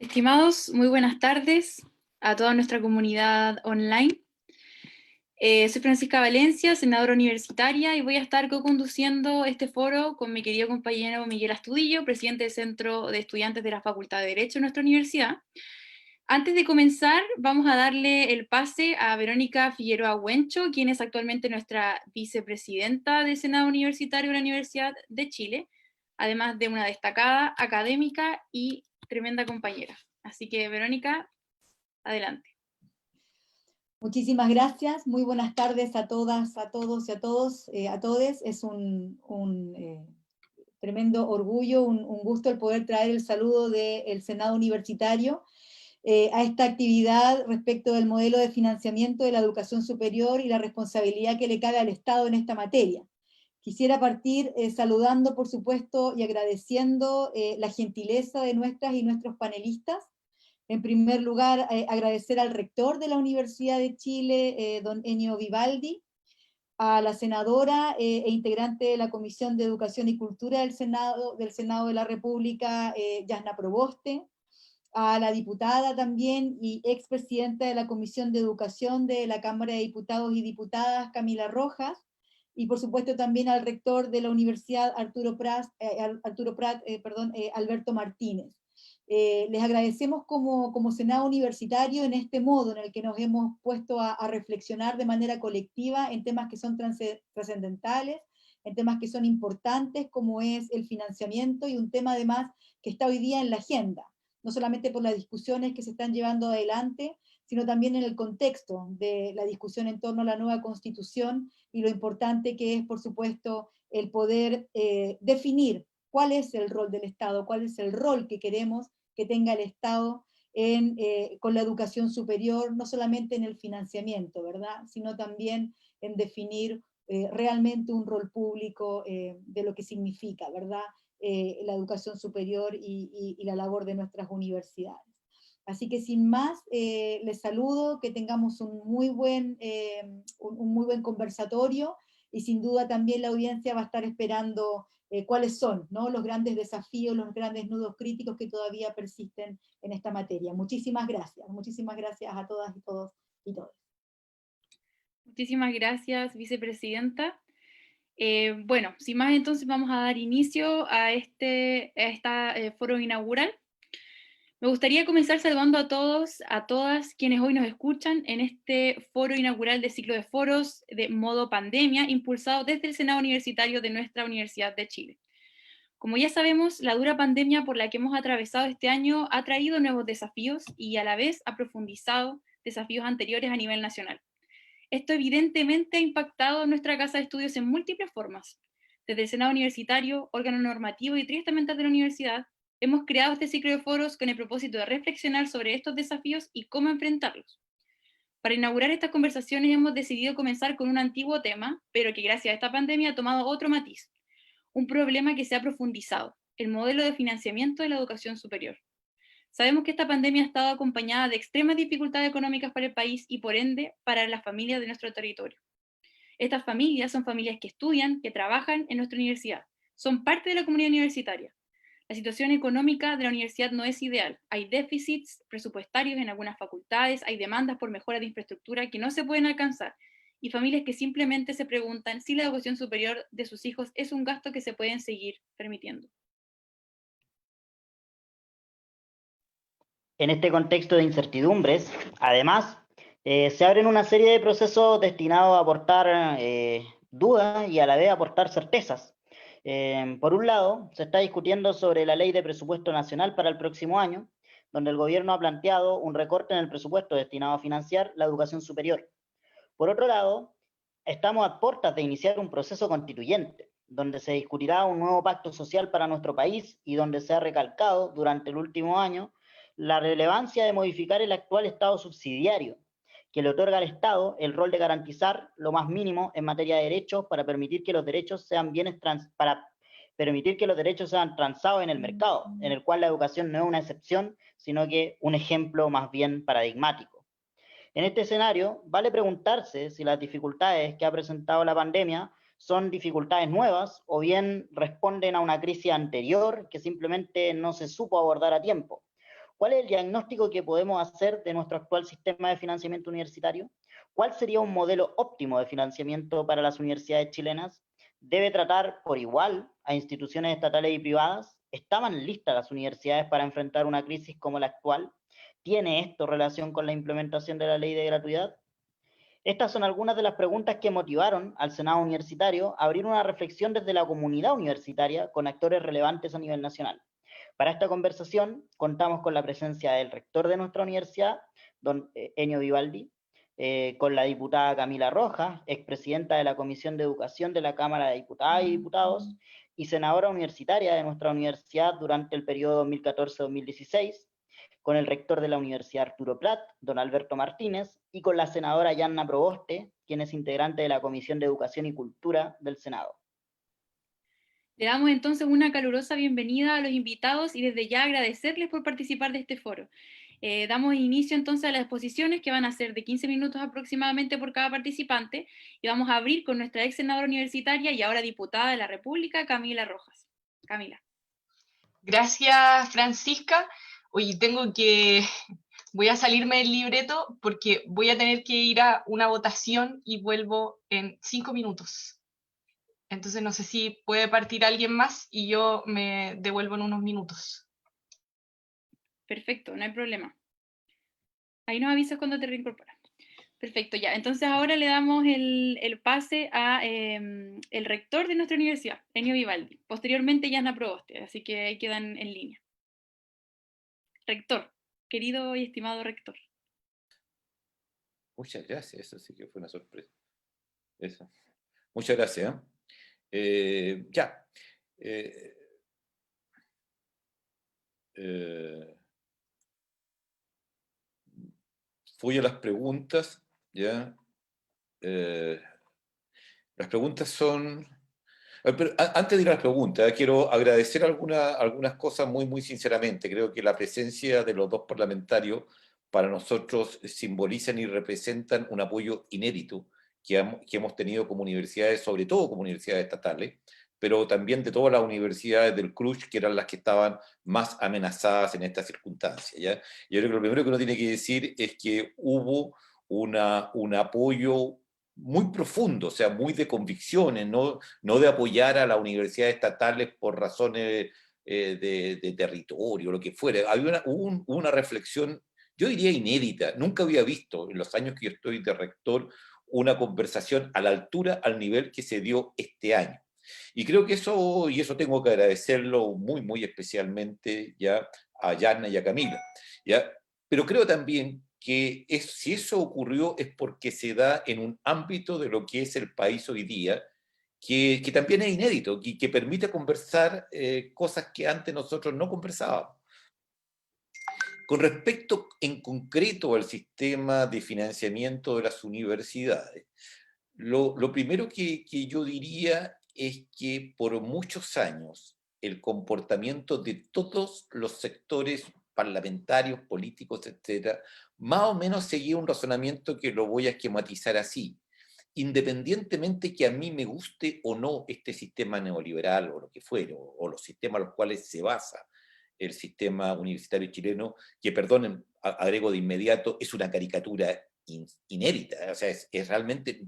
Estimados, muy buenas tardes a toda nuestra comunidad online. Soy Francisca Valencia, senadora universitaria, y voy a estar co-conduciendo este foro con mi querido compañero Miguel Astudillo, presidente del Centro de Estudiantes de la Facultad de Derecho de nuestra universidad. Antes de comenzar, vamos a darle el pase a Verónica Figueroa Huencho, quien es actualmente nuestra vicepresidenta del Senado Universitario de la Universidad de Chile, además de una destacada académica y tremenda compañera. Así que, Verónica, adelante. Muchísimas gracias, muy buenas tardes a todas, a todos y a todos, a todes. Es un tremendo orgullo, un gusto el poder traer el saludo del Senado Universitario a esta actividad respecto del modelo de financiamiento de la educación superior y la responsabilidad que le cabe al Estado en esta materia. Quisiera partir saludando, por supuesto, y agradeciendo la gentileza de nuestras y nuestros panelistas. En primer lugar, agradecer al rector de la Universidad de Chile, don Ennio Vivaldi, a la senadora e integrante de la Comisión de Educación y Cultura del Senado de la República, Yasna Proboste, a la diputada también y expresidenta de la Comisión de Educación de la Cámara de Diputados y Diputadas, Camila Rojas, y por supuesto también al rector de la Universidad Alberto Martínez. Les agradecemos como Senado Universitario en este modo en el que nos hemos puesto a reflexionar de manera colectiva en temas que son trascendentales, en temas que son importantes como es el financiamiento, y un tema además que está hoy día en la agenda, no solamente por las discusiones que se están llevando adelante, sino también en el contexto de la discusión en torno a la nueva Constitución y lo importante que es, por supuesto, el poder definir cuál es el rol del Estado, cuál es el rol que queremos que tenga el Estado con la educación superior, no solamente en el financiamiento, ¿verdad?, sino también en definir realmente un rol público de lo que significa, ¿verdad?, la educación superior y la labor de nuestras universidades. Así que sin más, les saludo, que tengamos un muy buen conversatorio, y sin duda también la audiencia va a estar esperando cuáles son, ¿no?, los grandes desafíos, los grandes nudos críticos que todavía persisten en esta materia. Muchísimas gracias a todas y todos y todas. Muchísimas gracias, vicepresidenta. Bueno, sin más entonces vamos a dar inicio a esta foro inaugural. Me gustaría comenzar saludando a todos, a todas quienes hoy nos escuchan en este foro inaugural de ciclo de foros de modo pandemia, impulsado desde el Senado Universitario de nuestra Universidad de Chile. Como ya sabemos, la dura pandemia por la que hemos atravesado este año ha traído nuevos desafíos y a la vez ha profundizado desafíos anteriores a nivel nacional. Esto evidentemente ha impactado nuestra casa de estudios en múltiples formas. Desde el Senado Universitario, órgano normativo y triestamental de la universidad, hemos creado este ciclo de foros con el propósito de reflexionar sobre estos desafíos y cómo enfrentarlos. Para inaugurar estas conversaciones hemos decidido comenzar con un antiguo tema, pero que gracias a esta pandemia ha tomado otro matiz, un problema que se ha profundizado: el modelo de financiamiento de la educación superior. Sabemos que esta pandemia ha estado acompañada de extremas dificultades económicas para el país y, por ende, para las familias de nuestro territorio. Estas familias son familias que estudian, que trabajan en nuestra universidad, son parte de la comunidad universitaria. La situación económica de la universidad no es ideal. Hay déficits presupuestarios en algunas facultades, hay demandas por mejoras de infraestructura que no se pueden alcanzar, y familias que simplemente se preguntan si la educación superior de sus hijos es un gasto que se pueden seguir permitiendo. En este contexto de incertidumbres, además, se abren una serie de procesos destinados a aportar dudas y a la vez aportar certezas. Por un lado, se está discutiendo sobre la Ley de Presupuesto Nacional para el próximo año, donde el gobierno ha planteado un recorte en el presupuesto destinado a financiar la educación superior. Por otro lado, estamos a puertas de iniciar un proceso constituyente, donde se discutirá un nuevo pacto social para nuestro país y donde se ha recalcado durante el último año la relevancia de modificar el actual Estado subsidiario, que le otorga al Estado el rol de garantizar lo más mínimo en materia de derechos para permitir que los derechos sean transados en el mercado, en el cual la educación no es una excepción, sino que un ejemplo más bien paradigmático. En este escenario, vale preguntarse si las dificultades que ha presentado la pandemia son dificultades nuevas o bien responden a una crisis anterior que simplemente no se supo abordar a tiempo. ¿Cuál es el diagnóstico que podemos hacer de nuestro actual sistema de financiamiento universitario? ¿Cuál sería un modelo óptimo de financiamiento para las universidades chilenas? ¿Debe tratar por igual a instituciones estatales y privadas? ¿Estaban listas las universidades para enfrentar una crisis como la actual? ¿Tiene esto relación con la implementación de la ley de gratuidad? Estas son algunas de las preguntas que motivaron al Senado Universitario a abrir una reflexión desde la comunidad universitaria con actores relevantes a nivel nacional. Para esta conversación contamos con la presencia del rector de nuestra universidad, don Enio Vivaldi, con la diputada Camila Rojas, expresidenta de la Comisión de Educación de la Cámara de Diputadas y Diputados y senadora universitaria de nuestra universidad durante el periodo 2014-2016, con el rector de la Universidad Arturo Prat, don Alberto Martínez, y con la senadora Yanna Proboste, quien es integrante de la Comisión de Educación y Cultura del Senado. Le damos entonces una calurosa bienvenida a los invitados y desde ya agradecerles por participar de este foro. Damos inicio entonces a las exposiciones que van a ser de 15 minutos aproximadamente por cada participante y vamos a abrir con nuestra ex senadora universitaria y ahora diputada de la República, Camila Rojas. Camila. Gracias, Francisca. Oye, voy a salirme del libreto porque voy a tener que ir a una votación y vuelvo en 5 minutos. Entonces no sé si puede partir alguien más y yo me devuelvo en unos minutos. Perfecto, no hay problema. Ahí nos avisas cuando te reincorporas. Perfecto, ya. Entonces ahora le damos el pase a el rector de nuestra universidad, Enio Vivaldi. Posteriormente, Yanna Proboste, así que ahí quedan en línea. Rector, querido y estimado rector. Muchas gracias, eso sí que fue una sorpresa. Eso. Muchas gracias. Ya. Fui a las preguntas, ¿ya? Las preguntas son... Pero antes de ir a las preguntas, quiero agradecer algunas cosas muy sinceramente. Creo que la presencia de los dos parlamentarios para nosotros simbolizan y representan un apoyo inédito que hemos tenido como universidades, sobre todo como universidades estatales, pero también de todas las universidades del CRUSH, que eran las que estaban más amenazadas en estas circunstancias, ¿ya? Yo creo que lo primero que uno tiene que decir es que hubo un apoyo muy profundo, o sea, muy de convicciones, no de apoyar a las universidades estatales por razones de territorio, lo que fuera. Hubo una reflexión, yo diría inédita. Nunca había visto en los años que yo estoy de rector una conversación a la altura, al nivel que se dio este año. Y creo que eso tengo que agradecerlo muy especialmente ya a Yanna y a Camila, ¿ya? Pero creo también que si eso ocurrió es porque se da en un ámbito de lo que es el país hoy día, que también es inédito, y que permite conversar cosas que antes nosotros no conversábamos. Con respecto en concreto al sistema de financiamiento de las universidades, lo primero que yo diría es que por muchos años el comportamiento de todos los sectores parlamentarios, políticos, etcétera, más o menos seguía un razonamiento que lo voy a esquematizar así. Independientemente que a mí me guste o no este sistema neoliberal o lo que fuera, o los sistemas a los cuales se basa el sistema universitario chileno, que, perdonen, agrego de inmediato, es una caricatura inédita. O sea, es realmente,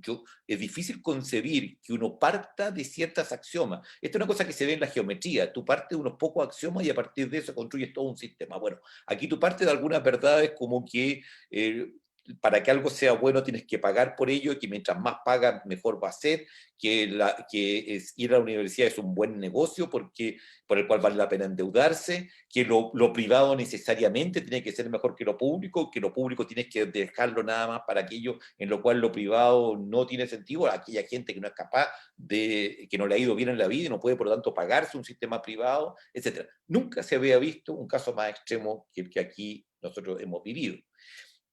es difícil concebir que uno parta de ciertas axiomas. Esta es una cosa que se ve en la geometría. Tú partes de unos pocos axiomas y a partir de eso construyes todo un sistema. Bueno, aquí tú partes de algunas verdades como que para que algo sea bueno tienes que pagar por ello, y que mientras más pagas mejor va a ser, que ir a la universidad es un buen negocio por el cual vale la pena endeudarse, que lo privado necesariamente tiene que ser mejor que lo público tienes que dejarlo nada más para aquello en lo cual lo privado no tiene sentido, aquella gente que no es capaz que no le ha ido bien en la vida y no puede por lo tanto pagarse un sistema privado, etc. Nunca se había visto un caso más extremo que el que aquí nosotros hemos vivido.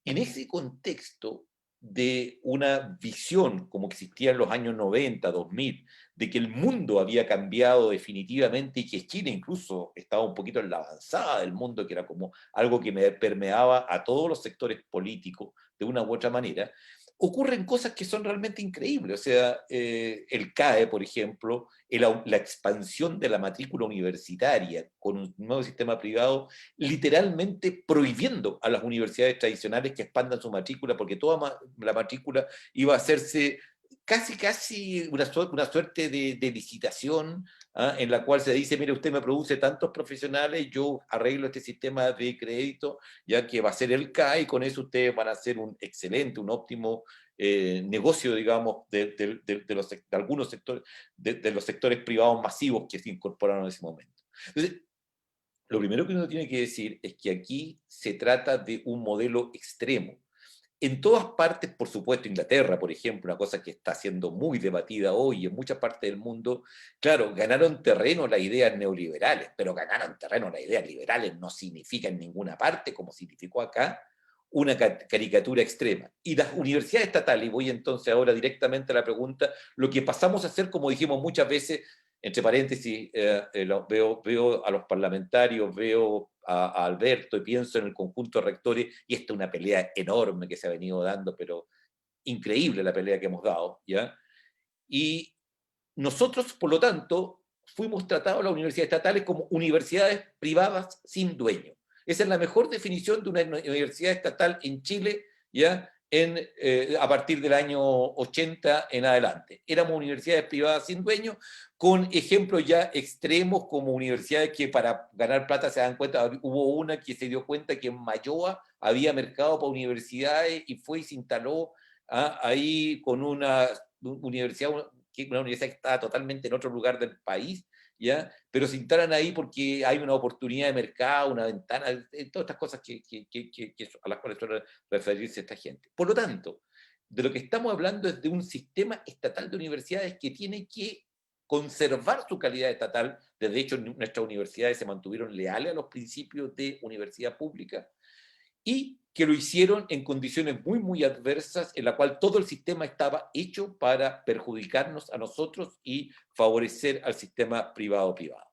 En ese contexto de una visión como existía en los años 90, 2000, de que el mundo había cambiado definitivamente y que Chile incluso estaba un poquito en la avanzada del mundo, que era como algo que me permeaba a todos los sectores políticos de una u otra manera, ocurren cosas que son realmente increíbles. O sea, el CAE, por ejemplo, la expansión de la matrícula universitaria con un nuevo sistema privado, literalmente prohibiendo a las universidades tradicionales que expandan su matrícula, porque toda la matrícula iba a hacerse casi una suerte de licitación, en la cual se dice, mire, usted me produce tantos profesionales, yo arreglo este sistema de crédito, ya que va a ser el CAE, y con eso ustedes van a hacer un excelente, un óptimo negocio, digamos, de algunos sectores, de los sectores privados masivos que se incorporaron en ese momento. Entonces, lo primero que uno tiene que decir es que aquí se trata de un modelo extremo. En todas partes, por supuesto, Inglaterra, por ejemplo, una cosa que está siendo muy debatida hoy en muchas partes del mundo, claro, ganaron terreno las ideas neoliberales, pero ganaron terreno las ideas liberales no significa en ninguna parte, como significó acá, una caricatura extrema. Y las universidades estatales, y voy entonces ahora directamente a la pregunta, lo que pasamos a hacer, como dijimos muchas veces, entre paréntesis, veo a los parlamentarios, veo a Alberto y pienso en el conjunto de rectores, y esta es una pelea enorme que se ha venido dando, pero increíble la pelea que hemos dado, ¿ya? Y nosotros, por lo tanto, fuimos tratados las universidades estatales como universidades privadas sin dueño. Esa es la mejor definición de una universidad estatal en Chile, ¿ya? A partir del año 80 en adelante. Éramos universidades privadas sin dueño, con ejemplos ya extremos como universidades que para ganar plata se dan cuenta. Hubo una que se dio cuenta que en Mayoa había mercado para universidades y fue y se instaló ahí con una universidad que estaba totalmente en otro lugar del país, ¿ya? Pero se instalan ahí porque hay una oportunidad de mercado, una ventana, todas estas cosas a las cuales suele referirse esta gente. Por lo tanto, de lo que estamos hablando es de un sistema estatal de universidades que tiene que conservar su calidad estatal. De hecho, nuestras universidades se mantuvieron leales a los principios de universidad pública, y que lo hicieron en condiciones muy adversas, en la cual todo el sistema estaba hecho para perjudicarnos a nosotros y favorecer al sistema privado-privado.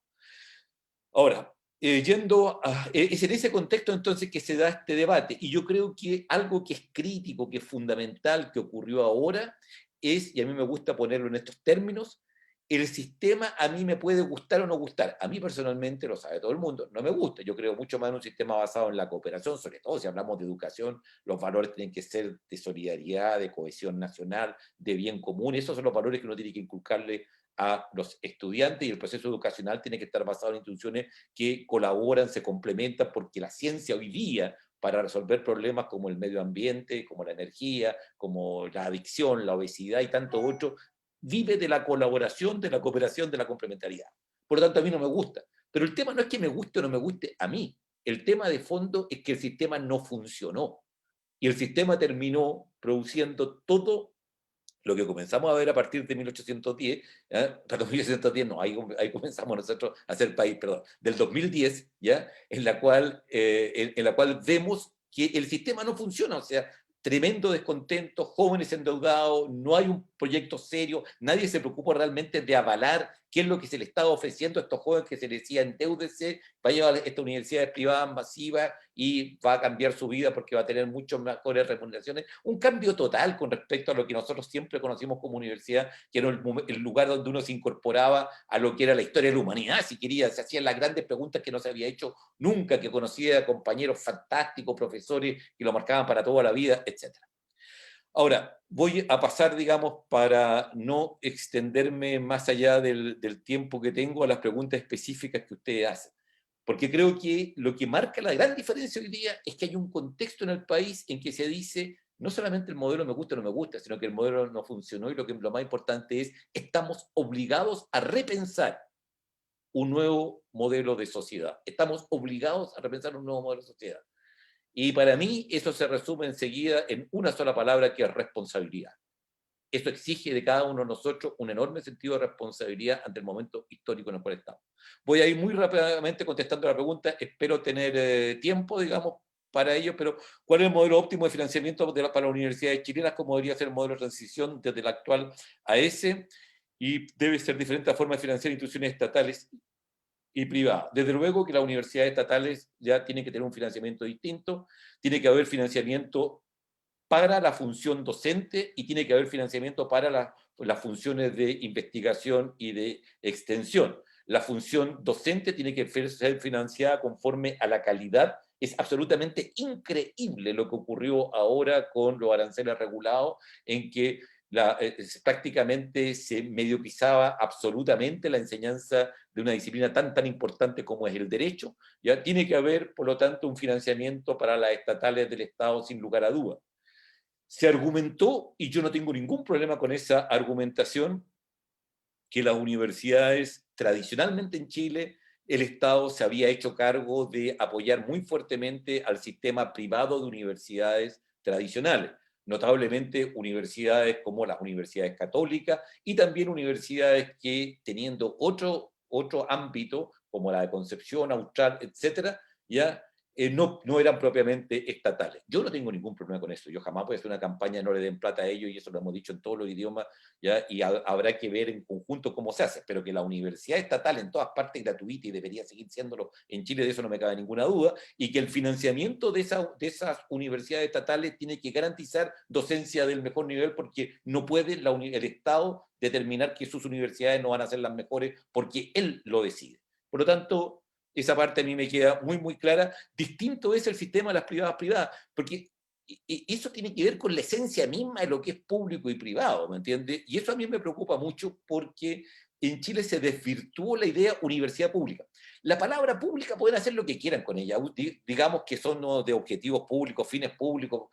Ahora, es en ese contexto entonces que se da este debate, y yo creo que algo que es crítico, que es fundamental, que ocurrió ahora, y a mí me gusta ponerlo en estos términos, el sistema a mí me puede gustar o no gustar. A mí personalmente, lo sabe todo el mundo, no me gusta. Yo creo mucho más en un sistema basado en la cooperación, sobre todo si hablamos de educación, los valores tienen que ser de solidaridad, de cohesión nacional, de bien común. Esos son los valores que uno tiene que inculcarle a los estudiantes, y el proceso educacional tiene que estar basado en instituciones que colaboran, se complementan, porque la ciencia hoy día, para resolver problemas como el medio ambiente, como la energía, como la adicción, la obesidad y tanto otro, vive de la colaboración, de la cooperación, de la complementariedad. Por lo tanto, a mí no me gusta. Pero el tema no es que me guste o no me guste a mí. El tema de fondo es que el sistema no funcionó. Y el sistema terminó produciendo todo lo que comenzamos a ver a partir de 1810, perdón, 1810 no, ahí comenzamos nosotros a hacer país, perdón, del 2010, ¿ya? En la cual vemos que el sistema no funciona, o sea, tremendo descontento, jóvenes endeudados, no hay un proyecto serio, nadie se preocupa realmente de avalar qué es lo que se le estaba ofreciendo a estos jóvenes que se les decía endeúdese, va a llevar a estas universidades privadas masivas y va a cambiar su vida porque va a tener muchas mejores remuneraciones. Un cambio total con respecto a lo que nosotros siempre conocimos como universidad, que era el lugar donde uno se incorporaba a lo que era la historia de la humanidad, si quería, se hacían las grandes preguntas que no se había hecho nunca, que conocía compañeros fantásticos, profesores que lo marcaban para toda la vida, etc. Ahora, voy a pasar, digamos, para no extenderme más allá del tiempo que tengo, a las preguntas específicas que ustedes hacen. Porque creo que lo que marca la gran diferencia hoy día es que hay un contexto en el país en que se dice, no solamente el modelo me gusta o no me gusta, sino que el modelo no funcionó, y lo más importante es, estamos obligados a repensar un nuevo modelo de sociedad. Estamos obligados a repensar un nuevo modelo de sociedad. Y para mí eso se resume enseguida en una sola palabra, que es responsabilidad. Eso exige de cada uno de nosotros un enorme sentido de responsabilidad ante el momento histórico en el cual estamos. Voy a ir muy rápidamente contestando la pregunta, espero tener tiempo, digamos, para ello, pero ¿cuál es el modelo óptimo de financiamiento para las universidades chilenas? ¿Cómo debería ser el modelo de transición desde el actual a ese? Y debe ser diferente la forma de financiar instituciones estatales y privada. Desde luego que las universidades estatales ya tienen que tener un financiamiento distinto, tiene que haber financiamiento para la función docente y tiene que haber financiamiento para las funciones de investigación y de extensión. La función docente tiene que ser financiada conforme a la calidad. Es absolutamente increíble lo que ocurrió ahora con los aranceles regulados, en que prácticamente se medio pisaba absolutamente la enseñanza de una disciplina tan importante como es el derecho. Ya tiene que haber, por lo tanto, un financiamiento para las estatales del Estado sin lugar a dudas. Se argumentó, y yo no tengo ningún problema con esa argumentación, que las universidades tradicionalmente en Chile, el Estado se había hecho cargo de apoyar muy fuertemente al sistema privado de universidades tradicionales, notablemente universidades como las universidades católicas y también universidades que, teniendo otro ámbito, como la de Concepción, Austral, etcétera, ya no eran propiamente estatales. Yo no tengo ningún problema con eso. Yo jamás voy a hacer una campaña no le den plata a ellos, y eso lo hemos dicho en todos los idiomas, ¿ya? Y habrá que ver en conjunto cómo se hace, pero que la universidad estatal en todas partes es gratuita y debería seguir siéndolo en Chile, de eso no me cabe ninguna duda, y que el financiamiento de esas universidades estatales tiene que garantizar docencia del mejor nivel, porque no puede el Estado determinar que sus universidades no van a ser las mejores porque él lo decide. Por lo tanto, esa parte a mí me queda muy clara. Distinto es el sistema de las privadas, porque eso tiene que ver con la esencia misma de lo que es público y privado, ¿me entiende? Y eso a mí me preocupa mucho porque en Chile se desvirtuó la idea universidad pública. La palabra pública pueden hacer lo que quieran con ella, digamos que son de objetivos públicos, fines públicos,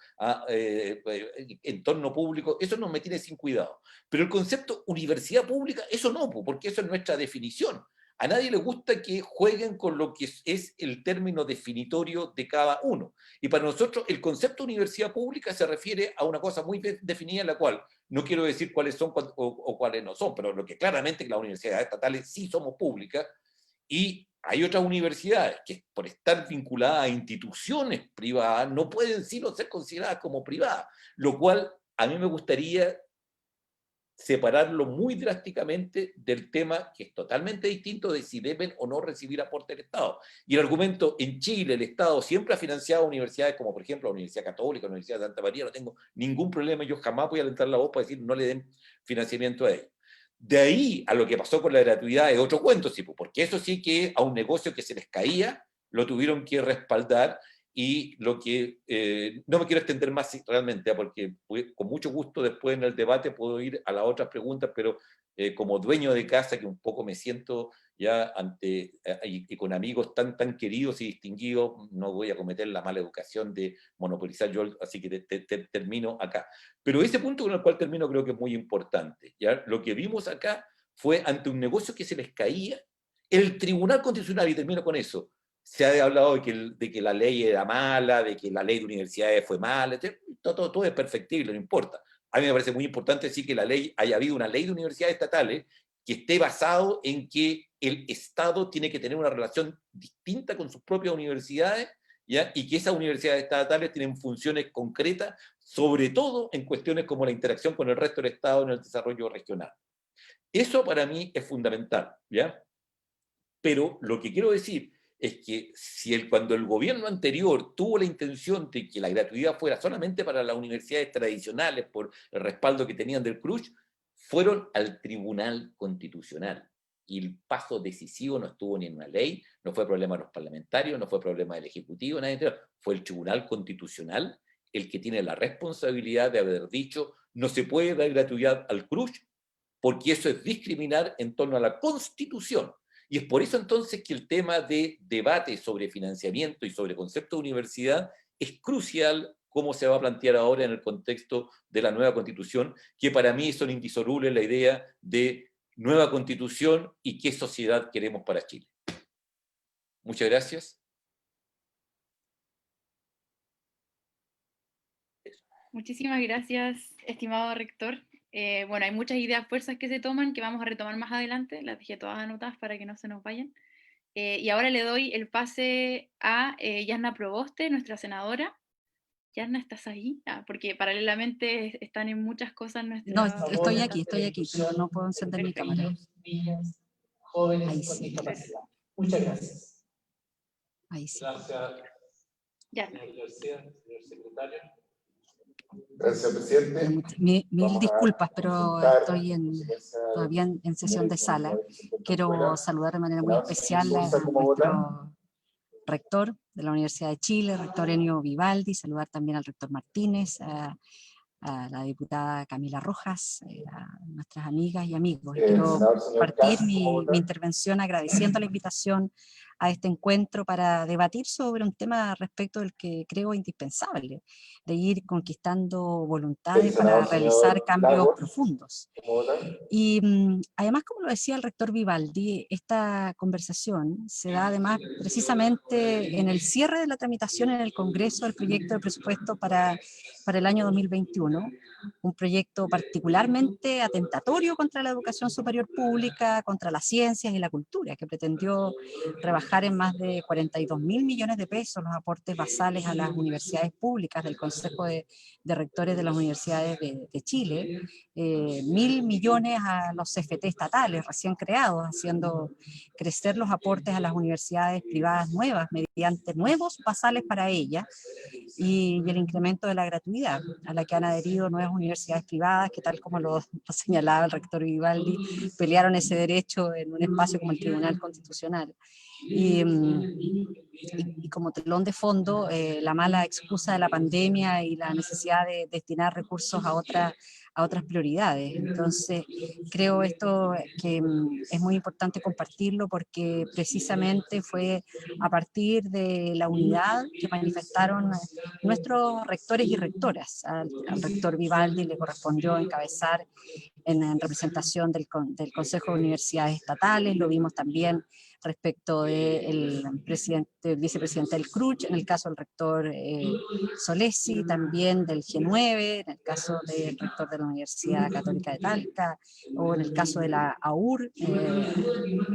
entorno público, eso nos me tiene sin cuidado. Pero el concepto universidad pública, eso no, porque eso es nuestra definición. A nadie le gusta que jueguen con lo que es el término definitorio de cada uno. Y para nosotros el concepto de universidad pública se refiere a una cosa muy definida, en la cual no quiero decir cuáles son o cuáles no son, pero lo que claramente que las universidades estatales sí somos públicas, y hay otras universidades que por estar vinculadas a instituciones privadas no pueden sino ser consideradas como privadas, lo cual a mí me gustaría separarlo muy drásticamente del tema que es totalmente distinto de si deben o no recibir aporte del Estado. Y el argumento, en Chile el Estado siempre ha financiado universidades como por ejemplo la Universidad Católica, la Universidad de Santa María, no tengo ningún problema, yo jamás voy a alentar la voz para decir no le den financiamiento a ellos. De ahí a lo que pasó con la gratuidad es otro cuento, sí, porque eso sí que a un negocio que se les caía lo tuvieron que respaldar. Y lo que no me quiero extender más realmente, porque con mucho gusto después en el debate puedo ir a las otras preguntas, pero como dueño de casa, que un poco me siento ya ante, y con amigos tan queridos y distinguidos, no voy a cometer la mala educación de monopolizar yo, así que termino acá. Pero ese punto con el cual termino creo que es muy importante. ¿Ya? Lo que vimos acá fue ante un negocio que se les caía, el Tribunal Constitucional, y termino con eso, se ha hablado de que la ley era mala, de que la ley de universidades fue mala, todo es perfectible, no importa. A mí me parece muy importante decir que haya habido una ley de universidades estatales que esté basado en que el Estado tiene que tener una relación distinta con sus propias universidades, ¿ya? Y que esas universidades estatales tienen funciones concretas, sobre todo en cuestiones como la interacción con el resto del Estado en el desarrollo regional. Eso para mí es fundamental, ¿ya? Pero lo que quiero decir es que cuando el gobierno anterior tuvo la intención de que la gratuidad fuera solamente para las universidades tradicionales por el respaldo que tenían del CRUSH, fueron al Tribunal Constitucional. Y el paso decisivo no estuvo ni en una ley, no fue problema de los parlamentarios, no fue problema del Ejecutivo, nadie, fue el Tribunal Constitucional el que tiene la responsabilidad de haber dicho no se puede dar gratuidad al CRUSH porque eso es discriminar en torno a la Constitución. Y es por eso entonces que el tema de debate sobre financiamiento y sobre concepto de universidad es crucial, como se va a plantear ahora en el contexto de la nueva Constitución, que para mí son indisolubles la idea de nueva Constitución y qué sociedad queremos para Chile. Muchas gracias. Muchísimas gracias, estimado rector. Bueno, hay muchas ideas fuerzas que se toman que vamos a retomar más adelante, las dejé todas anotadas para que no se nos vayan. Y ahora le doy el pase a Yarna Proboste, nuestra senadora. Yarna, ¿estás ahí? Porque paralelamente están en muchas cosas nuestras... No, estoy aquí, pero no puedo encender mi cámara. Niñas, jóvenes Ahí con sí. discapacidad. Muchas gracias. Ahí sí. Gracias, Yarna. señor García, señor secretario. Gracias, presidente. Mil disculpas, pero estoy todavía en sesión de sala. Quiero saludar de manera muy especial a nuestro rector de la Universidad de Chile, rector Ennio Vivaldi, saludar también al rector Martínez, a la diputada Camila Rojas, a nuestras amigas y amigos. Quiero partir mi intervención agradeciendo la invitación a este encuentro para debatir sobre un tema respecto del que creo indispensable, de ir conquistando voluntades para realizar cambios profundos. Y además, como lo decía el rector Vivaldi, esta conversación se da además precisamente en el cierre de la tramitación en el Congreso del proyecto de presupuesto para el año 2021, un proyecto particularmente atentatorio contra la educación superior pública, contra las ciencias y la cultura, que pretendió rebajar en más de 42.000 millones de pesos los aportes basales a las universidades públicas del Consejo de Rectores de las Universidades de Chile, 1.000 millones a los CFT estatales recién creados, haciendo crecer los aportes a las universidades privadas nuevas mediante nuevos basales para ellas, y el incremento de la gratuidad, a la que han adherido nuevas universidades privadas que, tal como lo señalaba el rector Vivaldi, pelearon ese derecho en un espacio como el Tribunal Constitucional. Y como telón de fondo, la mala excusa de la pandemia y la necesidad de destinar recursos a otras prioridades. Entonces, creo esto que es muy importante compartirlo, porque precisamente fue a partir de la unidad que manifestaron nuestros rectores y rectoras. Al rector Vivaldi le correspondió encabezar en representación del Consejo de Universidades Estatales, lo vimos también respecto del vicepresidente del CRUCH, en el caso del rector Solesi, también del G9, en el caso del rector de la Universidad Católica de Talca, o en el caso de la AUR,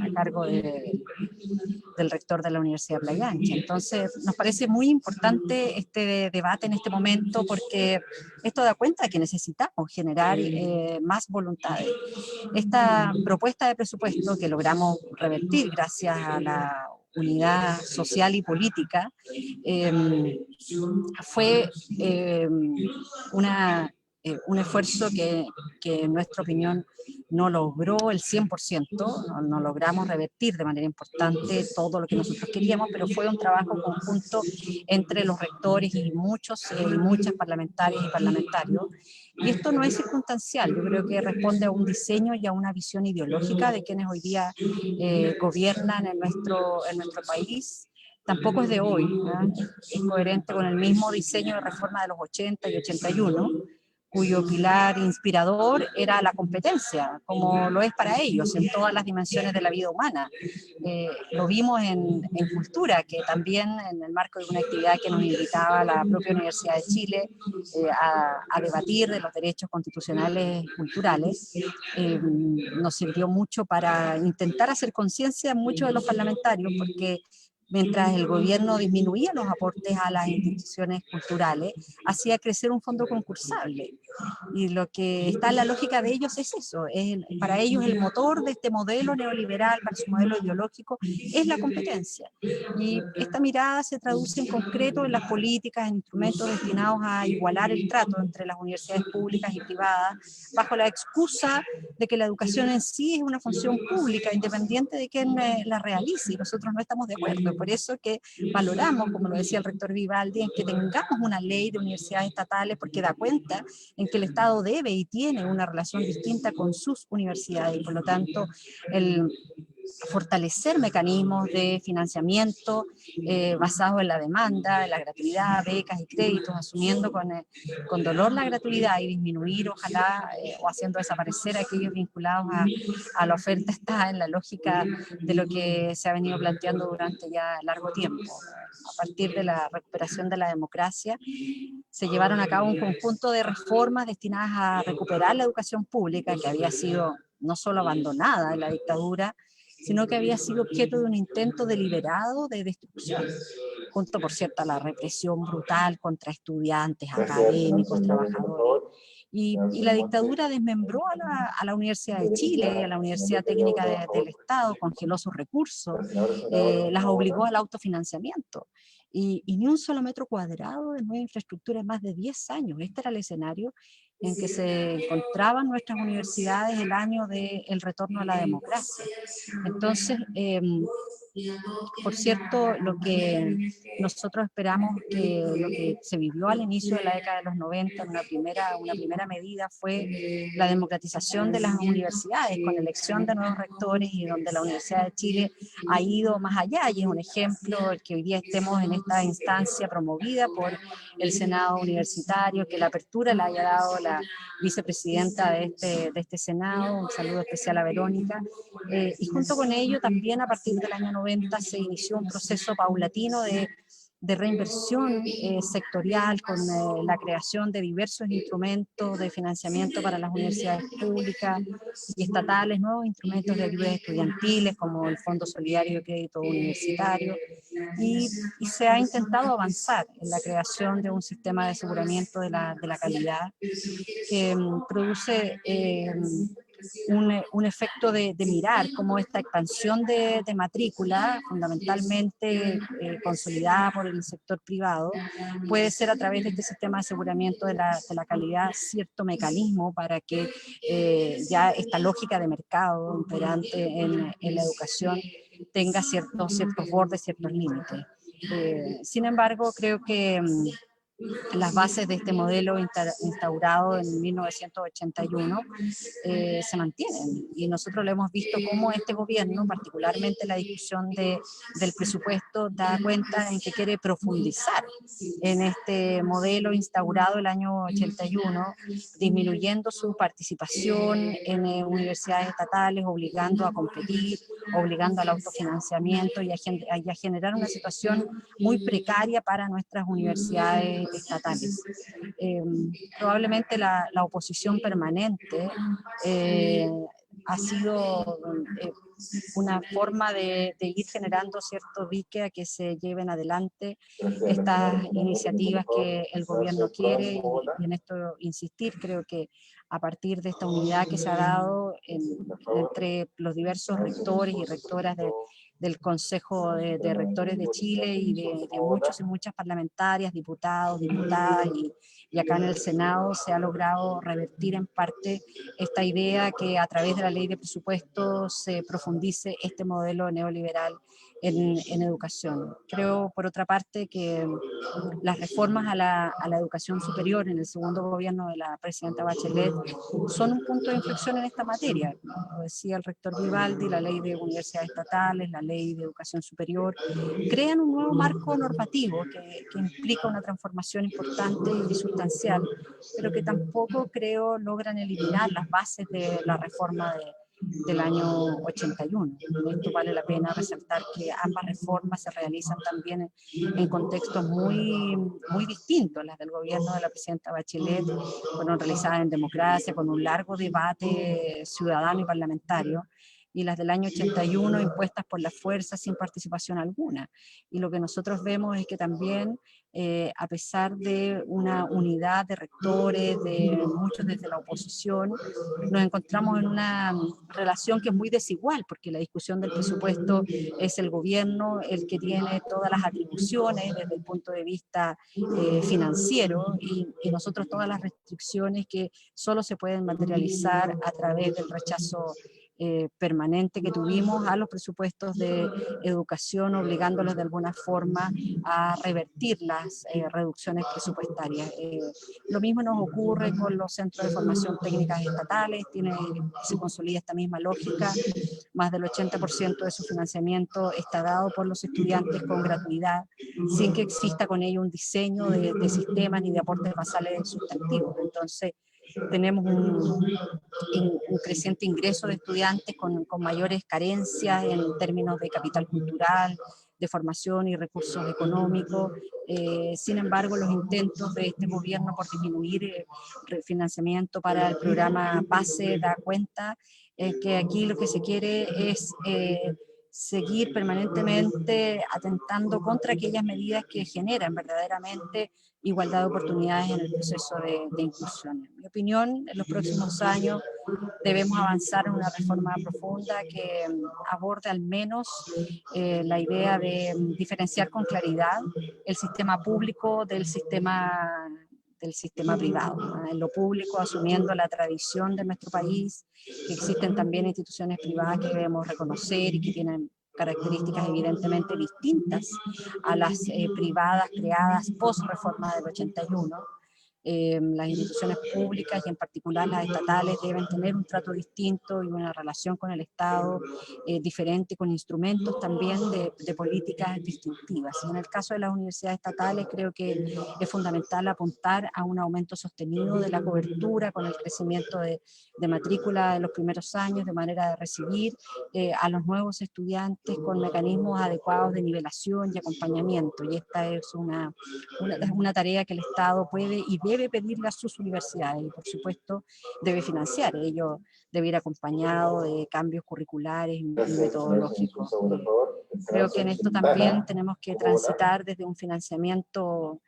a cargo del rector de la Universidad de Playa Ancha. Entonces, nos parece muy importante este debate en este momento, porque esto da cuenta de que necesitamos generar más voluntades. Esta propuesta de presupuesto que logramos revertir gracias a la unidad social y política, fue un esfuerzo que en nuestra opinión no logró el 100%, no logramos revertir de manera importante todo lo que nosotros queríamos, pero fue un trabajo conjunto entre los rectores y muchas parlamentarias y parlamentarios. Y esto no es circunstancial, yo creo que responde a un diseño y a una visión ideológica de quienes hoy día gobiernan en nuestro país. Tampoco es de hoy, es coherente con el mismo diseño de reforma de los 80 y 81, cuyo pilar inspirador era la competencia, como lo es para ellos en todas las dimensiones de la vida humana. Lo vimos en cultura, que también en el marco de una actividad que nos invitaba la propia Universidad de Chile a debatir de los derechos constitucionales culturales, nos sirvió mucho para intentar hacer conciencia a muchos de los parlamentarios, porque mientras el gobierno disminuía los aportes a las instituciones culturales, hacía crecer un fondo concursable. Y lo que está en la lógica de ellos es eso, para ellos el motor de este modelo neoliberal, para su modelo ideológico, es la competencia. Y esta mirada se traduce en concreto en las políticas, en instrumentos destinados a igualar el trato entre las universidades públicas y privadas, bajo la excusa de que la educación en sí es una función pública, independiente de quién la realice, y nosotros no estamos de acuerdo. Por eso que valoramos, como lo decía el rector Vivaldi, en que tengamos una ley de universidades estatales, porque da cuenta en que el Estado debe y tiene una relación distinta con sus universidades, y por lo tanto el fortalecer mecanismos de financiamiento basados en la demanda, en la gratuidad, becas y créditos, asumiendo con dolor la gratuidad, y disminuir, ojalá, o haciendo desaparecer a aquellos vinculados a la oferta, está en la lógica de lo que se ha venido planteando durante ya largo tiempo. A partir de la recuperación de la democracia, se llevaron a cabo un conjunto de reformas destinadas a recuperar la educación pública, que había sido no solo abandonada en la dictadura, sino que había sido objeto de un intento deliberado de destrucción, junto, por cierto, a la represión brutal contra estudiantes, académicos, trabajadores. Y la dictadura desmembró a la Universidad de Chile y a la Universidad Técnica del Estado, congeló sus recursos, las obligó al autofinanciamiento. Y ni un solo metro cuadrado de nueva infraestructura en más de 10 años. Este era el escenario en que se encontraban nuestras universidades el año del retorno a la democracia. Entonces, por cierto, lo que nosotros esperamos que lo que se vivió al inicio de la década de los 90, una primera medida fue la democratización de las universidades con elección de nuevos rectores, y donde la Universidad de Chile ha ido más allá, y es un ejemplo el que hoy día estemos en esta instancia promovida por el Senado Universitario, que la apertura la haya dado la vicepresidenta de este Senado. Un saludo especial a Verónica, y junto con ello también a partir del año 90 se inició un proceso paulatino de reinversión sectorial con la creación de diversos instrumentos de financiamiento para las universidades públicas y estatales, nuevos instrumentos de ayudas estudiantiles como el Fondo Solidario de Crédito Universitario, y se ha intentado avanzar en la creación de un sistema de aseguramiento de la calidad que produce un efecto de mirar cómo esta expansión de matrícula, fundamentalmente consolidada por el sector privado, puede ser a través de este sistema de aseguramiento de la calidad cierto mecanismo para que ya esta lógica de mercado imperante en la educación tenga ciertos bordes, ciertos límites. Sin embargo, creo que las bases de este modelo instaurado en 1981 se mantienen, y nosotros lo hemos visto como este gobierno, particularmente la discusión del presupuesto, da cuenta en que quiere profundizar en este modelo instaurado el año 81, disminuyendo su participación en universidades estatales, obligando a competir, obligando al autofinanciamiento y a generar una situación muy precaria para nuestras universidades estatales. Probablemente la oposición permanente ha sido una forma de ir generando cierto dique a que se lleven adelante estas iniciativas que el gobierno quiere, y en esto insistir. Creo que a partir de esta unidad que se ha dado entre los diversos rectores y rectoras del Consejo de Rectores de Chile y de muchos y muchas parlamentarias, diputados, diputadas y acá en el Senado, se ha logrado revertir en parte esta idea que a través de la ley de presupuesto se profundice este modelo neoliberal en educación. Creo, por otra parte, que las reformas a la educación superior en el segundo gobierno de la presidenta Bachelet son un punto de inflexión en esta materia. Lo decía el rector Vivaldi, la ley de universidades estatales, la ley de educación superior, crean un nuevo marco normativo que implica una transformación importante y sustancial, pero que tampoco, creo, logran eliminar las bases de la reforma del año 81. Esto vale la pena resaltar que ambas reformas se realizan también en contextos muy distintos. Las del gobierno de la presidenta Bachelet fueron realizadas en democracia, con un largo debate ciudadano y parlamentario, y las del año 81 impuestas por la fuerza sin participación alguna. Y lo que nosotros vemos es que también, a pesar de una unidad de rectores, de muchos desde la oposición, nos encontramos en una relación que es muy desigual, porque la discusión del presupuesto es el gobierno el que tiene todas las atribuciones desde el punto de vista financiero, y nosotros todas las restricciones que solo se pueden materializar a través del rechazo permanente que tuvimos a los presupuestos de educación, obligándolos de alguna forma a revertir las reducciones presupuestarias. Lo mismo nos ocurre con los centros de formación técnicas estatales, se consolida esta misma lógica. Más del 80% de su financiamiento está dado por los estudiantes con gratuidad, sin que exista con ello un diseño de sistemas ni de aportes basales sustantivos. Entonces, tenemos un creciente ingreso de estudiantes con mayores carencias en términos de capital cultural, de formación y recursos económicos. Sin embargo, los intentos de este gobierno por disminuir el financiamiento para el programa PASE da cuenta que aquí lo que se quiere es seguir permanentemente atentando contra aquellas medidas que generan verdaderamente igualdad de oportunidades en el proceso de inclusión. En mi opinión, en los próximos años debemos avanzar en una reforma profunda que aborde al menos la idea de diferenciar con claridad el sistema público del sistema privado, ¿no? En lo público, asumiendo la tradición de nuestro país, que existen también instituciones privadas que debemos reconocer y que tienen características evidentemente distintas a las privadas creadas post-reforma del 81. Las instituciones públicas y en particular las estatales deben tener un trato distinto y una relación con el Estado diferente, con instrumentos también de políticas distintivas. Y en el caso de las universidades estatales creo que es fundamental apuntar a un aumento sostenido de la cobertura con el crecimiento de matrícula en los primeros años, de manera de recibir a los nuevos estudiantes con mecanismos adecuados de nivelación y acompañamiento. Y esta es una tarea que el Estado puede y debe pedirle a sus universidades y por supuesto debe financiar. Ello debe ir acompañado de cambios curriculares y metodológicos. Creo que en esto también tenemos que transitar desde un financiamiento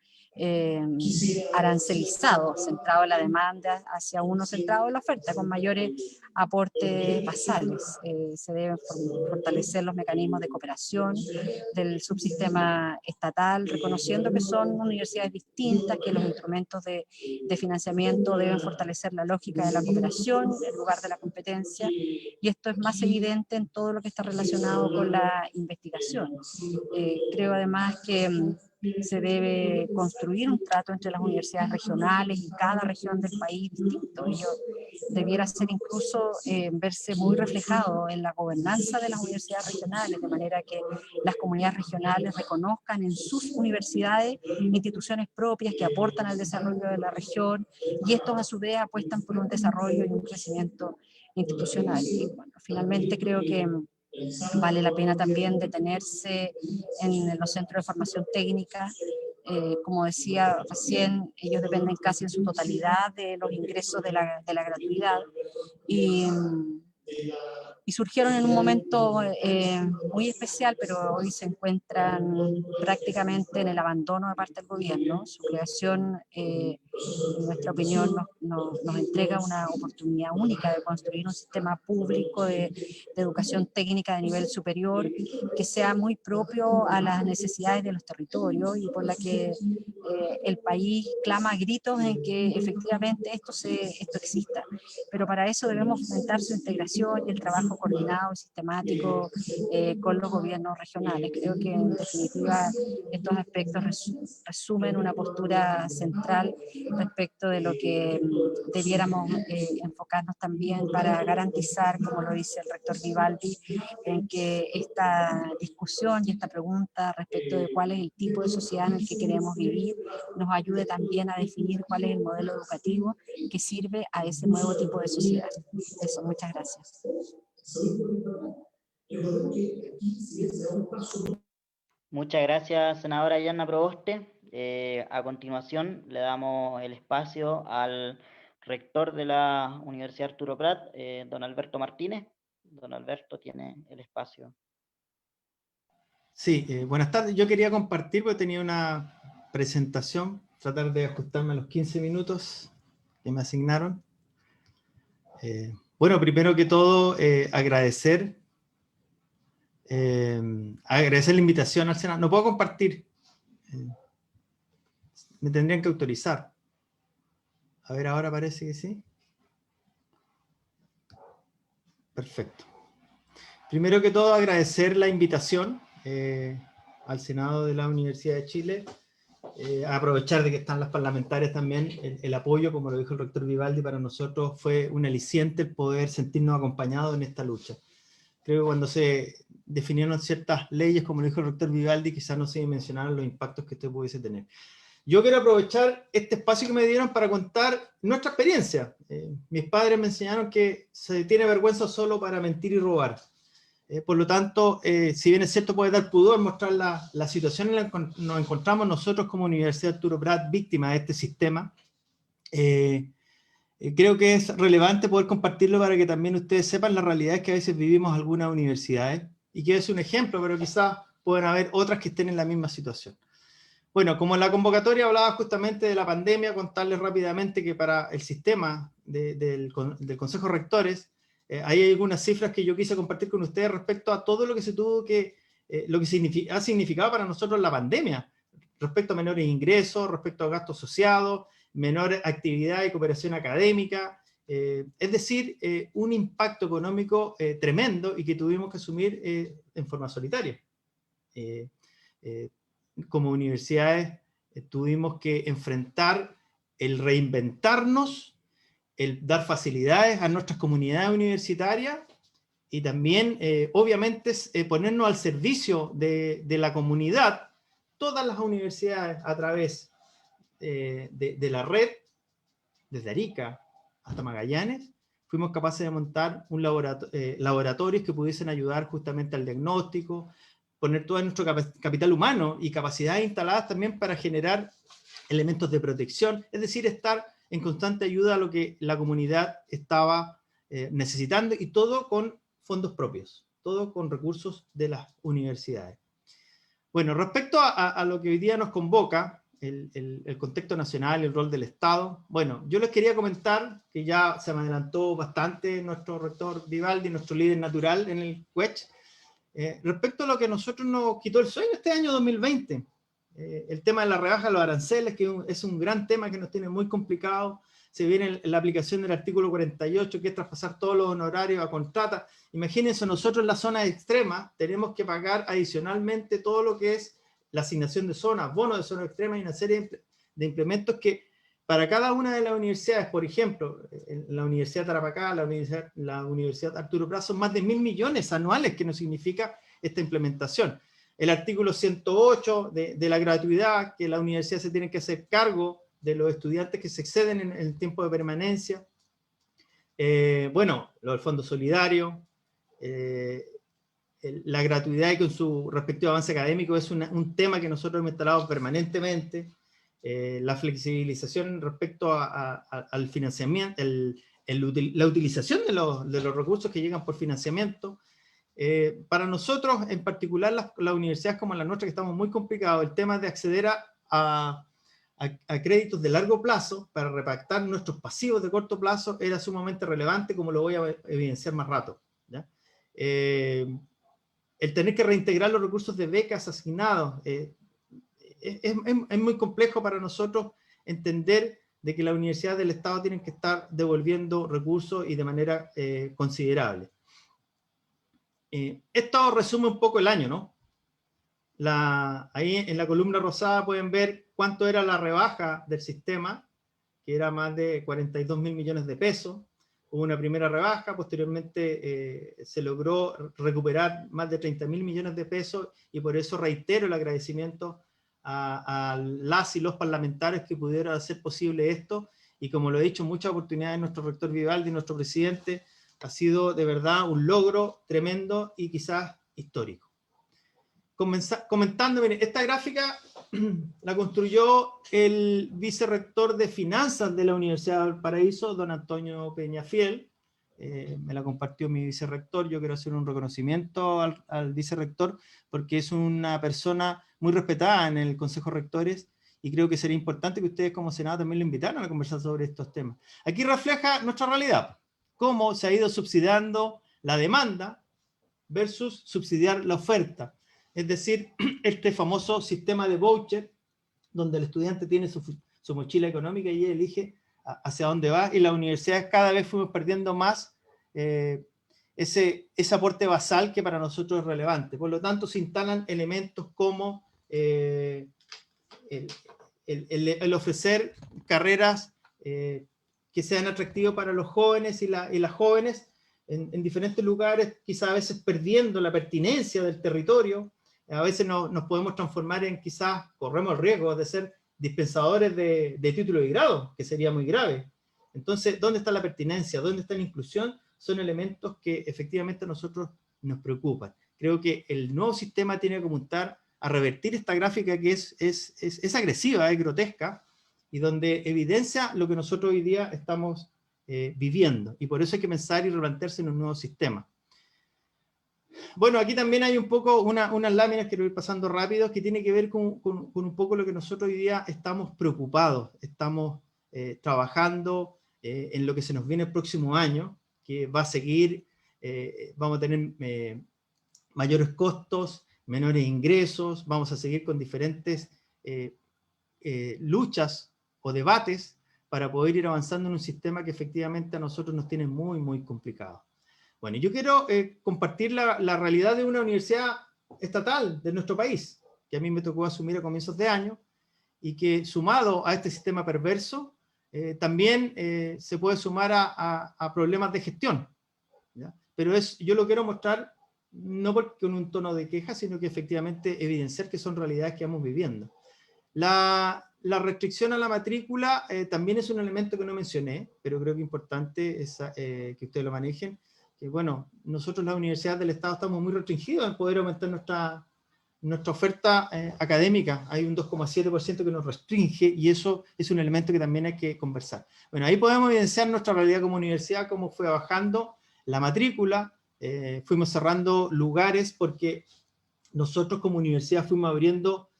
arancelizado, centrado en la demanda, hacia uno centrado en la oferta, con mayores aportes basales. Se deben fortalecer los mecanismos de cooperación del subsistema estatal, reconociendo que son universidades distintas, que los instrumentos de financiamiento deben fortalecer la lógica de la cooperación en lugar de la competencia, y esto es más evidente en todo lo que está relacionado con la investigación. Creo además que se debe construir un trato entre las universidades regionales y cada región del país distinto. Ello debiera ser incluso verse muy reflejado en la gobernanza de las universidades regionales, de manera que las comunidades regionales reconozcan en sus universidades instituciones propias que aportan al desarrollo de la región, y estos a su vez apuestan por un desarrollo y un crecimiento institucional. Y bueno, finalmente creo que vale la pena también detenerse en los centros de formación técnica. Como decía recién, ellos dependen casi en su totalidad de los ingresos de la gratuidad, y surgieron en un momento muy especial, pero hoy se encuentran prácticamente en el abandono de parte del gobierno. Su creación, en nuestra opinión, nos entrega una oportunidad única de construir un sistema público de educación técnica de nivel superior que sea muy propio a las necesidades de los territorios y por la que el país clama a gritos en que efectivamente esto exista. Pero para eso debemos fomentar su integración y el trabajo coordinado y sistemático con los gobiernos regionales. Creo que en definitiva estos aspectos resumen una postura central respecto de lo que debiéramos enfocarnos también para garantizar, como lo dice el rector Vivaldi, en que esta discusión y esta pregunta respecto de cuál es el tipo de sociedad en el que queremos vivir nos ayude también a definir cuál es el modelo educativo que sirve a ese nuevo tipo de sociedad. Eso, muchas gracias. Muchas gracias, senadora Yanna Proboste. A continuación le damos el espacio al rector de la Universidad Arturo Prat, don Alberto Martínez. Don Alberto tiene el espacio. Sí, buenas tardes. Yo quería compartir porque tenía una presentación, tratar de ajustarme a los 15 minutos que me asignaron. Bueno, primero que todo, agradecer la invitación al Senado. No puedo compartir. Me tendrían que autorizar. A ver, ahora parece que sí. Perfecto. Primero que todo, agradecer la invitación al Senado de la Universidad de Chile. Aprovechar de que están las parlamentarias también, el apoyo, como lo dijo el rector Vivaldi, para nosotros fue un aliciente el poder sentirnos acompañados en esta lucha. Creo que cuando se definieron ciertas leyes, como lo dijo el rector Vivaldi, quizás no se mencionaron los impactos que esto pudiese tener. Yo quiero aprovechar este espacio que me dieron para contar nuestra experiencia. Mis padres me enseñaron que se tiene vergüenza solo para mentir y robar. Por lo tanto, si bien es cierto puede dar pudor mostrar la situación en la que nos encontramos nosotros como Universidad Arturo Prat, víctima de este sistema, creo que es relevante poder compartirlo para que también ustedes sepan las realidades que a veces vivimos algunas universidades y que es un ejemplo, pero quizás pueden haber otras que estén en la misma situación. Bueno, como en la convocatoria hablaba justamente de la pandemia, contarles rápidamente que para el sistema del Consejo de Rectores, hay algunas cifras que yo quise compartir con ustedes respecto a todo lo que se tuvo que, lo que ha significado para nosotros la pandemia, respecto a menores ingresos, respecto a gastos asociados, menor actividad y cooperación académica, es decir, un impacto económico tremendo y que tuvimos que asumir en forma solitaria. Como universidades tuvimos que enfrentar el reinventarnos, el dar facilidades a nuestras comunidades universitarias y también, obviamente, ponernos al servicio de la comunidad, todas las universidades a través de la red, desde Arica hasta Magallanes, fuimos capaces de montar laboratorios que pudiesen ayudar justamente al diagnóstico, poner todo nuestro capital humano y capacidades instaladas también para generar elementos de protección, es decir, estar en constante ayuda a lo que la comunidad estaba necesitando, y todo con fondos propios, todo con recursos de las universidades. Bueno, respecto a lo que hoy día nos convoca, el contexto nacional, el rol del Estado, bueno, yo les quería comentar que ya se me adelantó bastante nuestro rector Vivaldi, nuestro líder natural en el CUECH, respecto a lo que a nosotros nos quitó el sueño este año 2020, el tema de la rebaja de los aranceles, que es un gran tema que nos tiene muy complicado. Se viene la aplicación del artículo 48, que es traspasar todos los honorarios a contrata. Imagínense, nosotros en la zona extrema tenemos que pagar adicionalmente todo lo que es la asignación de zonas, bonos de zona extrema y una serie de implementos que para cada una de las universidades, por ejemplo, en la Universidad de Tarapacá, la Universidad Arturo Prat, son más de 1.000 millones anuales que nos significa esta implementación. El artículo 108 de la gratuidad, que la universidad se tiene que hacer cargo de los estudiantes que se exceden en el tiempo de permanencia. Bueno, lo del Fondo Solidario, la gratuidad y con su respectivo avance académico es un tema que nosotros hemos instalado permanentemente. La flexibilización respecto al financiamiento, la utilización de los recursos que llegan por financiamiento. Para nosotros, en particular las universidades como la nuestra, que estamos muy complicados, el tema de acceder a créditos de largo plazo para repactar nuestros pasivos de corto plazo era sumamente relevante, como lo voy a evidenciar más rato, ¿ya? El tener que reintegrar los recursos de becas asignados, es muy complejo para nosotros entender de que las universidades del Estado tienen que estar devolviendo recursos y de manera considerable. Esto resume un poco el año, ¿no? Ahí en la columna rosada pueden ver cuánto era la rebaja del sistema, que era más de 42.000 millones de pesos. Hubo una primera rebaja, posteriormente se logró recuperar más de 30.000 millones de pesos, y por eso reitero el agradecimiento a las y los parlamentarios que pudieron hacer posible esto, y como lo he dicho en muchas oportunidades, nuestro rector Vivaldi, nuestro presidente, ha sido de verdad un logro tremendo y quizás histórico. Comentando, miren, esta gráfica la construyó el vicerrector de Finanzas de la Universidad de Valparaíso, don Antonio Peñafiel. Me la compartió mi vicerrector. Yo quiero hacer un reconocimiento al vicerrector, porque es una persona muy respetada en el Consejo de Rectores, y creo que sería importante que ustedes como Senado también lo invitaran a conversar sobre estos temas. Aquí refleja nuestra realidad, cómo se ha ido subsidiando la demanda versus subsidiar la oferta. Es decir, este famoso sistema de voucher, donde el estudiante tiene su mochila económica y elige hacia dónde va, y las universidades cada vez fuimos perdiendo más ese aporte basal que para nosotros es relevante. Por lo tanto, se instalan elementos como el ofrecer carreras que sean atractivas para los jóvenes y las jóvenes en diferentes lugares, quizás a veces perdiendo la pertinencia del territorio. A veces nos podemos transformar en, quizás corremos el riesgo de ser dispensadores de título y grado, que sería muy grave. Entonces, ¿dónde está la pertinencia? ¿Dónde está la inclusión? Son elementos que efectivamente a nosotros nos preocupan. Creo que el nuevo sistema tiene que apuntar a revertir esta gráfica que es agresiva, es grotesca, y donde evidencia lo que nosotros hoy día estamos viviendo. Y por eso hay que pensar y replantearse en un nuevo sistema. Bueno, aquí también hay un poco unas láminas que voy pasando rápido, que tiene que ver con un poco lo que nosotros hoy día estamos preocupados, estamos trabajando en lo que se nos viene el próximo año, que va a seguir, vamos a tener mayores costos, menores ingresos, vamos a seguir con diferentes luchas o debates para poder ir avanzando en un sistema que efectivamente a nosotros nos tiene muy, muy complicado. Bueno, yo quiero compartir la realidad de una universidad estatal de nuestro país, que a mí me tocó asumir a comienzos de año, y que sumado a este sistema perverso, también se puede sumar a problemas de gestión, ¿ya? Pero yo lo quiero mostrar no con un tono de queja, sino que efectivamente evidenciar que son realidades que vamos viviendo. La restricción a la matrícula también es un elemento que no mencioné, pero creo que es importante que ustedes lo manejen. Que bueno, nosotros las universidades del Estado estamos muy restringidos en poder aumentar nuestra oferta académica. Hay un 2,7% que nos restringe y eso es un elemento que también hay que conversar. Bueno, ahí podemos evidenciar nuestra realidad como universidad, cómo fue bajando la matrícula, fuimos cerrando lugares porque nosotros como universidad fuimos abriendo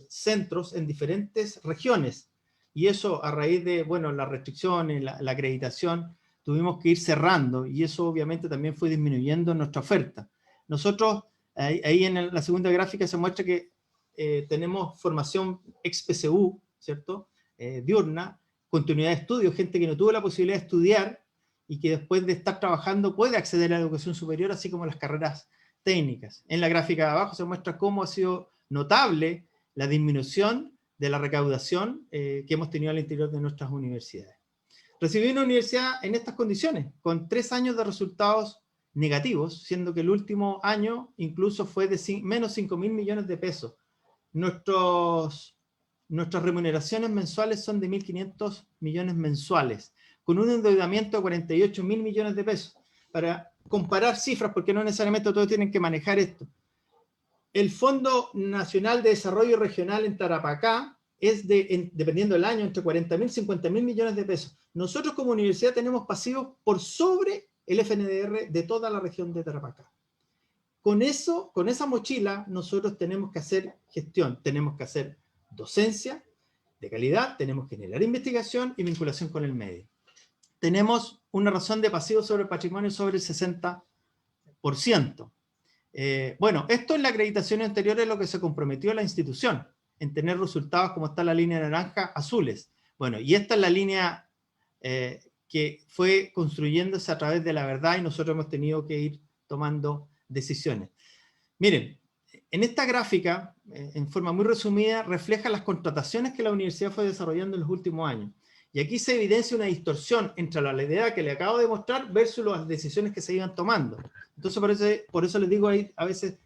centros en diferentes regiones y eso a raíz de, bueno, las restricciones, la acreditación, tuvimos que ir cerrando y eso obviamente también fue disminuyendo nuestra oferta. Nosotros, ahí en la segunda gráfica se muestra que tenemos formación ex-PSU, ¿cierto? Diurna, continuidad de estudio, gente que no tuvo la posibilidad de estudiar y que después de estar trabajando puede acceder a la educación superior, así como las carreras técnicas. En la gráfica de abajo se muestra cómo ha sido notable la disminución de la recaudación que hemos tenido al interior de nuestras universidades. Recibí una universidad en estas condiciones, con 3 años de resultados negativos, siendo que el último año incluso fue de menos 5.000 millones de pesos. Nuestras remuneraciones mensuales son de 1.500 millones mensuales, con un endeudamiento de 48.000 millones de pesos. Para comparar cifras, porque no necesariamente todos tienen que manejar esto. El Fondo Nacional de Desarrollo Regional en Tarapacá es dependiendo del año, entre 40.000 y 50.000 millones de pesos. Nosotros como universidad tenemos pasivos por sobre el FNDR de toda la región de Tarapacá. Con esa mochila, nosotros tenemos que hacer gestión, tenemos que hacer docencia de calidad, tenemos que generar investigación y vinculación con el medio. Tenemos una razón de pasivos sobre el patrimonio sobre el 60%. Bueno, esto en la acreditación anterior es lo que se comprometió la institución, en tener resultados como está la línea naranja, azules. Bueno, y esta es la línea que fue construyéndose a través de la verdad y nosotros hemos tenido que ir tomando decisiones. Miren, en esta gráfica, en forma muy resumida, refleja las contrataciones que la universidad fue desarrollando en los últimos años. Y aquí se evidencia una distorsión entre la idea que le acabo de mostrar versus las decisiones que se iban tomando. Entonces, por eso les digo, hay a veces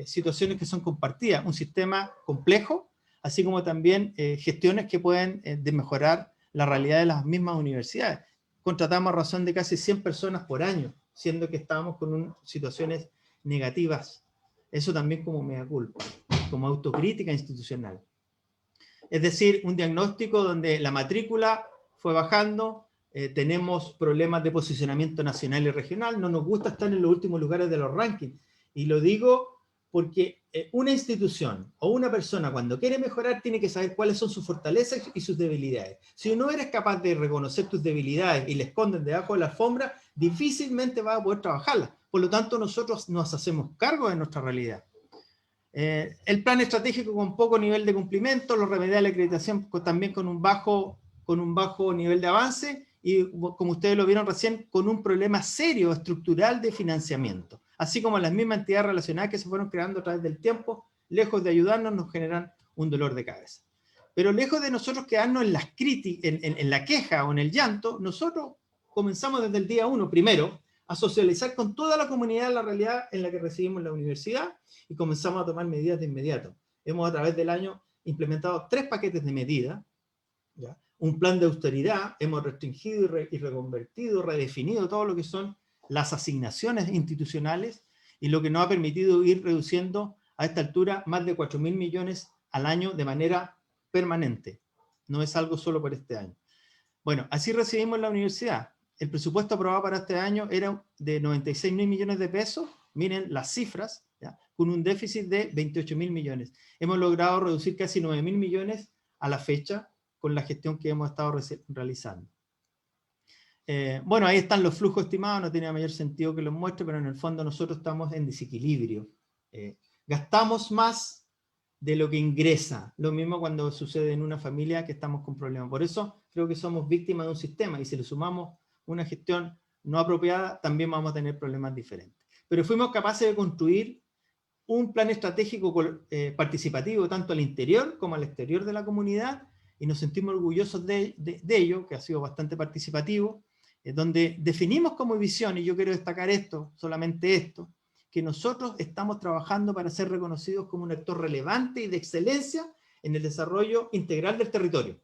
situaciones que son compartidas. Un sistema complejo, así como también gestiones que pueden mejorar la realidad de las mismas universidades. Contratamos a razón de casi 100 personas por año, siendo que estábamos con situaciones negativas. Eso también como mea culpa, como autocrítica institucional. Es decir, un diagnóstico donde la matrícula fue bajando, tenemos problemas de posicionamiento nacional y regional, no nos gusta estar en los últimos lugares de los rankings. Y lo digo porque una institución o una persona cuando quiere mejorar tiene que saber cuáles son sus fortalezas y sus debilidades. Si no eres capaz de reconocer tus debilidades y le esconden debajo de la alfombra, difícilmente vas a poder trabajarlas. Por lo tanto, nosotros nos hacemos cargo de nuestra realidad. El plan estratégico con poco nivel de cumplimiento, los remedios de la acreditación también con un bajo nivel de avance y, como ustedes lo vieron recién, con un problema serio estructural de financiamiento. Así como las mismas entidades relacionadas que se fueron creando a través del tiempo, lejos de ayudarnos, nos generan un dolor de cabeza. Pero lejos de nosotros quedarnos en las críticas, en la queja o en el llanto, nosotros comenzamos desde el día 1, primero, a socializar con toda la comunidad la realidad en la que recibimos la universidad y comenzamos a tomar medidas de inmediato. Hemos a través del año implementado 3 paquetes de medidas, ¿ya? Un plan de austeridad, hemos restringido y reconvertido, redefinido todo lo que son las asignaciones institucionales y lo que nos ha permitido ir reduciendo a esta altura más de 4.000 millones al año de manera permanente. No es algo solo por este año. Bueno, así recibimos la universidad. El presupuesto aprobado para este año era de 96.000 millones de pesos, miren las cifras, ¿ya? Con un déficit de 28.000 millones. Hemos logrado reducir casi 9.000 millones a la fecha con la gestión que hemos estado realizando. Bueno, ahí están los flujos estimados, no tiene mayor sentido que los muestre, pero en el fondo nosotros estamos en desequilibrio. Gastamos más de lo que ingresa. Lo mismo cuando sucede en una familia que estamos con problemas. Por eso creo que somos víctimas de un sistema, y si le sumamos una gestión no apropiada, también vamos a tener problemas diferentes. Pero fuimos capaces de construir un plan estratégico participativo tanto al interior como al exterior de la comunidad, y nos sentimos orgullosos de ello, que ha sido bastante participativo, donde definimos como visión, y yo quiero destacar esto, solamente esto, que nosotros estamos trabajando para ser reconocidos como un actor relevante y de excelencia en el desarrollo integral del territorio.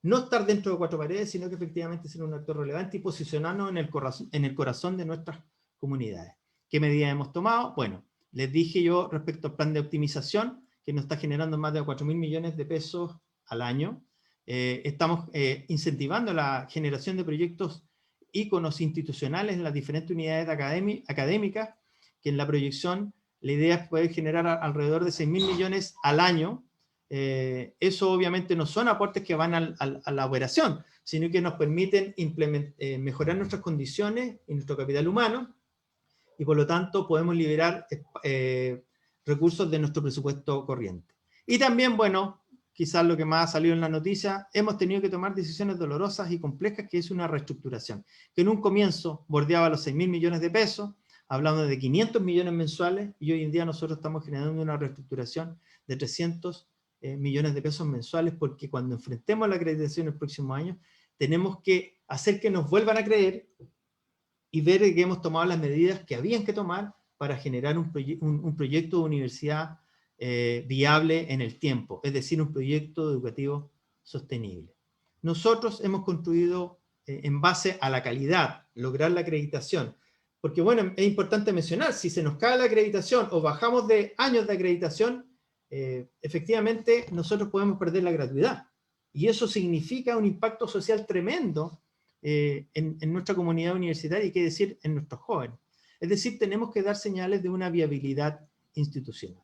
No estar dentro de cuatro paredes, sino que efectivamente ser un actor relevante y posicionarnos en el corazón de nuestras comunidades. ¿Qué medidas hemos tomado? Bueno, les dije yo respecto al plan de optimización, que nos está generando más de 4.000 millones de pesos al año. Estamos incentivando la generación de proyectos íconos institucionales en las diferentes unidades académicas, que en la proyección la idea es poder generar alrededor de 6.000 millones al año. Eso obviamente no son aportes que van a la operación, sino que nos permiten mejorar nuestras condiciones y nuestro capital humano, y por lo tanto podemos liberar recursos de nuestro presupuesto corriente. Y también, bueno, quizás lo que más ha salido en la noticia, hemos tenido que tomar decisiones dolorosas y complejas, que es una reestructuración, que en un comienzo bordeaba los 6.000 millones de pesos, hablando de 500 millones mensuales, y hoy en día nosotros estamos generando una reestructuración de 300 millones de pesos mensuales, porque cuando enfrentemos la acreditación el próximo año, tenemos que hacer que nos vuelvan a creer y ver que hemos tomado las medidas que habían que tomar para generar un proyecto de universidad viable en el tiempo, es decir, un proyecto educativo sostenible. Nosotros hemos construido en base a la calidad, lograr la acreditación, porque bueno, es importante mencionar, si se nos cae la acreditación o bajamos de años de acreditación, efectivamente nosotros podemos perder la gratuidad, y eso significa un impacto social tremendo en nuestra comunidad universitaria, y qué decir, en nuestros jóvenes. Es decir, tenemos que dar señales de una viabilidad institucional.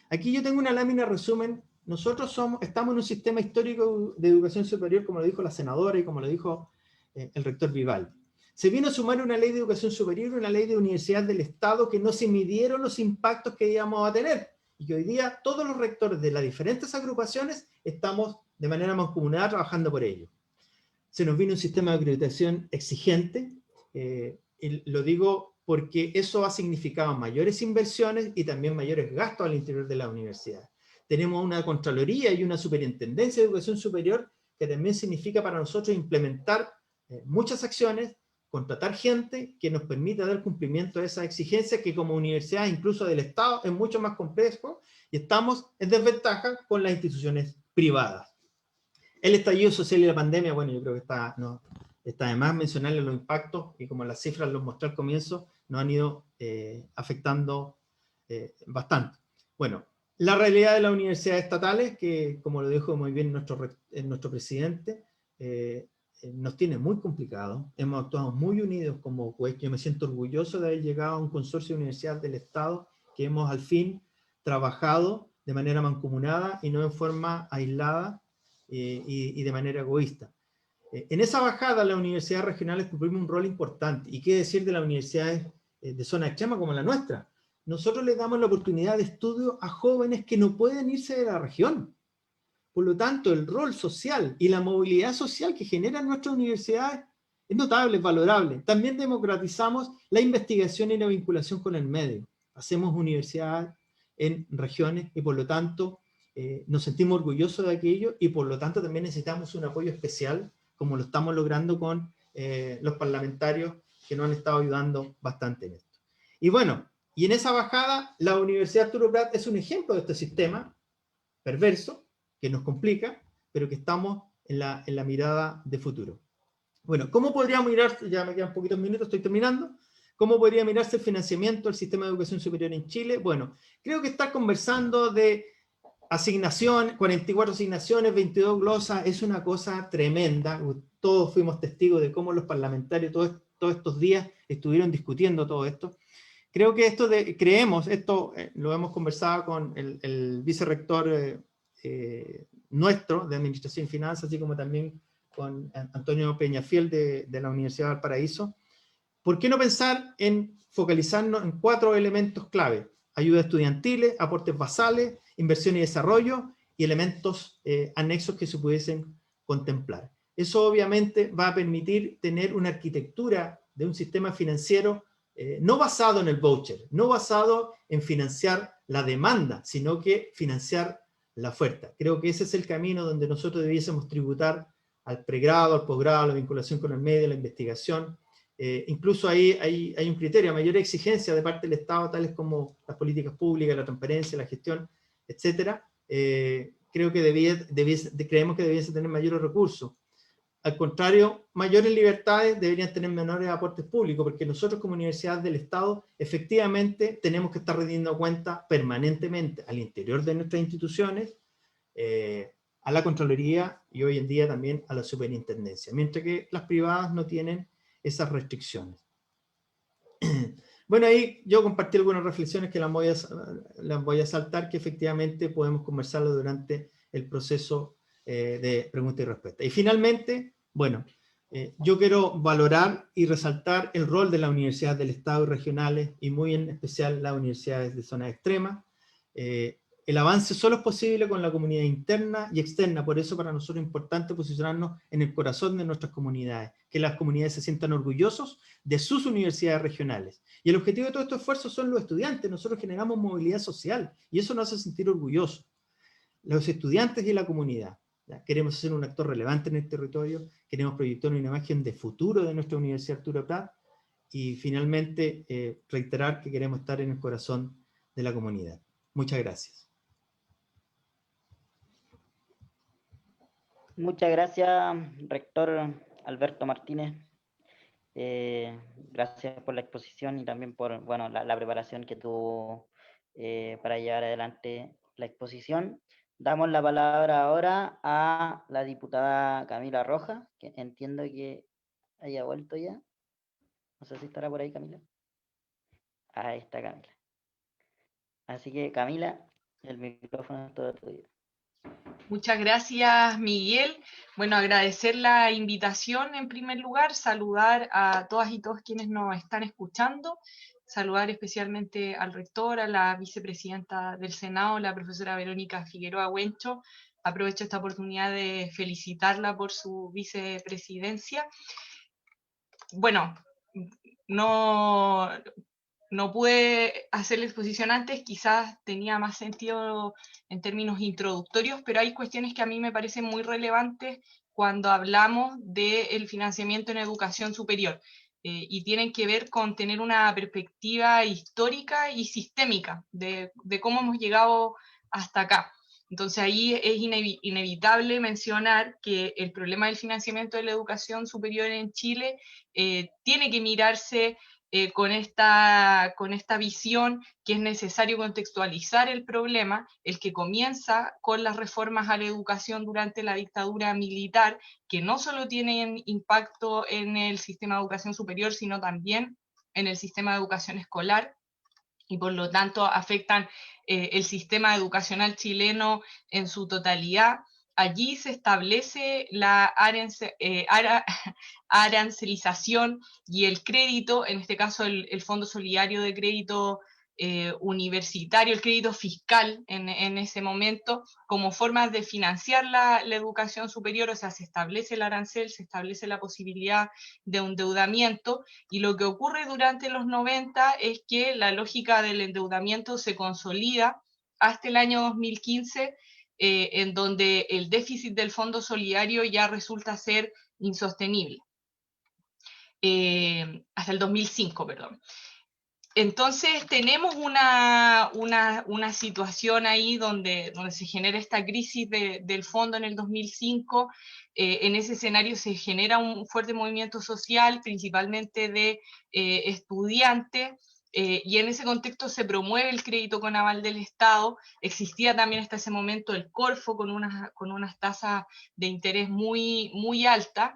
Aquí yo tengo una lámina resumen. Nosotros estamos en un sistema histórico de educación superior, como lo dijo la senadora y como lo dijo el rector Vivaldi. Se vino a sumar una ley de educación superior y una ley de universidad del Estado que no se midieron los impactos que íbamos a tener, y que hoy día todos los rectores de las diferentes agrupaciones estamos de manera mancomunada trabajando por ello. Se nos vino un sistema de acreditación exigente, y lo digo porque eso ha significado mayores inversiones y también mayores gastos al interior de la universidad. Tenemos una Contraloría y una Superintendencia de Educación Superior que también significa para nosotros implementar muchas acciones, contratar gente que nos permita dar cumplimiento a esas exigencias, que como universidad, incluso del Estado, es mucho más complejo, y estamos en desventaja con las instituciones privadas. El estallido social y la pandemia, bueno, yo creo que está de más mencionarle los impactos, y como las cifras los mostré al comienzo, nos han ido afectando bastante. Bueno, la realidad de las universidades estatales, que como lo dijo muy bien nuestro presidente, nos tiene muy complicado. Hemos actuado muy unidos como juez. Yo me siento orgulloso de haber llegado a un consorcio de universidades del Estado que hemos al fin trabajado de manera mancomunada y no en forma aislada y de manera egoísta. En esa bajada, las universidades regionales cumplimos un rol importante. ¿Y qué decir de las universidades de zona extrema como la nuestra? Nosotros les damos la oportunidad de estudio a jóvenes que no pueden irse de la región. Por lo tanto, el rol social y la movilidad social que generan nuestras universidades es notable, es valorable. También democratizamos la investigación y la vinculación con el medio. Hacemos universidades en regiones y por lo tanto nos sentimos orgullosos de aquello, y por lo tanto también necesitamos un apoyo especial, como lo estamos logrando con los parlamentarios que nos han estado ayudando bastante en esto. Y bueno, y en esa bajada, la Universidad Arturo Prat es un ejemplo de este sistema perverso, que nos complica, pero que estamos en la mirada de futuro. Bueno, ¿cómo podríamos mirar? Ya me quedan poquitos minutos, estoy terminando. ¿Cómo podría mirarse el financiamiento del sistema de educación superior en Chile? Bueno, creo que estar conversando de asignación, 44 asignaciones, 22 glosas, es una cosa tremenda. Todos fuimos testigos de cómo los parlamentarios todos estos días estuvieron discutiendo todo esto. creo que esto lo hemos conversado con el vicerrector nuestro de Administración y Finanzas, así como también con Antonio Peñafiel de la Universidad de Valparaíso. ¿Por qué no pensar en focalizarnos en 4 elementos clave? Ayuda estudiantiles, aportes basales, inversión y desarrollo, y elementos anexos que se pudiesen contemplar. Eso obviamente va a permitir tener una arquitectura de un sistema financiero no basado en el voucher, no basado en financiar la demanda, sino que financiar la oferta. Creo que ese es el camino donde nosotros debiésemos tributar al pregrado, al posgrado, la vinculación con el medio, la investigación. Incluso ahí hay un criterio, mayor exigencia de parte del Estado, tales como las políticas públicas, la transparencia, la gestión, etcétera. Creo que creemos que debiese tener mayores recursos. Al contrario, mayores libertades deberían tener menores aportes públicos, porque nosotros como universidad del Estado efectivamente tenemos que estar rindiendo cuenta permanentemente al interior de nuestras instituciones, a la Contraloría y hoy en día también a la Superintendencia, mientras que las privadas no tienen esas restricciones. Bueno, ahí yo compartí algunas reflexiones que las voy a saltar, que efectivamente podemos conversarlo durante el proceso de pregunta y respuesta. Y finalmente, bueno, yo quiero valorar y resaltar el rol de las universidades del Estado y regionales, y muy en especial las universidades de zonas extremas. El avance solo es posible con la comunidad interna y externa, por eso para nosotros es importante posicionarnos en el corazón de nuestras comunidades, que las comunidades se sientan orgullosos de sus universidades regionales. Y el objetivo de todo estos esfuerzos son los estudiantes. Nosotros generamos movilidad social y eso nos hace sentir orgullosos. Los estudiantes y la comunidad. ¿Ya? Queremos ser un actor relevante en el territorio, queremos proyectar una imagen de futuro de nuestra Universidad Arturo Prat y finalmente reiterar que queremos estar en el corazón de la comunidad. Muchas gracias. Muchas gracias, rector Alberto Martínez. Gracias por la exposición y también por la preparación que tuvo para llevar adelante la exposición. Damos la palabra ahora a la diputada Camila Rojas, que entiendo que haya vuelto ya. No sé si estará por ahí, Camila. Ahí está Camila. Así que, Camila, el micrófono es todo tuyo. Muchas gracias, Miguel. Bueno, agradecer la invitación en primer lugar, saludar a todas y todos quienes nos están escuchando, saludar especialmente al rector, a la vicepresidenta del Senado, la profesora Verónica Figueroa Huencho. Aprovecho esta oportunidad de felicitarla por su vicepresidencia. Bueno, no pude hacer la exposición antes, quizás tenía más sentido en términos introductorios, pero hay cuestiones que a mí me parecen muy relevantes cuando hablamos del financiamiento en educación superior, y tienen que ver con tener una perspectiva histórica y sistémica de cómo hemos llegado hasta acá. Entonces ahí es inevitable mencionar que el problema del financiamiento de la educación superior en Chile tiene que mirarse con esta visión que es necesario contextualizar el problema, el que comienza con las reformas a la educación durante la dictadura militar, que no solo tienen impacto en el sistema de educación superior, sino también en el sistema de educación escolar, y por lo tanto afectan el sistema educacional chileno en su totalidad. Allí se establece la arancelización y el crédito, en este caso el Fondo Solidario de Crédito Universitario, el crédito fiscal en ese momento, como formas de financiar la educación superior. O sea, se establece el arancel, se establece la posibilidad de endeudamiento, y lo que ocurre durante los 90 es que la lógica del endeudamiento se consolida hasta el año 2015, en donde el déficit del Fondo Solidario ya resulta ser insostenible. Hasta el 2005, perdón. Entonces tenemos una situación ahí donde se genera esta crisis del fondo en el 2005. En ese escenario se genera un fuerte movimiento social, principalmente de estudiantes, y en ese contexto se promueve el crédito con aval del Estado. Existía también hasta ese momento el Corfo con unas tasas de interés muy, muy altas,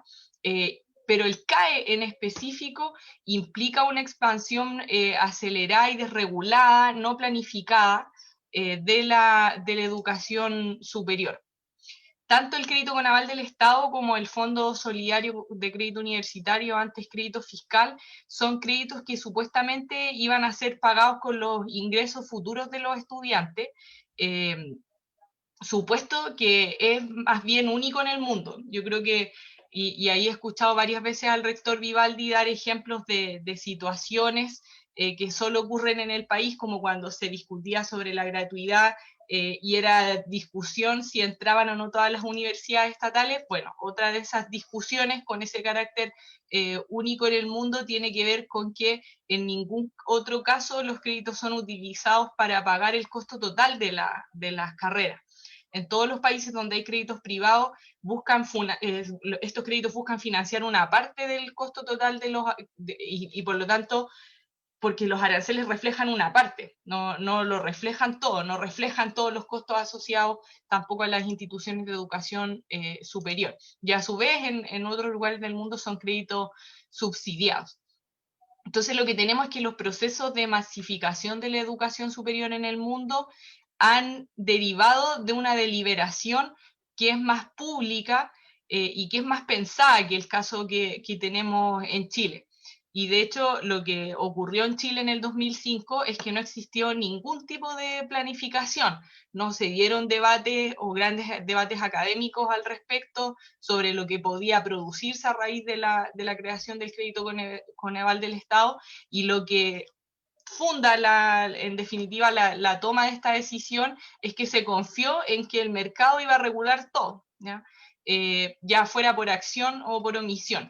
pero el CAE en específico implica una expansión acelerada y desregulada, no planificada, de la educación superior. Tanto el crédito con aval del Estado como el Fondo Solidario de Crédito Universitario, antes crédito fiscal, son créditos que supuestamente iban a ser pagados con los ingresos futuros de los estudiantes, supuesto que es más bien único en el mundo. Yo creo que, y ahí he escuchado varias veces al rector Vivaldi dar ejemplos de situaciones que solo ocurren en el país, como cuando se discutía sobre la gratuidad y era discusión si entraban o no todas las universidades estatales. Bueno, otra de esas discusiones con ese carácter único en el mundo tiene que ver con que en ningún otro caso los créditos son utilizados para pagar el costo total de las carreras. En todos los países donde hay créditos privados, estos créditos buscan financiar una parte del costo total y por lo tanto, porque los aranceles reflejan una parte, no lo reflejan todo, no reflejan todos los costos asociados tampoco a las instituciones de educación superior. Y a su vez, en otros lugares del mundo son créditos subsidiados. Entonces lo que tenemos es que los procesos de masificación de la educación superior en el mundo han derivado de una deliberación que es más pública y que es más pensada que el caso que tenemos en Chile. Y de hecho, lo que ocurrió en Chile en el 2005 es que no existió ningún tipo de planificación. No se dieron debates o grandes debates académicos al respecto sobre lo que podía producirse a raíz de la creación del crédito con aval del Estado, y lo que funda en definitiva la toma de esta decisión es que se confió en que el mercado iba a regular todo, ya fuera por acción o por omisión.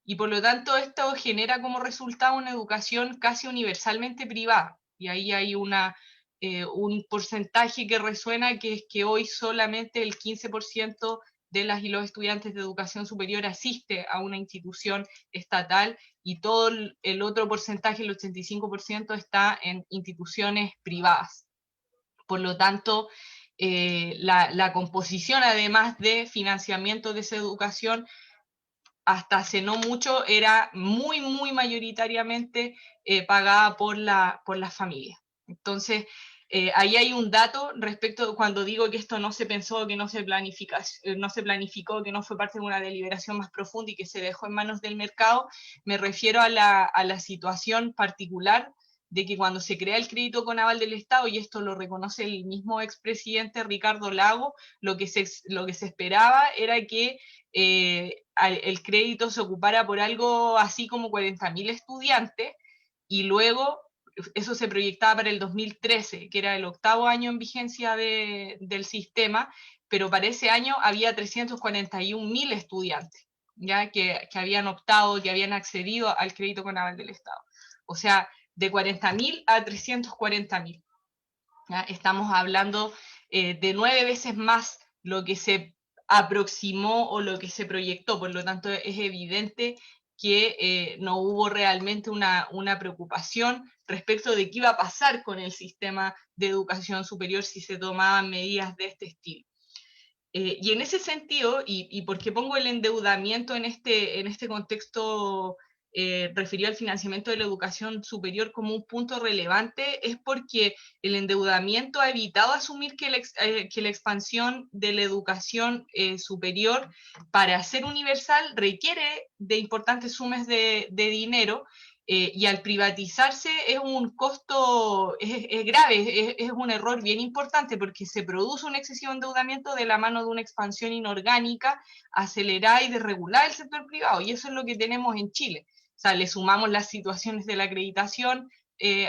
Y por lo tanto esto genera como resultado una educación casi universalmente privada. Y ahí hay un porcentaje que resuena, que es que hoy solamente el 15% de las y los estudiantes de educación superior asiste a una institución estatal, y todo el otro porcentaje, el 85%, está en instituciones privadas. Por lo tanto, la composición, además de financiamiento de esa educación, hasta hace no mucho era muy, muy mayoritariamente pagada por las familias. Entonces, ahí hay un dato respecto, cuando digo que esto no se pensó, que no se planificó, que no fue parte de una deliberación más profunda y que se dejó en manos del mercado, me refiero a la situación particular de que cuando se crea el crédito con aval del Estado, y esto lo reconoce el mismo expresidente Ricardo Lagos, lo que se esperaba era que el crédito se ocupara por algo así como 40.000 estudiantes, y luego eso se proyectaba para el 2013, que era el 8º año en vigencia del sistema, pero para ese año había 341.000 estudiantes, ¿ya? Que habían optado, que habían accedido al crédito con aval del Estado. O sea, de 40.000 a 340.000. Estamos hablando de 9 veces más lo que se aproximó o lo que se proyectó. Por lo tanto, es evidente que no hubo realmente una preocupación respecto de qué iba a pasar con el sistema de educación superior si se tomaban medidas de este estilo. Y en ese sentido, y porque pongo el endeudamiento en este contexto referido al financiamiento de la educación superior como un punto relevante, es porque el endeudamiento ha evitado asumir que la expansión de la educación superior para ser universal requiere de importantes sumas de dinero, y al privatizarse es un costo, es grave, es un error bien importante, porque se produce un excesivo endeudamiento de la mano de una expansión inorgánica, acelerada y desregulada del sector privado, y eso es lo que tenemos en Chile. O sea, le sumamos las situaciones de la acreditación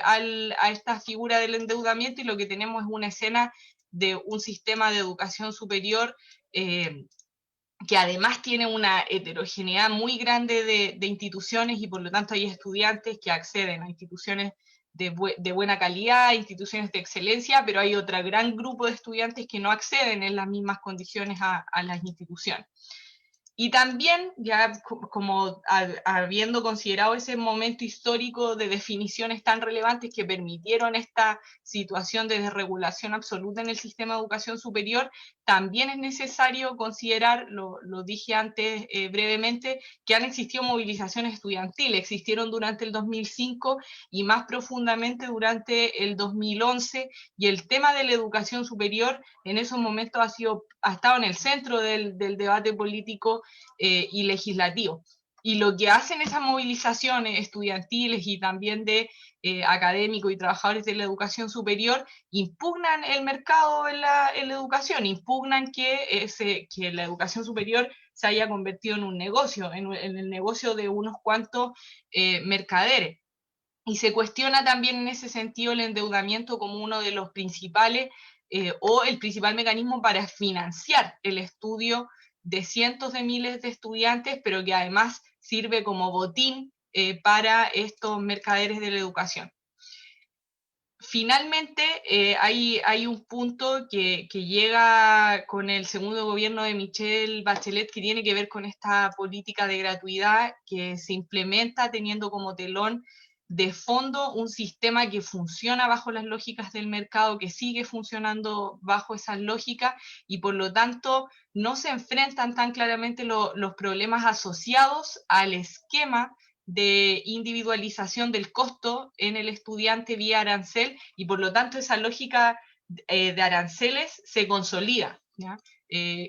a esta figura del endeudamiento, y lo que tenemos es una escena de un sistema de educación superior que además tiene una heterogeneidad muy grande de instituciones, y por lo tanto hay estudiantes que acceden a instituciones de buena calidad, instituciones de excelencia, pero hay otro gran grupo de estudiantes que no acceden en las mismas condiciones a las instituciones. Y también, ya como habiendo considerado ese momento histórico de definiciones tan relevantes que permitieron esta situación de desregulación absoluta en el sistema de educación superior, también es necesario considerar, lo dije antes brevemente, que han existido movilizaciones estudiantiles, existieron durante el 2005 y más profundamente durante el 2011, y el tema de la educación superior en esos momentos ha estado en el centro del debate político y legislativo. Y lo que hacen esas movilizaciones estudiantiles y también de académicos y trabajadores de la educación superior impugnan el mercado en la educación, impugnan que la educación superior se haya convertido en un negocio, en el negocio de unos cuantos mercaderes. Y se cuestiona también en ese sentido el endeudamiento como uno de los principales o el principal mecanismo para financiar el estudio de cientos de miles de estudiantes, pero que además sirve como botín para estos mercaderes de la educación. Finalmente, hay un punto que llega con el segundo gobierno de Michelle Bachelet que tiene que ver con esta política de gratuidad que se implementa teniendo como telón de fondo un sistema que funciona bajo las lógicas del mercado, que sigue funcionando bajo esas lógicas y por lo tanto no se enfrentan tan claramente los problemas asociados al esquema de individualización del costo en el estudiante vía arancel y por lo tanto esa lógica de aranceles se consolida, ¿ya?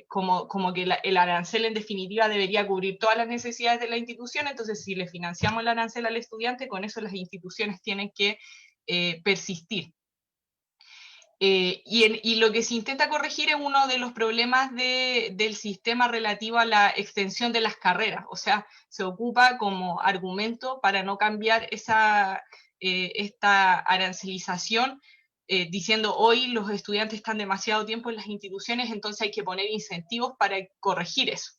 Como que el arancel en definitiva debería cubrir todas las necesidades de la institución, entonces si le financiamos el arancel al estudiante, con eso las instituciones tienen que persistir. Y lo que se intenta corregir es uno de los problemas del sistema relativo a la extensión de las carreras, o sea, se ocupa como argumento para no cambiar esta arancelización, diciendo hoy los estudiantes están demasiado tiempo en las instituciones, entonces hay que poner incentivos para corregir eso.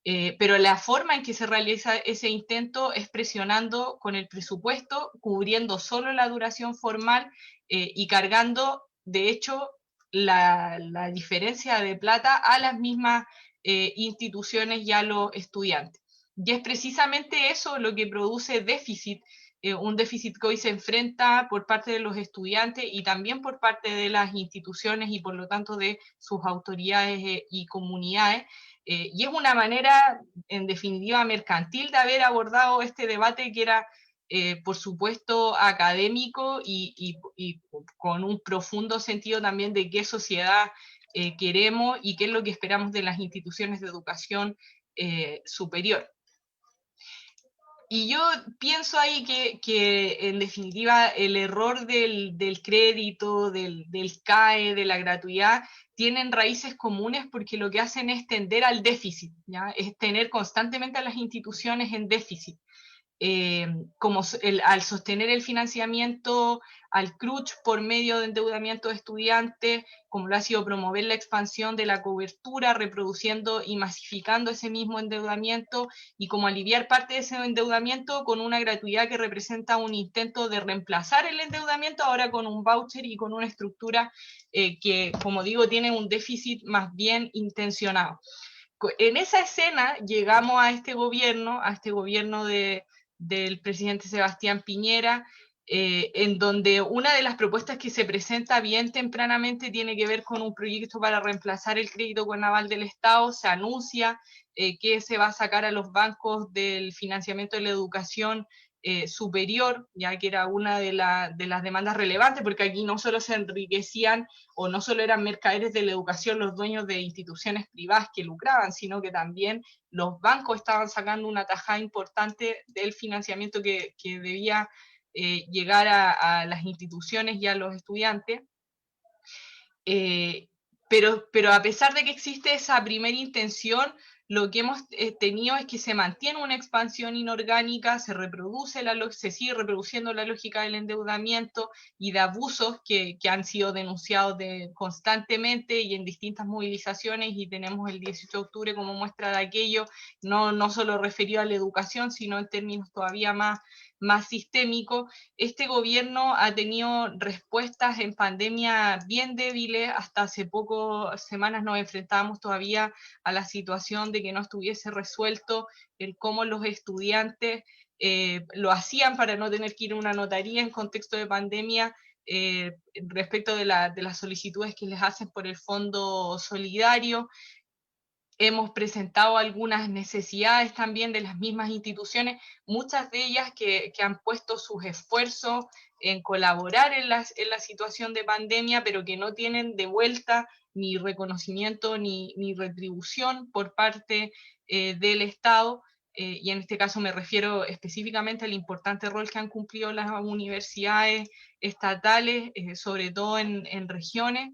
Pero la forma en que se realiza ese intento es presionando con el presupuesto, cubriendo solo la duración formal y cargando, de hecho, la diferencia de plata a las mismas instituciones y a los estudiantes. Y es precisamente eso lo que produce déficit, un déficit que hoy se enfrenta por parte de los estudiantes y también por parte de las instituciones y por lo tanto de sus autoridades y comunidades. Y es una manera, en definitiva, mercantil de haber abordado este debate que era, por supuesto, académico y con un profundo sentido también de qué sociedad queremos y qué es lo que esperamos de las instituciones de educación superior. Y yo pienso ahí que en definitiva el error del crédito, del CAE, de la gratuidad, tienen raíces comunes porque lo que hacen es tender al déficit, ¿ya? Es tener constantemente a las instituciones en déficit. Al sostener el financiamiento al CRUCH por medio de endeudamiento de estudiantes, como lo ha sido promover la expansión de la cobertura, reproduciendo y masificando ese mismo endeudamiento, y como aliviar parte de ese endeudamiento con una gratuidad que representa un intento de reemplazar el endeudamiento ahora con un voucher y con una estructura que, como digo, tiene un déficit más bien intencionado. En esa escena llegamos a este gobierno del presidente Sebastián Piñera, en donde una de las propuestas que se presenta bien tempranamente tiene que ver con un proyecto para reemplazar el crédito conaval del Estado. Se anuncia que se va a sacar a los bancos del financiamiento de la educación superior, ya que era una de las demandas relevantes, porque aquí no solo se enriquecían o no solo eran mercaderes de la educación los dueños de instituciones privadas que lucraban, sino que también los bancos estaban sacando una tajada importante del financiamiento que debía llegar a las instituciones y a los estudiantes. Pero a pesar de que existe esa primera intención, lo que hemos tenido es que se mantiene una expansión inorgánica, se sigue reproduciendo la lógica del endeudamiento y de abusos que han sido denunciados constantemente y en distintas movilizaciones, y tenemos el 18 de octubre como muestra de aquello, no solo referido a la educación, sino en términos todavía más más sistémico. Este gobierno ha tenido respuestas en pandemia bien débiles. Hasta hace pocas semanas nos enfrentábamos todavía a la situación de que no estuviese resuelto el cómo los estudiantes lo hacían para no tener que ir a una notaría en contexto de pandemia, respecto de las solicitudes que les hacen por el Fondo Solidario. Hemos presentado algunas necesidades también de las mismas instituciones, muchas de ellas que han puesto sus esfuerzos en colaborar en la situación de pandemia, pero que no tienen de vuelta ni reconocimiento ni retribución por parte del Estado. Y en este caso me refiero específicamente al importante rol que han cumplido las universidades estatales, sobre todo en regiones,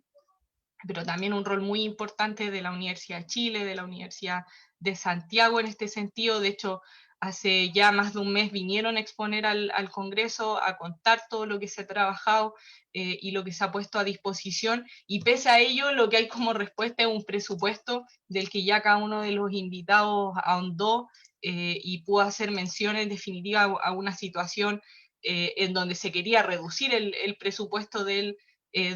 pero también un rol muy importante de la Universidad de Chile, de la Universidad de Santiago en este sentido. De hecho, hace ya más de un mes vinieron a exponer al Congreso, a contar todo lo que se ha trabajado y lo que se ha puesto a disposición, y pese a ello lo que hay como respuesta es un presupuesto del que ya cada uno de los invitados ahondó y pudo hacer mención en definitiva a una situación en donde se quería reducir el presupuesto del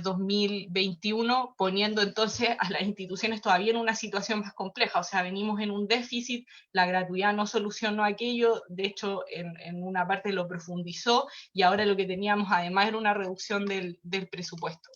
2021, poniendo entonces a las instituciones todavía en una situación más compleja. O sea, venimos en un déficit, la gratuidad no solucionó aquello, de hecho en una parte lo profundizó, y ahora lo que teníamos además era una reducción del presupuesto.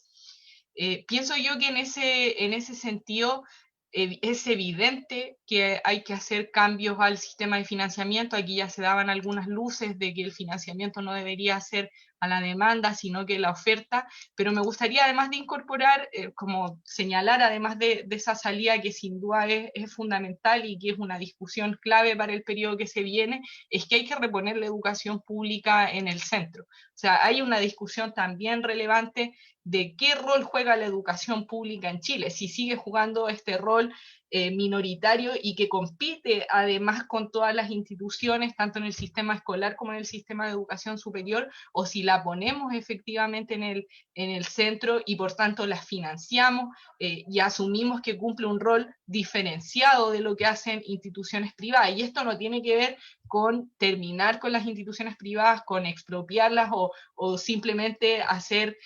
Pienso yo que en ese sentido es evidente que hay que hacer cambios al sistema de financiamiento. Aquí ya se daban algunas luces de que el financiamiento no debería ser a la demanda, sino que la oferta, pero me gustaría además de incorporar, como señalar, además de esa salida que sin duda es fundamental y que es una discusión clave para el periodo que se viene, es que hay que reponer la educación pública en el centro. O sea, hay una discusión también relevante de qué rol juega la educación pública en Chile, si sigue jugando este rol minoritario y que compite además con todas las instituciones, tanto en el sistema escolar como en el sistema de educación superior, o si la ponemos efectivamente en el centro y por tanto la financiamos y asumimos que cumple un rol diferenciado de lo que hacen instituciones privadas. Y esto no tiene que ver con terminar con las instituciones privadas, con expropiarlas o simplemente hacer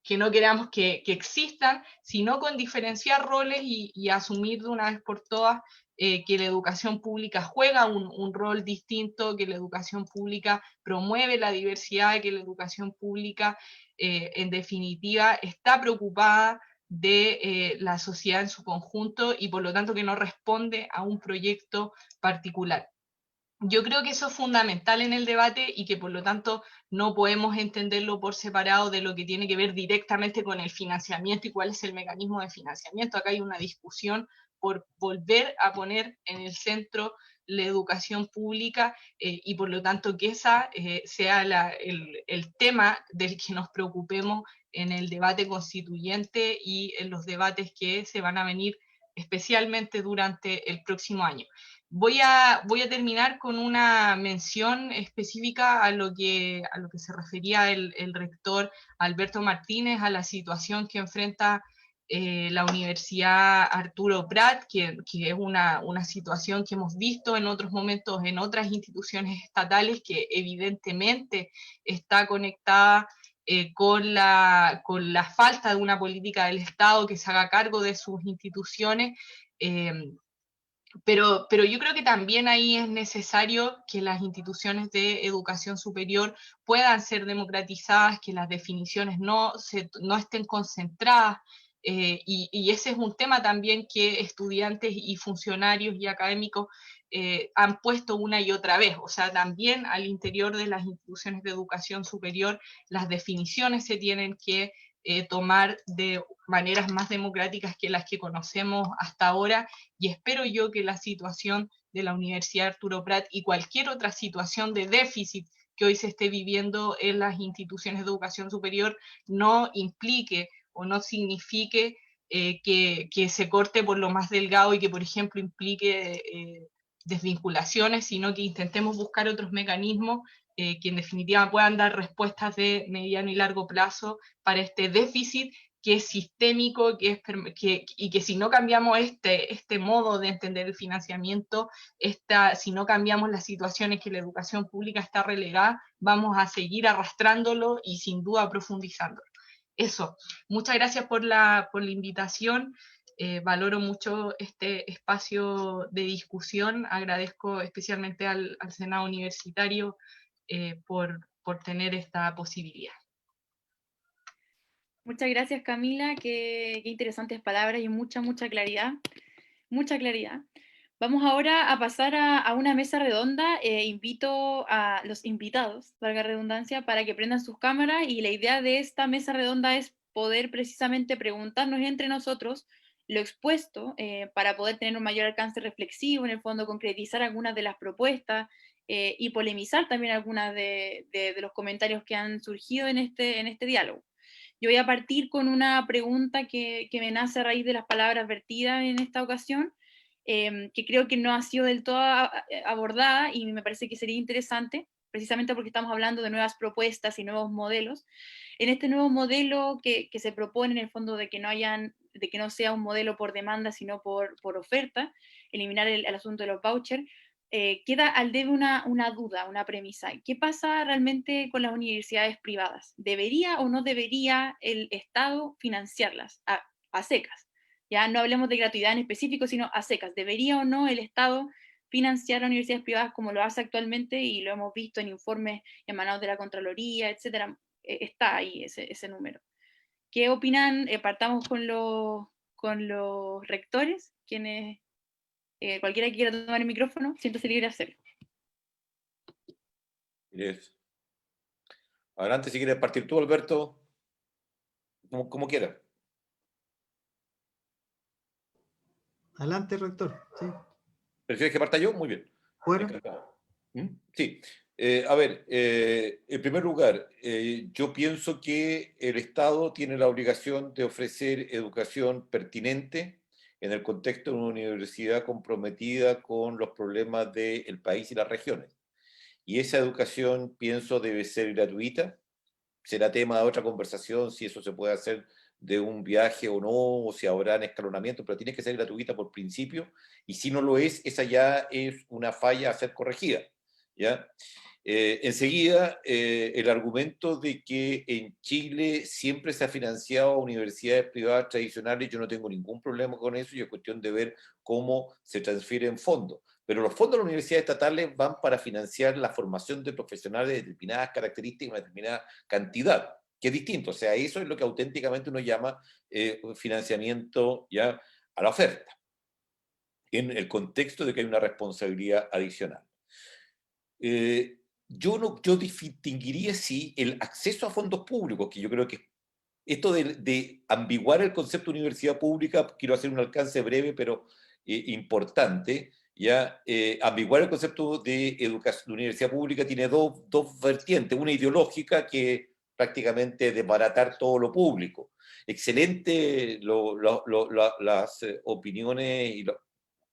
que no queramos que existan, sino con diferenciar roles y asumir de una vez por todas que la educación pública juega un rol distinto, que la educación pública promueve la diversidad, que la educación pública, en definitiva, está preocupada de la sociedad en su conjunto y por lo tanto que no responde a un proyecto particular. Yo creo que eso es fundamental en el debate y que por lo tanto no podemos entenderlo por separado de lo que tiene que ver directamente con el financiamiento y cuál es el mecanismo de financiamiento. Acá hay una discusión por volver a poner en el centro la educación pública y por lo tanto que esa sea el tema del que nos preocupemos en el debate constituyente y en los debates que se van a venir especialmente durante el próximo año. Voy a terminar con una mención específica a lo que se refería el rector Alberto Martínez, a la situación que enfrenta la Universidad Arturo Prat, que es una situación que hemos visto en otros momentos en otras instituciones estatales, que evidentemente está conectada con la falta de una política del Estado que se haga cargo de sus instituciones. Pero yo creo que también ahí es necesario que las instituciones de educación superior puedan ser democratizadas, que las definiciones no estén concentradas, y ese es un tema también que estudiantes y funcionarios y académicos han puesto una y otra vez. O sea, también al interior de las instituciones de educación superior las definiciones se tienen que tomar de maneras más democráticas que las que conocemos hasta ahora, y espero yo que la situación de la Universidad Arturo Prat y cualquier otra situación de déficit que hoy se esté viviendo en las instituciones de educación superior no implique o no signifique que se corte por lo más delgado y que, por ejemplo, implique desvinculaciones, sino que intentemos buscar otros mecanismos que en definitiva puedan dar respuestas de mediano y largo plazo para este déficit que es sistémico, y que si no cambiamos este modo de entender el financiamiento, si no cambiamos las situaciones que la educación pública está relegada, vamos a seguir arrastrándolo y sin duda profundizándolo. Eso, muchas gracias por la invitación. Valoro mucho este espacio de discusión, agradezco especialmente al Senado Universitario por tener esta posibilidad. Muchas gracias, Camila, qué interesantes palabras y mucha claridad, mucha claridad. Vamos ahora a pasar a una mesa redonda. Invito a los invitados, valga redundancia, para que prendan sus cámaras, y la idea de esta mesa redonda es poder precisamente preguntarnos entre nosotros lo expuesto para poder tener un mayor alcance reflexivo, en el fondo concretizar algunas de las propuestas y polemizar también algunas de los comentarios que han surgido en este diálogo. Yo voy a partir con una pregunta que me nace a raíz de las palabras vertidas en esta ocasión, que creo que no ha sido del todo abordada y me parece que sería interesante, precisamente porque estamos hablando de nuevas propuestas y nuevos modelos. En este nuevo modelo que se propone, en el fondo, de que no sea un modelo por demanda, sino por oferta, eliminar el asunto de los vouchers, queda al debe una duda, una premisa. ¿Qué pasa realmente con las universidades privadas? ¿Debería o no debería el Estado financiarlas a secas? Ya no hablemos de gratuidad en específico, sino a secas. ¿Debería o no el Estado financiar a universidades privadas como lo hace actualmente? Y lo hemos visto en informes emanados de la Contraloría, etcétera. Está ahí ese número. ¿Qué opinan? Partamos con los rectores, quienes... cualquiera que quiera tomar el micrófono, siéntase libre de hacerlo. Adelante, si quieres partir tú, Alberto, como quieras. Adelante, rector. Sí. ¿Prefieres que parta yo? Muy bien. Bueno. Sí. A ver, en primer lugar, yo pienso que el Estado tiene la obligación de ofrecer educación pertinente en el contexto de una universidad comprometida con los problemas del país y las regiones. Y esa educación, pienso, debe ser gratuita. Será tema de otra conversación si eso se puede hacer de un viaje o no, o si habrá escalonamiento, pero tiene que ser gratuita por principio, y si no lo es, esa ya es una falla a ser corregida, ¿ya? Enseguida, el argumento de que en Chile siempre se ha financiado a universidades privadas tradicionales, yo no tengo ningún problema con eso, y es cuestión de ver cómo se transfieren fondos. Pero los fondos de las universidades estatales van para financiar la formación de profesionales de determinadas características, una determinada cantidad, que es distinto. O sea, eso es lo que auténticamente uno llama financiamiento ya a la oferta, en el contexto de que hay una responsabilidad adicional. Yo distinguiría sí el acceso a fondos públicos, que yo creo que esto de ambiguar el concepto de universidad pública, quiero hacer un alcance breve pero importante, ya ambiguar el concepto de universidad pública tiene dos vertientes, una ideológica que prácticamente desbaratar todo lo público. Excelente las opiniones,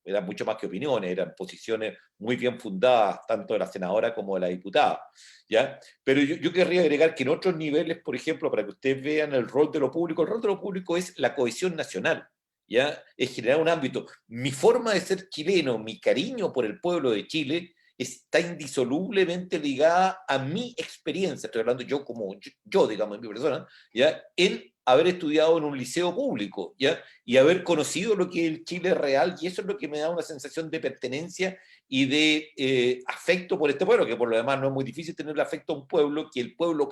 eran mucho más que opiniones, eran posiciones muy bien fundadas, tanto de la senadora como de la diputada, ¿ya? Pero yo querría agregar que en otros niveles, por ejemplo, para que ustedes vean el rol de lo público es la cohesión nacional, ¿ya? Es generar un ámbito. Mi forma de ser chileno, mi cariño por el pueblo de Chile, está indisolublemente ligada a mi experiencia, estoy hablando yo como yo digamos, en mi persona, ¿ya? En haber estudiado en un liceo público, ¿ya? Y haber conocido lo que es el Chile real, y eso es lo que me da una sensación de pertenencia y de afecto por este pueblo, que por lo demás no es muy difícil tener afecto a un pueblo, que el pueblo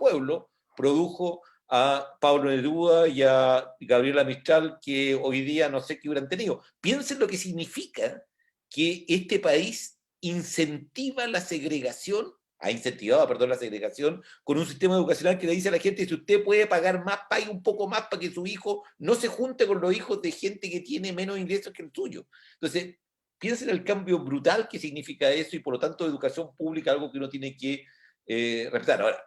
produjo a Pablo Neruda y a Gabriela Mistral, que hoy día no sé qué hubieran tenido. Piensen lo que significa que este país incentiva la segregación, ha incentivado, perdón, la segregación con un sistema educacional que le dice a la gente: si usted puede pagar más, pague un poco más para que su hijo no se junte con los hijos de gente que tiene menos ingresos que el suyo. Entonces, piensen el cambio brutal que significa eso, y por lo tanto educación pública, algo que uno tiene que respetar. Ahora,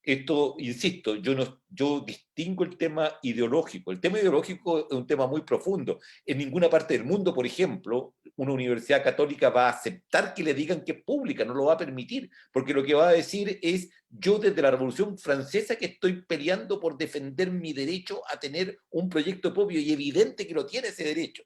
esto, insisto, yo distingo el tema ideológico. El tema ideológico es un tema muy profundo. En ninguna parte del mundo, por ejemplo, una universidad católica va a aceptar que le digan que es pública, no lo va a permitir, porque lo que va a decir es: yo desde la Revolución Francesa que estoy peleando por defender mi derecho a tener un proyecto propio, y evidente que lo tiene ese derecho.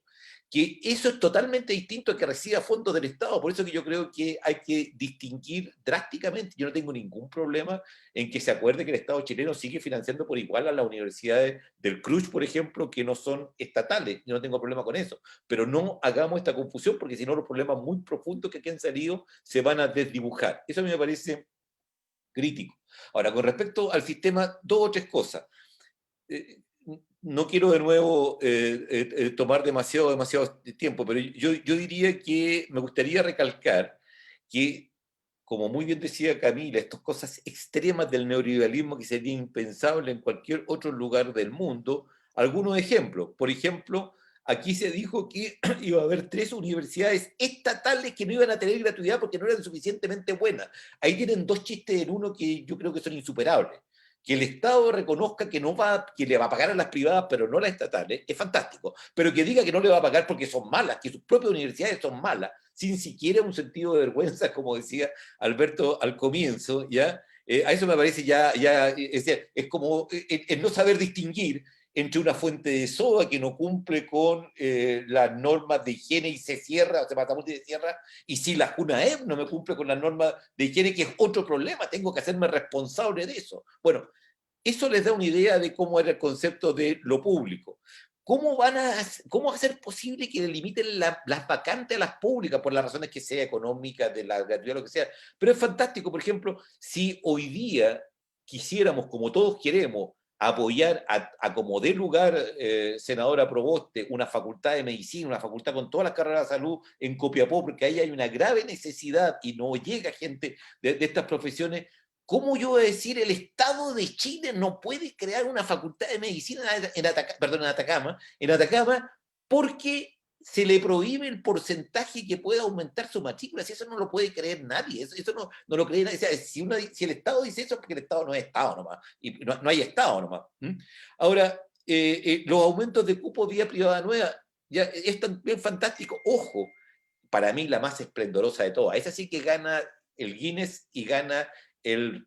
Que eso es totalmente distinto a que reciba fondos del Estado. Por eso que yo creo que hay que distinguir drásticamente. Yo no tengo ningún problema en que se acuerde que el Estado chileno sigue financiando por igual a las universidades del CRUSH, por ejemplo, que no son estatales. Yo no tengo problema con eso. Pero no hagamos esta confusión, porque si no los problemas muy profundos que aquí han salido se van a desdibujar. Eso a mí me parece crítico. Ahora, con respecto al sistema, dos o tres cosas. No quiero de nuevo tomar demasiado tiempo, pero yo diría que me gustaría recalcar que, como muy bien decía Camila, estas cosas extremas del neoliberalismo que sería impensable en cualquier otro lugar del mundo. Algunos ejemplos. Por ejemplo, aquí se dijo que iba a haber 3 universidades estatales que no iban a tener gratuidad porque no eran suficientemente buenas. Ahí tienen 2 chistes en uno que yo creo que son insuperables. Que el Estado reconozca que le va a pagar a las privadas, pero no a las estatales, es fantástico. Pero que diga que no le va a pagar porque son malas, que sus propias universidades son malas, sin siquiera un sentido de vergüenza, como decía Alberto al comienzo, ¿ya? A eso me parece es como el no saber distinguir entre una fuente de soda que no cumple con las normas de higiene y se cierra, o se mata y se cierra, y si la JUNAEP no me cumple con las normas de higiene, que es otro problema, tengo que hacerme responsable de eso. Bueno, eso les da una idea de cómo era el concepto de lo público. ¿Cómo va a ser posible que limiten las vacantes a las públicas, por las razones que sea, económicas, de la gratuidad, lo que sea? Pero es fantástico, por ejemplo, si hoy día quisiéramos, como todos queremos, apoyar a como dé lugar, senadora Proboste, una facultad de medicina, una facultad con todas las carreras de salud en Copiapó, porque ahí hay una grave necesidad y no llega gente de estas profesiones. ¿Cómo yo voy a decir el Estado de Chile no puede crear una facultad de medicina en Atacama, porque se le prohíbe el porcentaje que pueda aumentar su matrícula? Si eso no lo puede creer nadie, eso no lo cree nadie. O sea, si el Estado dice eso, es porque el Estado no es Estado nomás, y no hay Estado nomás. Ahora, los aumentos de cupo vía privada nueva, ya es también fantástico. Ojo, para mí la más esplendorosa de todas, esa sí que gana el Guinness y gana el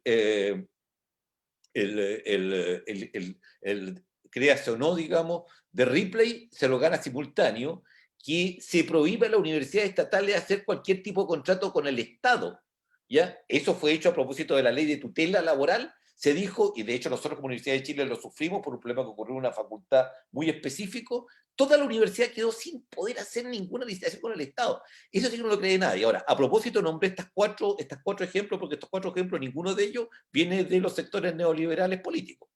créase o no, digamos, de Ripley, se lo gana simultáneo, que se prohíbe a las universidades estatales hacer cualquier tipo de contrato con el Estado, ¿ya? Eso fue hecho a propósito de la ley de tutela laboral. Se dijo, y de hecho nosotros como Universidad de Chile lo sufrimos por un problema que ocurrió en una facultad muy específico, toda la universidad quedó sin poder hacer ninguna licitación con el Estado. Eso sí que no lo cree nadie. Ahora, a propósito, nombré estos cuatro ejemplos, porque estos 4 ejemplos, ninguno de ellos viene de los sectores neoliberales políticos.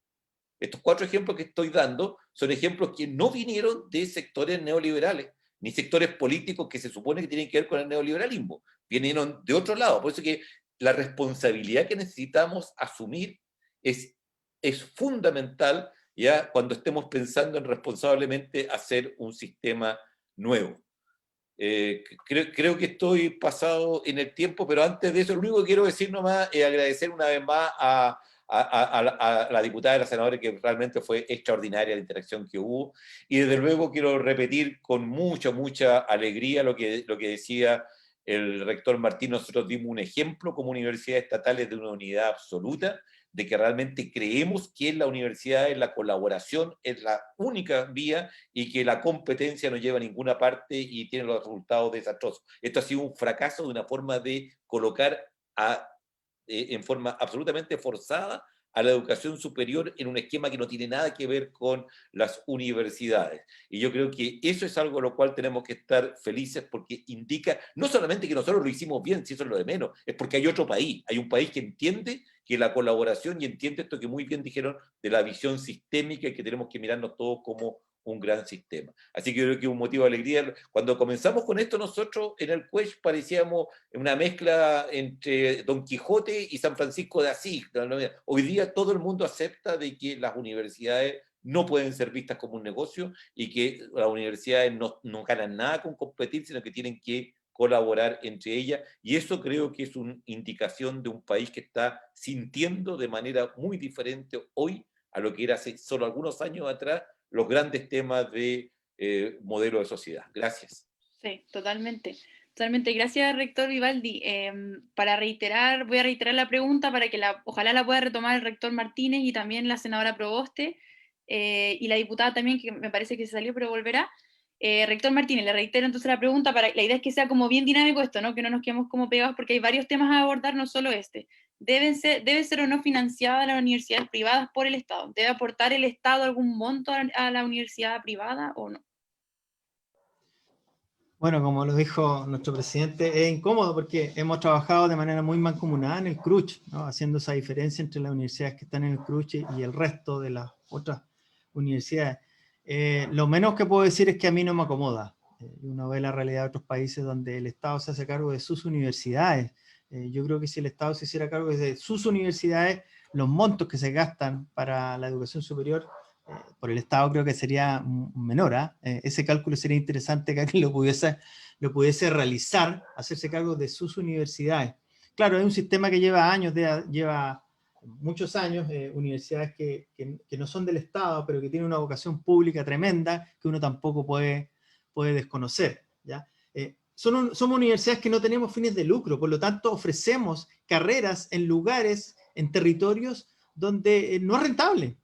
Estos 4 ejemplos que estoy dando son ejemplos que no vinieron de sectores neoliberales, ni sectores políticos que se supone que tienen que ver con el neoliberalismo. Vinieron de otro lado. Por eso que la responsabilidad que necesitamos asumir es fundamental, ya cuando estemos pensando en responsablemente hacer un sistema nuevo. Creo que estoy pasado en el tiempo, pero antes de eso, lo único que quiero decir nomás es agradecer una vez más a la diputada y la senadora, que realmente fue extraordinaria la interacción que hubo, y desde luego quiero repetir con mucha alegría lo que decía el rector Martín. Nosotros dimos un ejemplo como universidades estatales de una unidad absoluta, de que realmente creemos que en la universidad la colaboración es la única vía y que la competencia no lleva a ninguna parte y tiene los resultados desastrosos. Esto ha sido un fracaso de una forma de colocar en forma absolutamente forzada a la educación superior en un esquema que no tiene nada que ver con las universidades. Y yo creo que eso es algo a lo cual tenemos que estar felices, porque indica no solamente que nosotros lo hicimos bien, si eso es lo de menos, es porque hay otro país, hay un país que entiende que la colaboración, y entiende esto que muy bien dijeron de la visión sistémica, y que tenemos que mirarnos todos como un gran sistema. Así que yo creo que es un motivo de alegría. Cuando comenzamos con esto, nosotros en el CUESH parecíamos una mezcla entre Don Quijote y San Francisco de Asís. Hoy día todo el mundo acepta de que las universidades no pueden ser vistas como un negocio, y que las universidades no ganan nada con competir, sino que tienen que colaborar entre ellas, y eso creo que es una indicación de un país que está sintiendo de manera muy diferente hoy a lo que era hace solo algunos años atrás los grandes temas de modelo de sociedad. Gracias. Sí, totalmente. Totalmente. Gracias, rector Vivaldi. Voy a reiterar la pregunta para que ojalá la pueda retomar el rector Martínez y también la senadora Proboste, y la diputada también, que me parece que se salió, pero volverá. Rector Martínez, le reitero entonces la pregunta, la idea es que sea como bien dinámico esto, ¿no? Que no nos quedemos como pegados, porque hay varios temas a abordar, no solo este. ¿Debe ser o no financiada las universidades privadas por el Estado? ¿Debe aportar el Estado algún monto a la universidad privada o no? Bueno, como lo dijo nuestro presidente, es incómodo porque hemos trabajado de manera muy mancomunada en el CRUCH, ¿no? Haciendo esa diferencia entre las universidades que están en el CRUCH y el resto de las otras universidades. Lo menos que puedo decir es que a mí no me acomoda. Uno ve la realidad de otros países donde el Estado se hace cargo de sus universidades. Yo creo que si el Estado se hiciera cargo de sus universidades, los montos que se gastan para la educación superior por el Estado creo que sería menor. Ese cálculo sería interesante que alguien lo pudiese realizar, hacerse cargo de sus universidades. Claro, es un sistema que lleva años, lleva muchos años, universidades que no son del Estado, pero que tienen una vocación pública tremenda que uno tampoco puede desconocer, ¿ya? Somos universidades que no tenemos fines de lucro, por lo tanto ofrecemos carreras en lugares, en territorios donde no es rentable.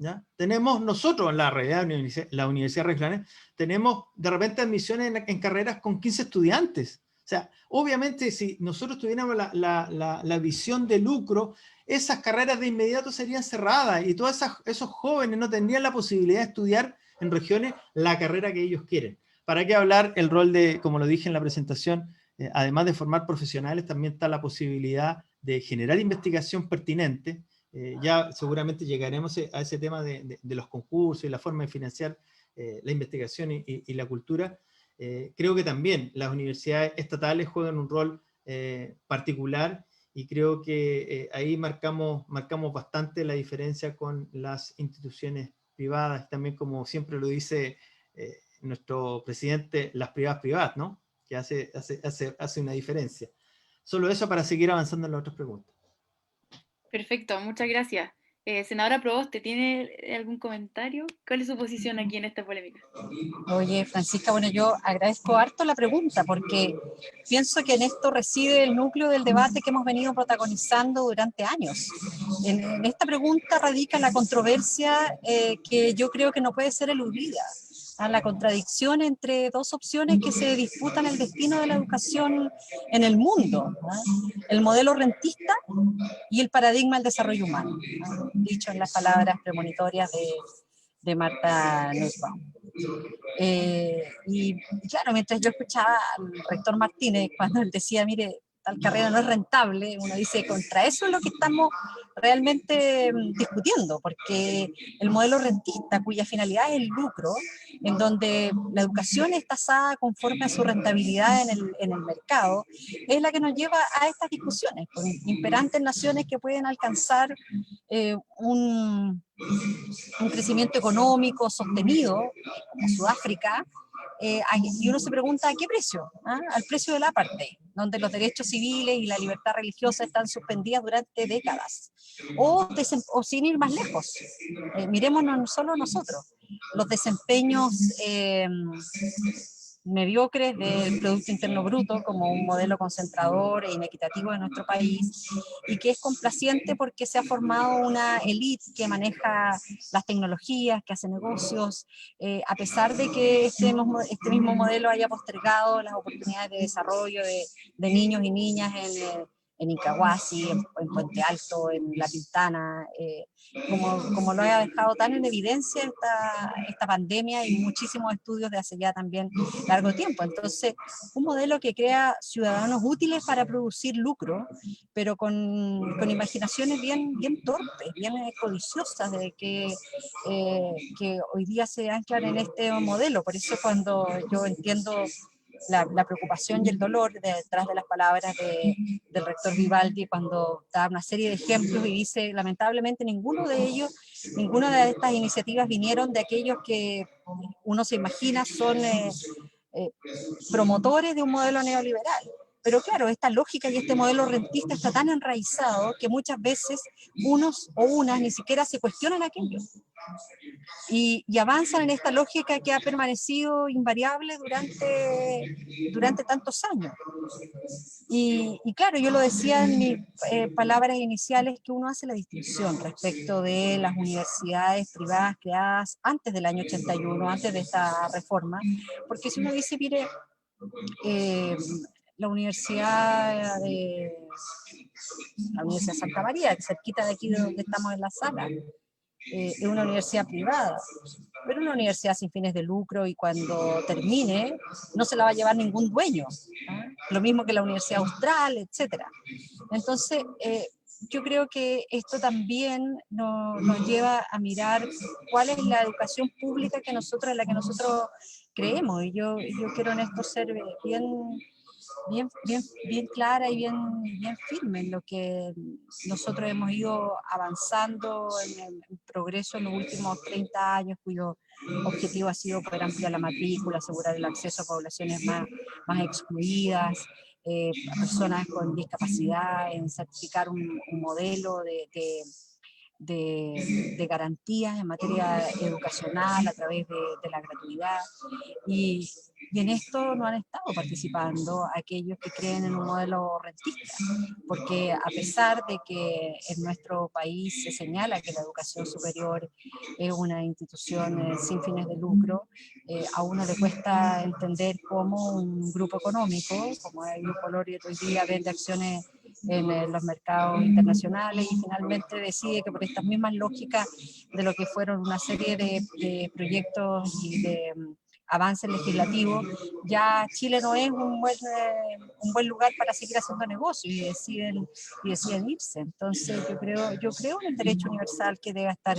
¿Ya? Tenemos nosotros, en la realidad, la Universidad Regional, tenemos de repente admisiones en carreras con 15 estudiantes. O sea, obviamente si nosotros tuviéramos la visión de lucro, esas carreras de inmediato serían cerradas y todos esos jóvenes no tendrían la posibilidad de estudiar en regiones la carrera que ellos quieren. ¿Para qué hablar el rol de, como lo dije en la presentación, además de formar profesionales, también está la posibilidad de generar investigación pertinente? Ya seguramente llegaremos a ese tema de los concursos y la forma de financiar la investigación y la cultura. Creo que también las universidades estatales juegan un rol particular y creo que ahí marcamos bastante la diferencia con las instituciones privadas, también como siempre lo dice nuestro presidente, las privadas, ¿no? Que hace una diferencia. Solo eso para seguir avanzando en las otras preguntas. Perfecto, muchas gracias. Senadora Proboste, ¿tiene algún comentario? ¿Cuál es su posición aquí en esta polémica? Oye, Francisca, bueno, yo agradezco harto la pregunta porque pienso que en esto reside el núcleo del debate que hemos venido protagonizando durante años. En esta pregunta radica la controversia que yo creo que no puede ser eludida, a la contradicción entre dos opciones que se disputan el destino de la educación en el mundo, ¿no? El modelo rentista y el paradigma del desarrollo humano, ¿no? Dicho en las palabras premonitorias de Martha Nussbaum. Y claro, mientras yo escuchaba al rector Martínez, cuando él decía, mire, tal carrera no es rentable, uno dice, contra eso es lo que estamos realmente discutiendo, porque el modelo rentista, cuya finalidad es el lucro, en donde la educación es tasada conforme a su rentabilidad en el mercado, es la que nos lleva a estas discusiones, con imperantes naciones que pueden alcanzar un crecimiento económico sostenido, como Sudáfrica, y uno se pregunta ¿a qué precio? Al precio del apartheid, donde los derechos civiles y la libertad religiosa están suspendidas durante décadas. O sin ir más lejos, mirémonos solo nosotros, los desempeños mediocres del Producto Interno Bruto como un modelo concentrador e inequitativo de nuestro país y que es complaciente porque se ha formado una élite que maneja las tecnologías, que hace negocios, a pesar de que este mismo modelo haya postergado las oportunidades de desarrollo de niños y niñas en Incahuasi, en Puente Alto, en La Pintana, como lo ha dejado tan en evidencia esta pandemia y muchísimos estudios de hace ya también largo tiempo. Entonces, un modelo que crea ciudadanos útiles para producir lucro, pero con imaginaciones bien torpes, bien codiciosas, de que hoy día se anclan en este modelo. Por eso cuando yo entiendo la preocupación y el dolor detrás de las palabras del rector Vivaldi cuando da una serie de ejemplos y dice, lamentablemente ninguna de estas iniciativas vinieron de aquellos que uno se imagina son promotores de un modelo neoliberal. Pero claro, esta lógica y este modelo rentista está tan enraizado que muchas veces unos o unas ni siquiera se cuestionan aquello. y avanzan en esta lógica que ha permanecido invariable durante tantos años. Y claro, yo lo decía en mis palabras iniciales, que uno hace la distinción respecto de las universidades privadas creadas antes del año 81, antes de esta reforma, porque si uno dice, mire, la Universidad Santa María, cerquita de aquí de donde estamos en la sala, es una universidad privada, pero una universidad sin fines de lucro, y cuando termine no se la va a llevar ningún dueño, ¿no? Lo mismo que la Universidad Austral, etc. Entonces, yo creo que esto también nos lleva a mirar cuál es la educación pública en la que nosotros creemos, y yo quiero en esto ser bien clara y bien firme en lo que nosotros hemos ido avanzando en el progreso en los últimos 30 años, cuyo objetivo ha sido poder ampliar la matrícula, asegurar el acceso a poblaciones más excluidas, a personas con discapacidad, en certificar un modelo de garantías en materia educacional a través de la gratuidad, y en esto no han estado participando aquellos que creen en un modelo rentista, porque a pesar de que en nuestro país se señala que la educación superior es una institución sin fines de lucro, a uno le cuesta entender cómo un grupo económico, como el Grupo Laureate hoy día, vende acciones en los mercados internacionales y finalmente decide que por estas mismas lógicas de lo que fueron una serie de proyectos y de avances legislativos, ya Chile no es un buen lugar para seguir haciendo negocios, y deciden irse. Entonces yo creo en el derecho universal que debe estar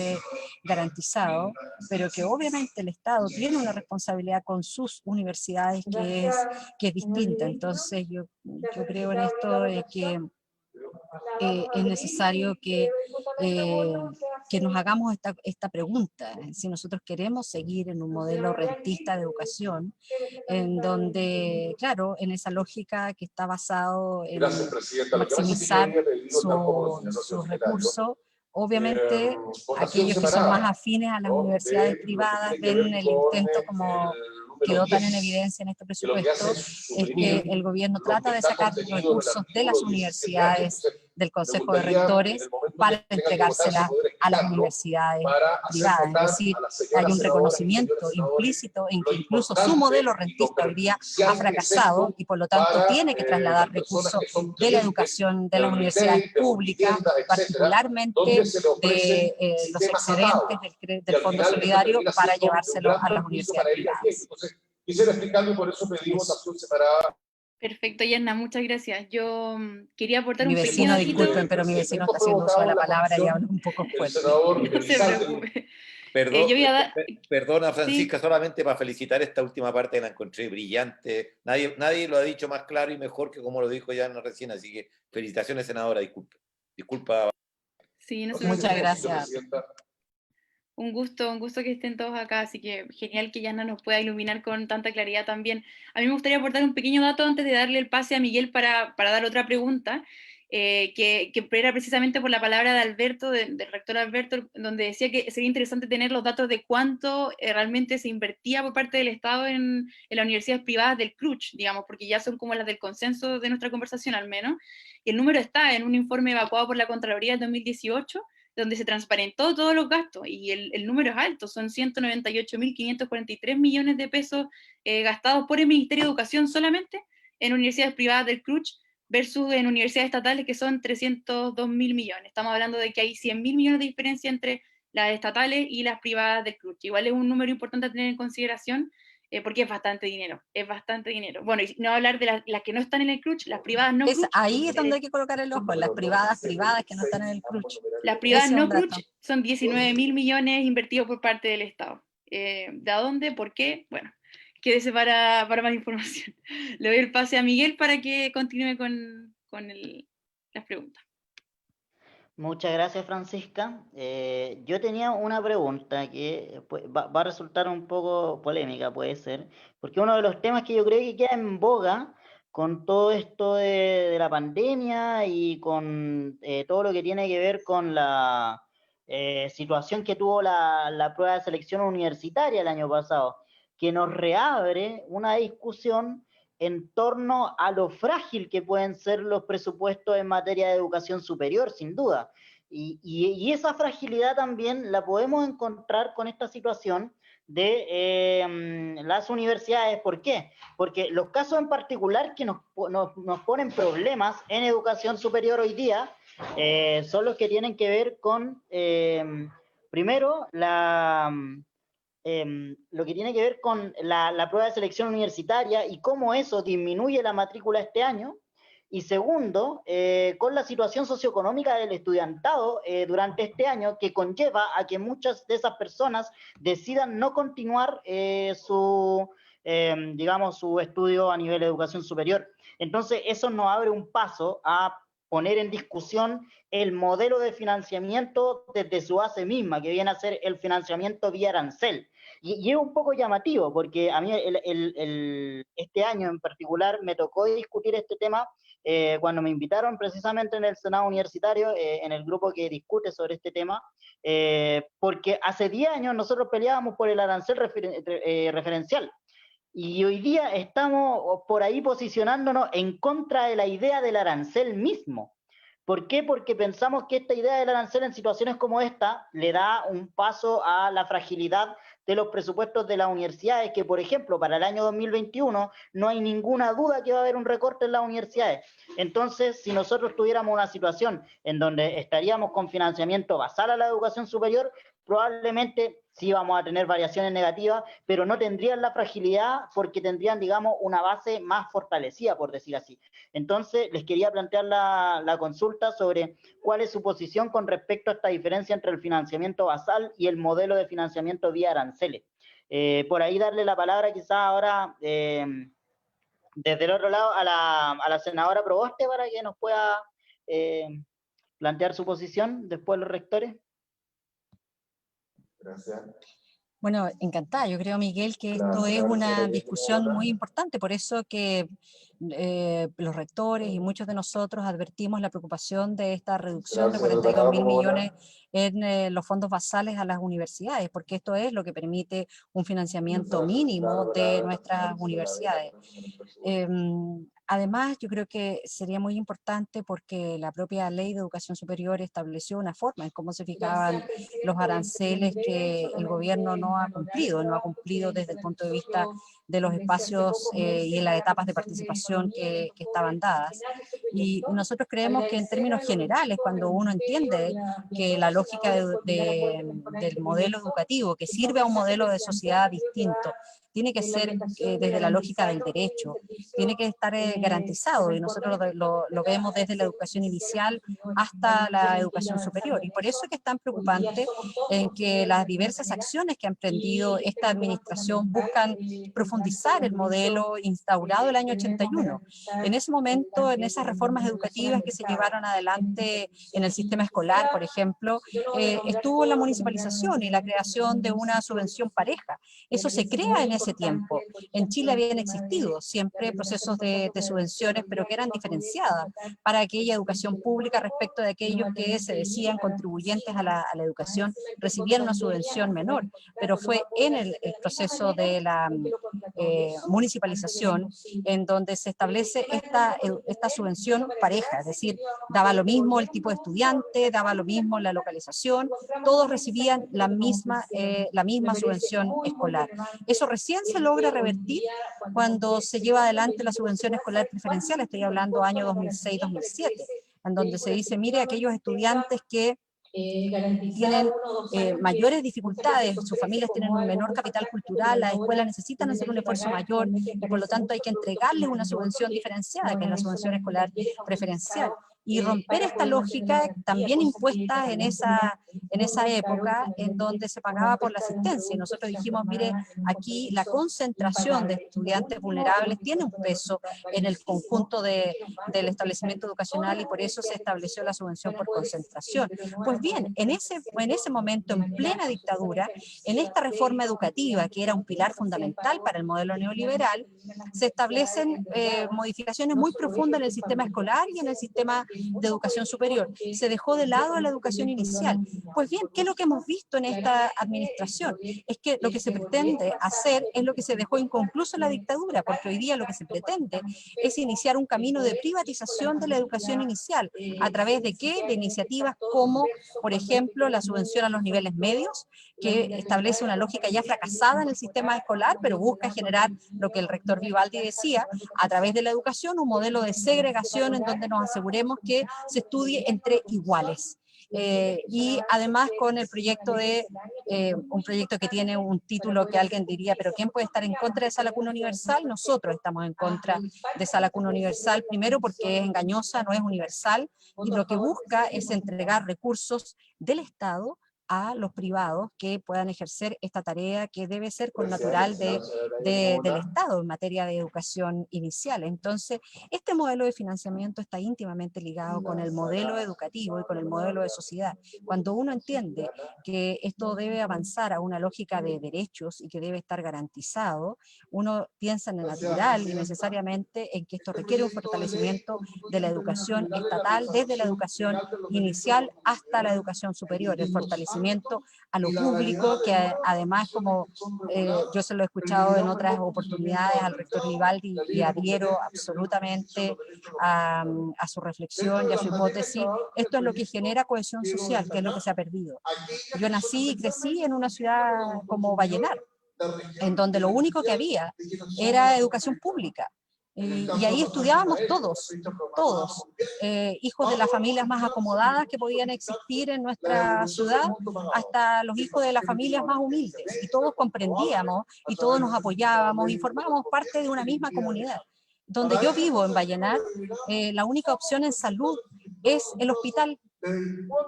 garantizado, pero que obviamente el Estado tiene una responsabilidad con sus universidades que es distinta. Entonces yo creo en esto de que es necesario que nos hagamos esta pregunta, si nosotros queremos seguir en un modelo rentista de educación, en donde, claro, en esa lógica que está basado en maximizar sus recursos. Obviamente, aquellos que son más afines a las universidades privadas ven el intento, como quedó tan en evidencia en este presupuesto, es que el gobierno trata de sacar recursos de las universidades, del Consejo de Rectores, para entregárselas a las universidades privadas. Es decir, hay un reconocimiento implícito en que incluso su modelo rentista hoy día ha fracasado, y por lo tanto tiene que trasladar recursos de la educación de las universidades públicas, particularmente de los excedentes del Fondo Solidario, para llevárselo a las universidades privadas. Quisiera explicarlo y por eso pedí votación separada. Perfecto, Yanna, muchas gracias. Yo quería aportar mi un vecino, pequeño datito. Disculpen, pero mi vecino está haciendo uso de la palabra y habla un poco fuerte. No se preocupe. Perdona, Francisca, sí, solamente para felicitar esta última parte, que la encontré brillante. Nadie lo ha dicho más claro y mejor que como lo dijo Yanna recién, así que felicitaciones, senadora. Disculpa. Sí, no se Muchas gracias. Un gusto que estén todos acá, así que genial que Yanna nos pueda iluminar con tanta claridad también. A mí me gustaría aportar un pequeño dato antes de darle el pase a Miguel para dar otra pregunta, que era precisamente por la palabra de Alberto, del rector Alberto, donde decía que sería interesante tener los datos de cuánto realmente se invertía por parte del Estado en las universidades privadas del CRUCH, digamos, porque ya son como las del consenso de nuestra conversación al menos, y el número está en un informe evacuado por la Contraloría del 2018, donde se transparentó todos los gastos, y el número es alto, son 198.543 millones de pesos gastados por el Ministerio de Educación solamente en universidades privadas del CRUCH, versus en universidades estatales que son 302.000 millones. Estamos hablando de que hay 100.000 millones de diferencia entre las estatales y las privadas del CRUCH. Igual es un número importante a tener en consideración, porque es bastante dinero. Bueno, y no hablar de las que no están en el CRUCH, las privadas no CRUCH. Ahí es donde hay que colocar el ojo, las privadas que no están en el CRUCH. Las privadas no CRUCH son 19.000 millones invertidos por parte del Estado. ¿De dónde? ¿Por qué? Bueno, quédese para más información. Le doy el pase a Miguel para que continúe con las preguntas. Muchas gracias, Francisca. Yo tenía una pregunta que va a resultar un poco polémica, puede ser, porque uno de los temas que yo creo que queda en boga con todo esto de la pandemia y con todo lo que tiene que ver con la situación que tuvo la prueba de selección universitaria el año pasado, que nos reabre una discusión en torno a lo frágil que pueden ser los presupuestos en materia de educación superior, sin duda. Y esa fragilidad también la podemos encontrar con esta situación de las universidades. ¿Por qué? Porque los casos en particular que nos ponen problemas en educación superior hoy día son los que tienen que ver con, primero, lo que tiene que ver con la prueba de selección universitaria y cómo eso disminuye la matrícula este año. Y segundo, con la situación socioeconómica del estudiantado durante este año, que conlleva a que muchas de esas personas decidan no continuar digamos, su estudio a nivel de educación superior. Entonces, eso nos abre un paso a poner en discusión el modelo de financiamiento desde su base misma, que viene a ser el financiamiento vía arancel. Y es un poco llamativo, porque a mí este año en particular me tocó discutir este tema cuando me invitaron precisamente en el Senado Universitario, en el grupo que discute sobre este tema, porque hace 10 años nosotros peleábamos por el arancel referencial. Y hoy día estamos por ahí posicionándonos en contra de la idea del arancel mismo. ¿Por qué? Porque pensamos que esta idea del arancel en situaciones como esta le da un paso a la fragilidad de los presupuestos de las universidades, que por ejemplo para el año 2021 no hay ninguna duda que va a haber un recorte en las universidades. Entonces, si nosotros tuviéramos una situación en donde estaríamos con financiamiento basal a la educación superior, probablemente sí vamos a tener variaciones negativas, pero no tendrían la fragilidad porque tendrían, digamos, una base más fortalecida, por decir así. Entonces, les quería plantear la consulta sobre cuál es su posición con respecto a esta diferencia entre el financiamiento basal y el modelo de financiamiento vía aranceles. Por ahí darle la palabra quizás ahora desde el otro lado a la senadora Proboste para que nos pueda plantear su posición, después los rectores. Gracias. Bueno, encantada. Yo creo, Miguel, que esto es una discusión muy importante, por eso que los rectores y muchos de nosotros advertimos la preocupación de esta reducción de 42.000 millones en los fondos basales a las universidades, porque esto es lo que permite un financiamiento mínimo de nuestras universidades. Además, yo creo que sería muy importante porque la propia Ley de Educación Superior estableció una forma en cómo se fijaban los aranceles que el gobierno no ha cumplido desde el punto de vista de los espacios y en las etapas de participación que estaban dadas. Y nosotros creemos que en términos generales, cuando uno entiende que la lógica del modelo educativo, que sirve a un modelo de sociedad distinto, tiene que ser desde la lógica del derecho, tiene que estar garantizado, y nosotros lo vemos desde la educación inicial hasta la educación superior, y por eso es que es tan preocupante en que las diversas acciones que ha emprendido esta administración buscan profundizar el modelo instaurado el año 81. En ese momento, en esas reformas educativas que se llevaron adelante en el sistema escolar, por ejemplo, estuvo la municipalización y la creación de una subvención pareja. Eso se crea en ese tiempo. En Chile habían existido siempre procesos de subvenciones, pero que eran diferenciadas para aquella educación pública respecto de aquellos que se decían contribuyentes a la educación, recibían una subvención menor, pero fue en el proceso de la municipalización en donde se establece esta subvención pareja, es decir, daba lo mismo el tipo de estudiante, daba lo mismo la localización, todos recibían la misma subvención escolar. Eso recién se logra revertir cuando se lleva adelante la subvención escolar preferencial, estoy hablando año 2006-2007, en donde se dice, mire, aquellos estudiantes que tienen mayores dificultades, sus familias tienen un menor capital cultural, las escuelas necesitan hacer un esfuerzo mayor y por lo tanto hay que entregarles una subvención diferenciada, que es la subvención escolar preferencial. Y romper esta lógica también impuesta en esa época en donde se pagaba por la asistencia. Y nosotros dijimos, mire, aquí la concentración de estudiantes vulnerables tiene un peso en el conjunto del establecimiento educacional y por eso se estableció la subvención por concentración. Pues bien, en ese momento, en plena dictadura, en esta reforma educativa, que era un pilar fundamental para el modelo neoliberal, se establecen modificaciones muy profundas en el sistema escolar y en el sistema de educación superior. Se dejó de lado a la educación inicial. Pues bien, ¿qué es lo que hemos visto en esta administración? Es que lo que se pretende hacer es lo que se dejó inconcluso en la dictadura, porque hoy día lo que se pretende es iniciar un camino de privatización de la educación inicial. ¿A través de qué? De iniciativas como, por ejemplo, la subvención a los niveles medios, que establece una lógica ya fracasada en el sistema escolar, pero busca generar lo que el rector Vivaldi decía, a través de la educación, un modelo de segregación en donde nos aseguremos que se estudie entre iguales. Y además con el proyecto un proyecto que tiene un título que alguien diría, pero ¿quién puede estar en contra de Sala Cuna Universal? Nosotros estamos en contra de Sala Cuna Universal, primero porque es engañosa, no es universal, y lo que busca es entregar recursos del Estado a los privados que puedan ejercer esta tarea que debe ser connatural del Estado en materia de educación inicial. Entonces, este modelo de financiamiento está íntimamente ligado con el modelo educativo y con el modelo de sociedad. Cuando uno entiende que esto debe avanzar a una lógica de derechos y que debe estar garantizado, uno piensa en el natural y necesariamente en que esto requiere un fortalecimiento de la educación estatal, desde la educación inicial hasta la educación superior, el fortalecimiento a lo público, que además, como yo se lo he escuchado en otras oportunidades al rector Vivaldi y adhiero absolutamente a su reflexión y a su hipótesis, esto es lo que genera cohesión social, que es lo que se ha perdido. Yo nací y crecí en una ciudad como Vallenar, en donde lo único que había era educación pública. Y ahí estudiábamos todos, hijos de las familias más acomodadas que podían existir en nuestra ciudad, hasta los hijos de las familias más humildes, y todos comprendíamos, y todos nos apoyábamos, y formábamos parte de una misma comunidad. Donde yo vivo, en Vallenar, la única opción en salud es el hospital.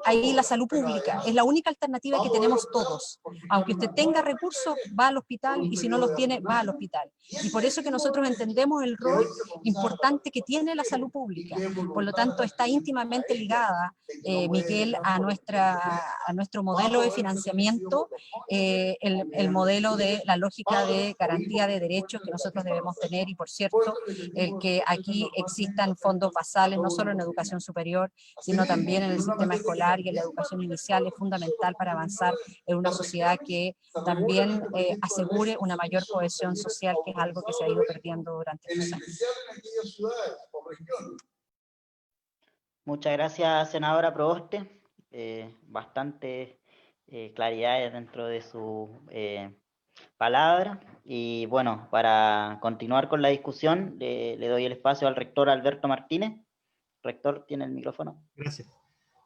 Ahí la salud pública es la única alternativa que tenemos todos. Aunque usted tenga recursos, va al hospital, y si no los tiene, va al hospital. Y por eso que nosotros entendemos el rol importante que tiene la salud pública. Por lo tanto, está íntimamente ligada, Miguel, a nuestro modelo de financiamiento, el modelo de la lógica de garantía de derechos que nosotros debemos tener, y por cierto, el que aquí existan fondos basales, no solo en educación superior, sino también en el sistema escolar y en la educación inicial, es fundamental para avanzar en una sociedad que también asegure una mayor cohesión social, que es algo que se ha ido perdiendo durante estos años. Muchas gracias, senadora Proboste. Bastante claridades dentro de su palabra. Y bueno, para continuar con la discusión, le doy el espacio al rector Alberto Martínez. Rector, tiene el micrófono. Gracias.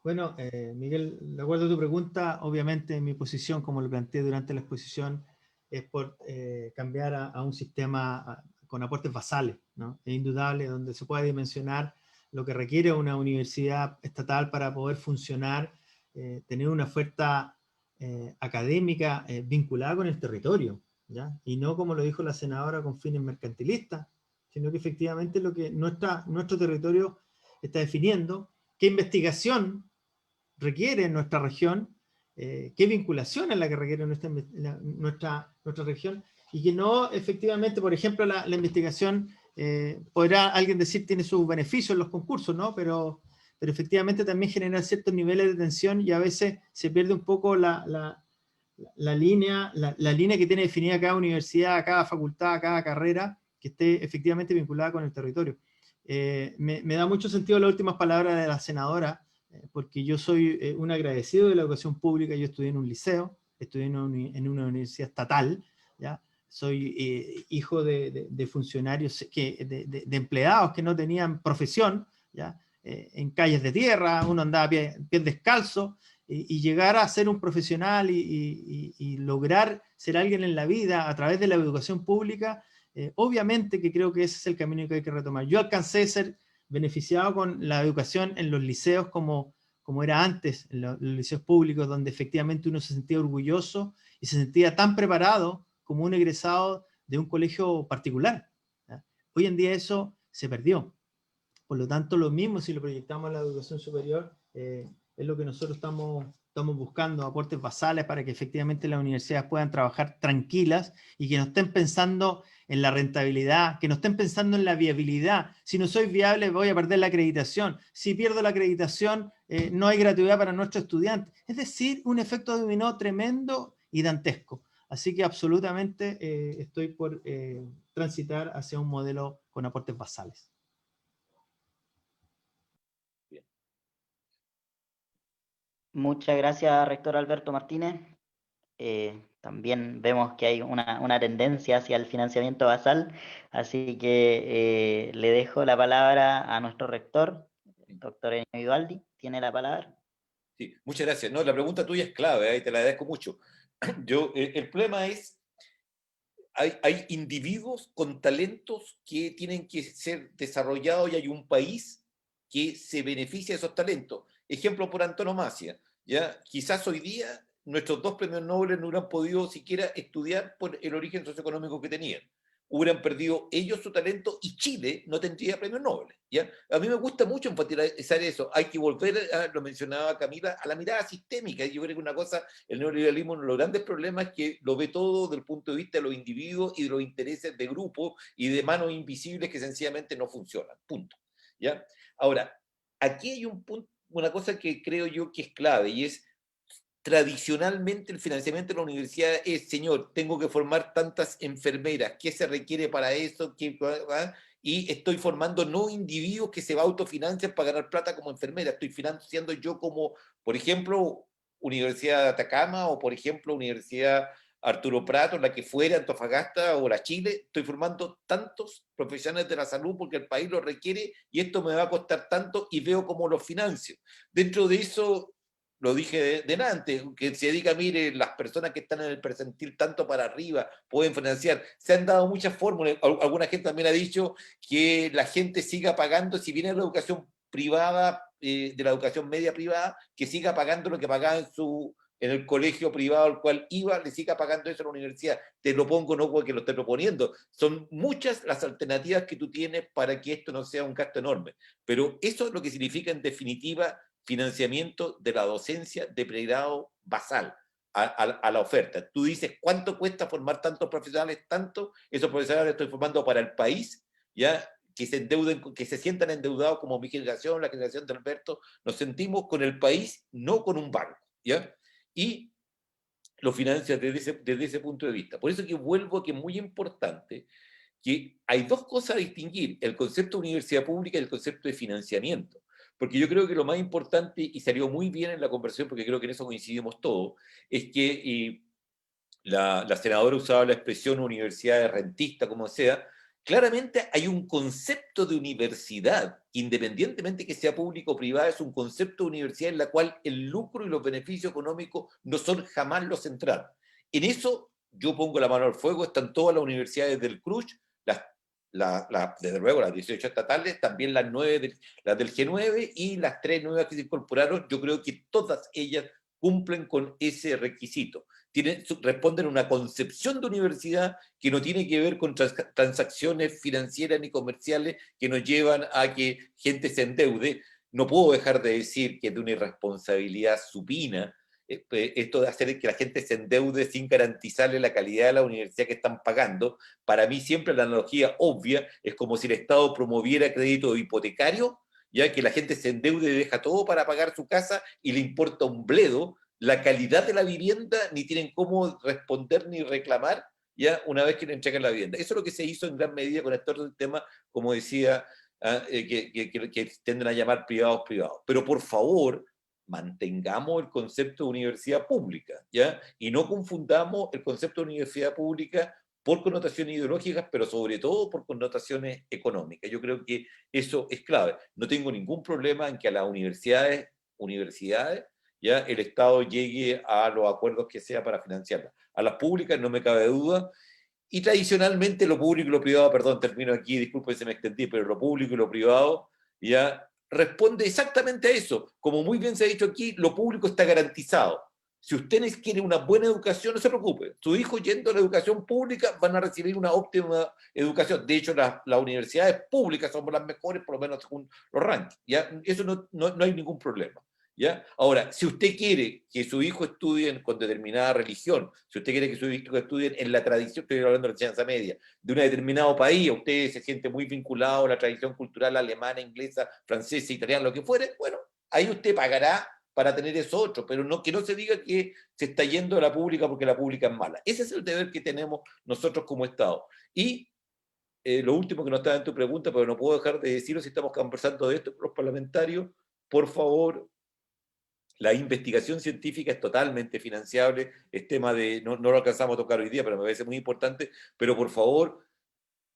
Bueno, Miguel, de acuerdo a tu pregunta, obviamente mi posición, como lo planteé durante la exposición, es por cambiar a un sistema con aportes basales, ¿no? Es indudable, donde se pueda dimensionar lo que requiere una universidad estatal para poder funcionar, tener una oferta académica vinculada con el territorio, ¿ya? Y no, como lo dijo la senadora, con fines mercantilistas, sino que efectivamente lo que nuestro territorio está definiendo, qué investigación requiere en nuestra región, qué vinculación es la que requiere nuestra región, y que no efectivamente, por ejemplo, la investigación, podrá alguien decir, tiene sus beneficios en los concursos, ¿no? Pero efectivamente también genera ciertos niveles de tensión, y a veces se pierde un poco la línea que tiene definida cada universidad, cada facultad, cada carrera, que esté efectivamente vinculada con el territorio. Me da mucho sentido las últimas palabras de la senadora, porque yo soy un agradecido de la educación pública. Yo estudié en un liceo, estudié en una universidad estatal, ¿ya? Soy hijo de funcionarios, de empleados que no tenían profesión, ¿ya? En calles de tierra, uno andaba pies descalzos, y llegar a ser un profesional y lograr ser alguien en la vida a través de la educación pública, obviamente que creo que ese es el camino que hay que retomar. Yo alcancé a ser beneficiado con la educación en los liceos como era antes, en los liceos públicos, donde efectivamente uno se sentía orgulloso y se sentía tan preparado como un egresado de un colegio particular, ¿ya? Hoy en día eso se perdió. Por lo tanto, lo mismo si lo proyectamos a la educación superior, es lo que nosotros estamos buscando, aportes basales para que efectivamente las universidades puedan trabajar tranquilas y que no estén pensando en la rentabilidad, que no estén pensando en la viabilidad. Si no soy viable voy a perder la acreditación. Si pierdo la acreditación no hay gratuidad para nuestros estudiantes. Es decir, un efecto dominó tremendo y dantesco. Así que absolutamente estoy por transitar hacia un modelo con aportes basales. Muchas gracias, rector Alberto Martínez. También vemos que hay una tendencia hacia el financiamiento basal, así que le dejo la palabra a nuestro rector, doctor Enio Vivaldi. ¿Tiene la palabra? Sí, muchas gracias. No, la pregunta tuya es clave, y te la agradezco mucho. El problema es, hay individuos con talentos que tienen que ser desarrollados y hay un país que se beneficia de esos talentos. Ejemplo por antonomasia, ¿ya? Quizás hoy día nuestros 2 premios Nobel no hubieran podido siquiera estudiar por el origen socioeconómico que tenían. Hubieran perdido ellos su talento y Chile no tendría premios Nobel, ¿ya? A mí me gusta mucho enfatizar eso. Hay que volver, lo mencionaba Camila, a la mirada sistémica. Yo creo que una cosa, el neoliberalismo, uno de los grandes problemas es que lo ve todo desde el punto de vista de los individuos y de los intereses de grupos y de manos invisibles que sencillamente no funcionan. Punto. ¿Ya? Ahora, aquí hay un punto, una cosa que creo yo que es clave y es, tradicionalmente el financiamiento de la universidad es, señor, tengo que formar tantas enfermeras, ¿qué se requiere para eso? Y estoy formando no individuos que se va a autofinanciar para ganar plata como enfermera, estoy financiando yo como, por ejemplo, Universidad de Atacama o, por ejemplo, Universidad Arturo Prat, la que fuera, Antofagasta o la Chile, estoy formando tantos profesionales de la salud porque el país lo requiere y esto me va a costar tanto y veo cómo lo financio. Dentro de eso, lo dije delante, que se diga, mire, las personas que están en el percentil tanto para arriba pueden financiar. Se han dado muchas fórmulas. Alguna gente también ha dicho que la gente siga pagando, si viene la educación privada, de la educación media privada, que siga pagando lo que pagaba en el colegio privado al cual iba, le siga pagando eso a la universidad. Te lo pongo no porque lo esté proponiendo. Son muchas las alternativas que tú tienes para que esto no sea un gasto enorme. Pero eso es lo que significa en definitiva financiamiento de la docencia de pregrado basal a la oferta. Tú dices, ¿cuánto cuesta formar tantos profesionales? Tanto, esos profesionales estoy formando para el país, ¿ya? Que se endeuden, que se sientan endeudados como mi generación, la generación de Alberto, nos sentimos con el país, no con un banco, ¿ya? Y lo financia desde ese punto de vista. Por eso que vuelvo a que es muy importante que hay 2 cosas a distinguir, el concepto de universidad pública y el concepto de financiamiento. Porque yo creo que lo más importante, y salió muy bien en la conversación, porque creo que en eso coincidimos todos, es que la senadora usaba la expresión universidad de rentista, como sea. Claramente hay un concepto de universidad, independientemente que sea público o privada, es un concepto de universidad en la cual el lucro y los beneficios económicos no son jamás lo central. En eso yo pongo la mano al fuego, están todas las universidades del CRUSH, desde luego las 18 estatales, también las 9 las del G9 y las 3 nuevas que se incorporaron. Yo creo que todas ellas cumplen con ese requisito. Responden a una concepción de universidad que no tiene que ver con transacciones financieras ni comerciales que nos llevan a que gente se endeude. No puedo dejar de decir que es de una irresponsabilidad supina esto de hacer que la gente se endeude sin garantizarle la calidad de la universidad que están pagando. Para mí siempre la analogía obvia es como si el Estado promoviera crédito hipotecario, ya que la gente se endeude y deja todo para pagar su casa y le importa un bledo la calidad de la vivienda, ni tienen cómo responder ni reclamar ya una vez que le entregan la vivienda. Eso es lo que se hizo en gran medida con este otro tema, como decía, que tienden a llamar privados. Pero por favor, mantengamos el concepto de universidad pública, ¿ya? Y no confundamos el concepto de universidad pública por connotaciones ideológicas, pero sobre todo por connotaciones económicas. Yo creo que eso es clave. No tengo ningún problema en que a las universidades, ya el Estado llegue a los acuerdos que sea para financiarlas. A las públicas no me cabe duda, y tradicionalmente lo público y lo privado, perdón, termino aquí, disculpen si me extendí, pero lo público y lo privado ya responde exactamente a eso. Como muy bien se ha dicho aquí, lo público está garantizado. Si ustedes quieren una buena educación, no se preocupe. Sus hijos yendo a la educación pública van a recibir una óptima educación. De hecho, las universidades públicas son las mejores, por lo menos según los rankings. ¿Ya? Eso no hay ningún problema. ¿Ya? Ahora, si usted quiere que su hijo estudie con determinada religión, si usted quiere que su hijo estudie en la tradición, estoy hablando de la enseñanza media, de un determinado país, usted se siente muy vinculado a la tradición cultural alemana, inglesa, francesa, italiana, lo que fuere, bueno, ahí usted pagará para tener eso otro, pero no, que no se diga que se está yendo a la pública porque la pública es mala. Ese es el deber que tenemos nosotros como Estado. Y lo último que no estaba en tu pregunta, pero no puedo dejar de decirlo si estamos conversando de esto con los parlamentarios, por favor, la investigación científica es totalmente financiable, es tema de, no lo alcanzamos a tocar hoy día, pero me parece muy importante, pero por favor,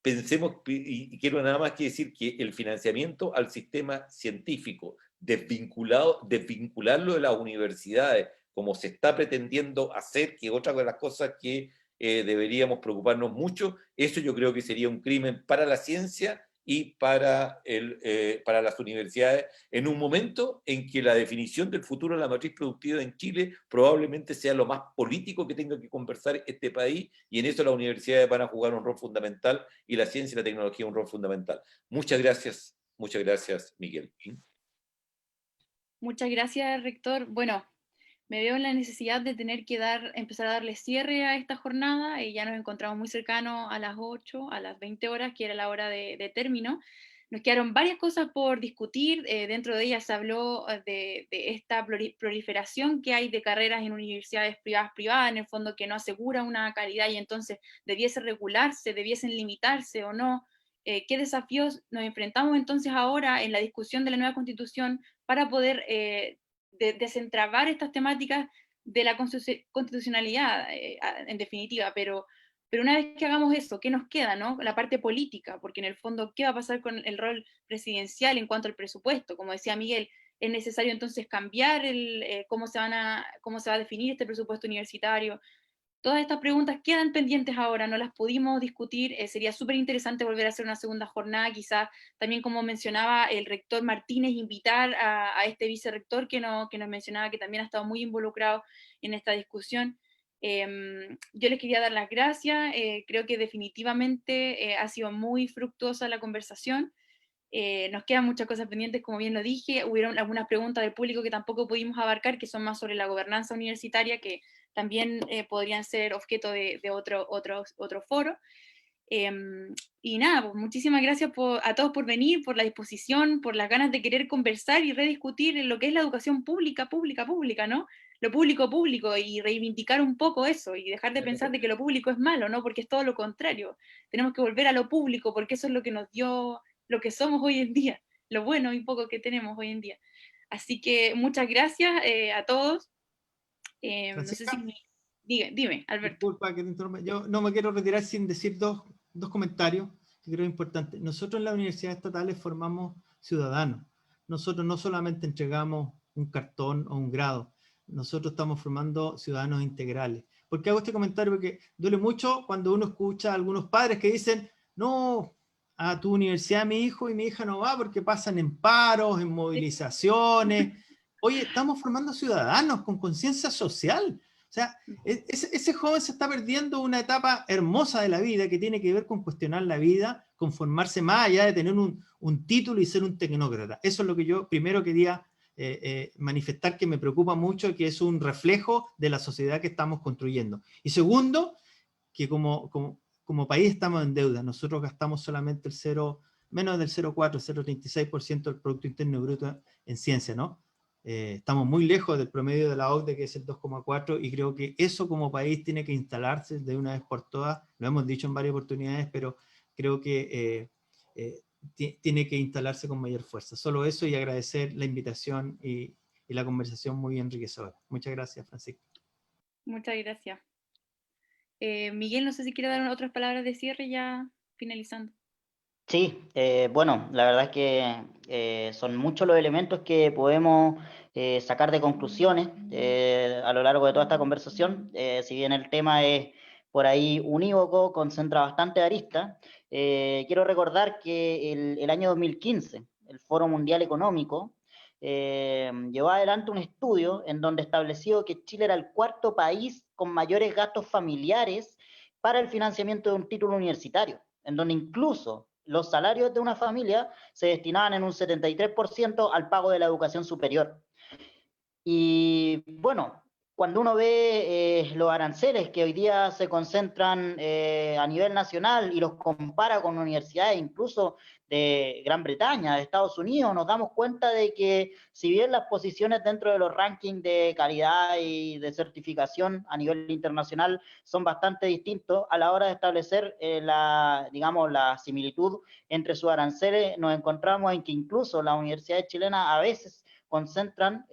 pensemos, y quiero nada más que decir que el financiamiento al sistema científico, desvincularlo de las universidades, como se está pretendiendo hacer, que otra de las cosas que deberíamos preocuparnos mucho, eso yo creo que sería un crimen para la ciencia y para las universidades, en un momento en que la definición del futuro de la matriz productiva en Chile probablemente sea lo más político que tenga que conversar este país, y en eso las universidades van a jugar un rol fundamental, y la ciencia y la tecnología un rol fundamental. Muchas gracias, Miguel. Muchas gracias, rector. Bueno, me veo en la necesidad de tener que empezar a darle cierre a esta jornada, y ya nos encontramos muy cercanos a las 8, a las 20 horas, que era la hora de término. Nos quedaron varias cosas por discutir, dentro de ellas se habló de esta proliferación que hay de carreras en universidades privadas, en el fondo que no asegura una calidad, y entonces debiese regularse, debiesen limitarse o no. ¿Qué desafíos nos enfrentamos entonces ahora en la discusión de la nueva Constitución para poder desentrabar estas temáticas de la constitucionalidad, en definitiva? Pero una vez que hagamos eso, ¿qué nos queda, no? La parte política, porque en el fondo, ¿qué va a pasar con el rol presidencial en cuanto al presupuesto? Como decía Miguel, es necesario entonces cambiar cómo se va a definir este presupuesto universitario. Todas estas preguntas quedan pendientes ahora, no las pudimos discutir, sería súper interesante volver a hacer una segunda jornada, quizás también, como mencionaba el rector Martínez, invitar a este vicerrector que nos mencionaba, que también ha estado muy involucrado en esta discusión. Yo les quería dar las gracias, creo que definitivamente ha sido muy fructuosa la conversación. Nos quedan muchas cosas pendientes, como bien lo dije, hubieron algunas preguntas del público que tampoco pudimos abarcar, que son más sobre la gobernanza universitaria, que también podrían ser objeto de otro foro. Y nada, pues muchísimas gracias a todos por venir, por la disposición, por las ganas de querer conversar y rediscutir en lo que es la educación pública, ¿no? Lo público, y reivindicar un poco eso, y dejar de pensar de que lo público es malo, ¿no? Porque es todo lo contrario. Tenemos que volver a lo público, porque eso es lo que nos dio lo que somos hoy en día, lo bueno y poco que tenemos hoy en día. Así que muchas gracias a todos. No sé si... Dime, Alberto. Disculpa que te interrumpa. Yo no me quiero retirar sin decir dos comentarios que creo importantes. Nosotros en las universidades estatales formamos ciudadanos. Nosotros no solamente entregamos un cartón o un grado, nosotros estamos formando ciudadanos integrales. ¿Por qué hago este comentario? Porque duele mucho cuando uno escucha a algunos padres que dicen, no, a tu universidad mi hijo y mi hija no va porque pasan en paros, en movilizaciones. Oye, estamos formando ciudadanos con conciencia social. O sea, ese joven se está perdiendo una etapa hermosa de la vida que tiene que ver con cuestionar la vida, con formarse más allá de tener un título y ser un tecnócrata. Eso es lo que yo primero quería manifestar, que me preocupa mucho, que es un reflejo de la sociedad que estamos construyendo. Y segundo, que como país estamos en deuda. Nosotros gastamos solamente menos del 0,4, 0,36% del Producto Interno Bruto en ciencia, ¿no? Estamos muy lejos del promedio de la OCDE, que es el 2,4, y creo que eso como país tiene que instalarse de una vez por todas. Lo hemos dicho en varias oportunidades, pero creo que tiene que instalarse con mayor fuerza. Solo eso, y agradecer la invitación y la conversación muy enriquecedora. Muchas gracias, Francisco. Muchas gracias. Miguel, no sé si quiere dar otras palabras de cierre ya finalizando. Sí, bueno, la verdad es que son muchos los elementos que podemos sacar de conclusiones a lo largo de toda esta conversación. Si bien el tema es por ahí unívoco, concentra bastante aristas, quiero recordar que el año 2015, el Foro Mundial Económico llevó adelante un estudio en donde estableció que Chile era el cuarto país con mayores gastos familiares para el financiamiento de un título universitario, en donde incluso los salarios de una familia se destinaban en un 73% al pago de la educación superior. Y bueno, cuando uno ve los aranceles que hoy día se concentran a nivel nacional y los compara con universidades incluso de Gran Bretaña, de Estados Unidos, nos damos cuenta de que si bien las posiciones dentro de los rankings de calidad y de certificación a nivel internacional son bastante distintos, a la hora de establecer digamos, la similitud entre sus aranceles, nos encontramos en que incluso las universidades chilenas a veces concentran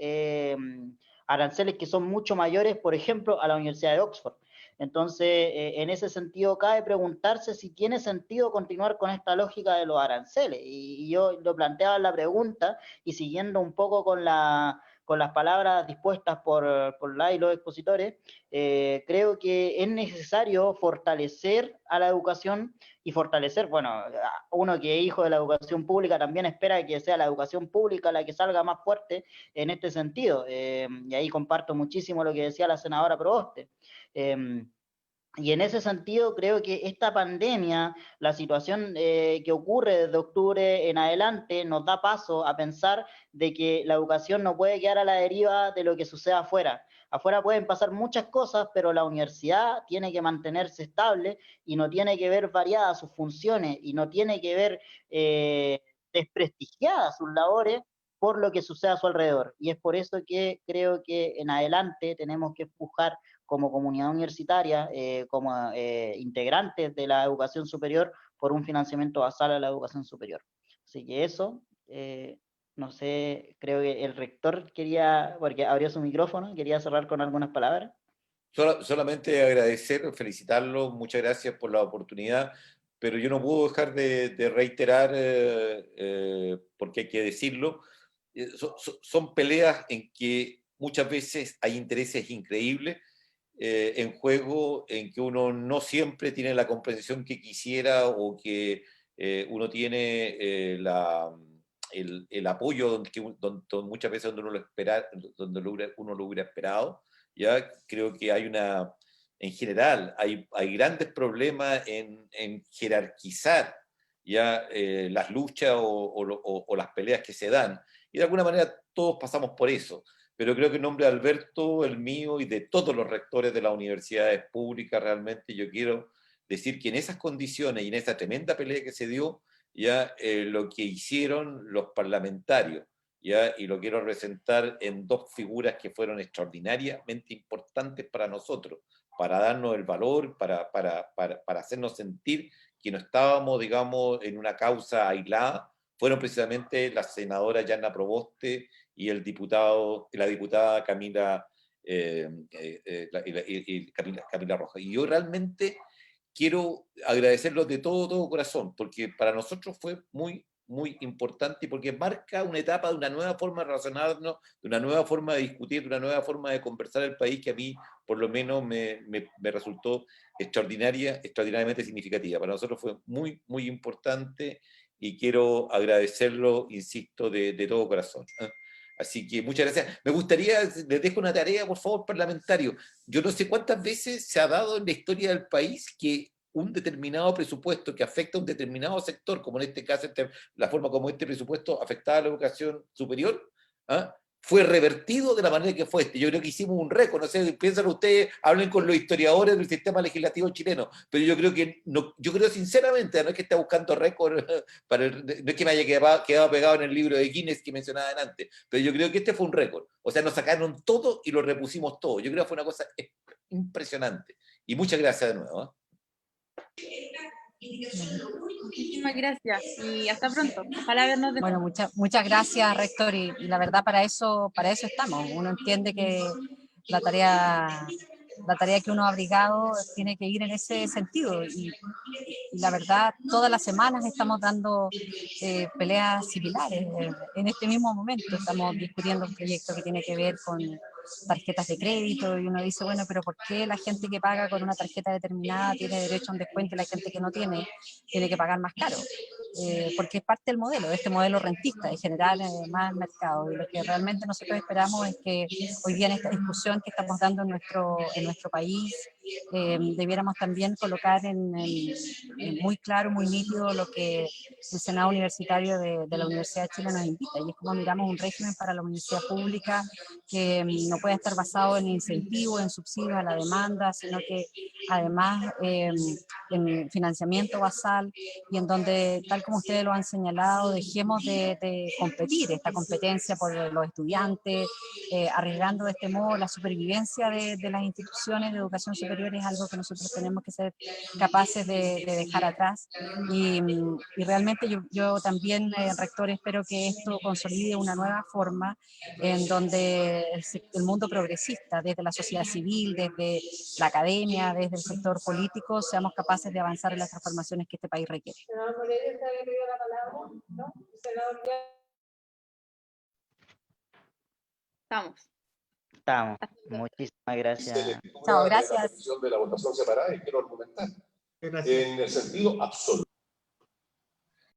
aranceles que son mucho mayores, por ejemplo, a la Universidad de Oxford. Entonces, en ese sentido, cabe preguntarse si tiene sentido continuar con esta lógica de los aranceles. Y yo lo planteaba en la pregunta, y siguiendo un poco con las palabras dispuestas por la y los expositores, creo que es necesario fortalecer a la educación y fortalecer, bueno, uno que es hijo de la educación pública también espera que sea la educación pública la que salga más fuerte en este sentido. Y ahí comparto muchísimo lo que decía la senadora Proboste. Y en ese sentido creo que esta pandemia, la situación que ocurre desde octubre en adelante, nos da paso a pensar de que la educación no puede quedar a la deriva de lo que sucede afuera. Afuera pueden pasar muchas cosas, pero la universidad tiene que mantenerse estable y no tiene que ver variadas sus funciones y no tiene que ver desprestigiadas sus labores por lo que sucede a su alrededor. Y es por eso que creo que en adelante tenemos que empujar como comunidad universitaria, como integrantes de la educación superior, por un financiamiento basal a la educación superior. Así que eso, no sé, creo que el rector quería, porque abrió su micrófono, quería cerrar con algunas palabras. Solamente agradecer, felicitarlo, muchas gracias por la oportunidad, pero yo no puedo dejar de reiterar, porque hay que decirlo, son peleas en que muchas veces hay intereses increíbles en juego, en que uno no siempre tiene la comprensión que quisiera o que uno tiene el apoyo donde muchas veces donde uno lo hubiera esperado. Ya creo que hay en general, hay grandes problemas en jerarquizar ya las luchas o las peleas que se dan. Y de alguna manera todos pasamos por eso. Pero creo que en nombre de Alberto, el mío y de todos los rectores de las universidades públicas, realmente yo quiero decir que en esas condiciones y en esa tremenda pelea que se dio, ya lo que hicieron los parlamentarios, ¿ya? Y lo quiero representar en dos figuras que fueron extraordinariamente importantes para nosotros, para darnos el valor, para hacernos sentir que no estábamos, digamos, en una causa aislada, fueron precisamente la senadora Yana Proboste y la diputada Camila, Camila Rojas. Y yo realmente quiero agradecerlos de todo corazón, porque para nosotros fue muy importante y porque marca una etapa de una nueva forma de relacionarnos, de una nueva forma de discutir, de una nueva forma de conversar el país que a mí por lo menos me resultó extraordinariamente significativa. Para nosotros fue muy importante y quiero agradecerlo, insisto, de todo corazón. Así que muchas gracias. Me gustaría, les dejo una tarea, por favor, parlamentario. Yo no sé cuántas veces se ha dado en la historia del país que un determinado presupuesto que afecta a un determinado sector, como en este caso, la forma como este presupuesto afectaba a la educación superior, fue revertido de la manera que fue este. Yo creo que hicimos un récord, no sé, piensan ustedes, hablen con los historiadores del sistema legislativo chileno, pero yo creo que, yo creo sinceramente, no es que esté buscando récord, no es que me haya quedado pegado en el libro de Guinness que mencionaba antes, pero yo creo que este fue un récord. O sea, nos sacaron todo y lo repusimos todo. Yo creo que fue una cosa impresionante. Y muchas gracias de nuevo. Muchísimas gracias y hasta pronto. Ojalá vernos de nuevo. Bueno, muchas gracias, rector, y la verdad para eso estamos. Uno entiende que la tarea que uno ha abrigado tiene que ir en ese sentido y la verdad todas las semanas estamos dando peleas similares. En este mismo momento estamos discutiendo un proyecto que tiene que ver con tarjetas de crédito y uno dice, bueno, pero ¿por qué la gente que paga con una tarjeta determinada tiene derecho a un descuento y la gente que no tiene que pagar más caro? Porque es parte del modelo, de este modelo rentista, de generar más mercado. Y lo que realmente nosotros esperamos es que hoy día en esta discusión que estamos dando en nuestro país, debiéramos también colocar en muy claro, muy nítido lo que el Senado Universitario de la Universidad de Chile nos invita, y es como miramos un régimen para la universidad pública que no puede estar basado en incentivos, en subsidios a la demanda, sino que además en financiamiento basal, y en donde, tal como ustedes lo han señalado, dejemos de competir, esta competencia por los estudiantes, arriesgando de este modo la supervivencia de las instituciones de educación superior. Es algo que nosotros tenemos que ser capaces de dejar atrás, y realmente yo también, rector, espero que esto consolide una nueva forma en donde el mundo progresista, desde la sociedad civil, desde la academia, desde el sector político, seamos capaces de avanzar en las transformaciones que este país requiere. Estamos. Muchísimas gracias. Chao, gracias. De la votación separada y quiero argumentar. Gracias. En el sentido absoluto.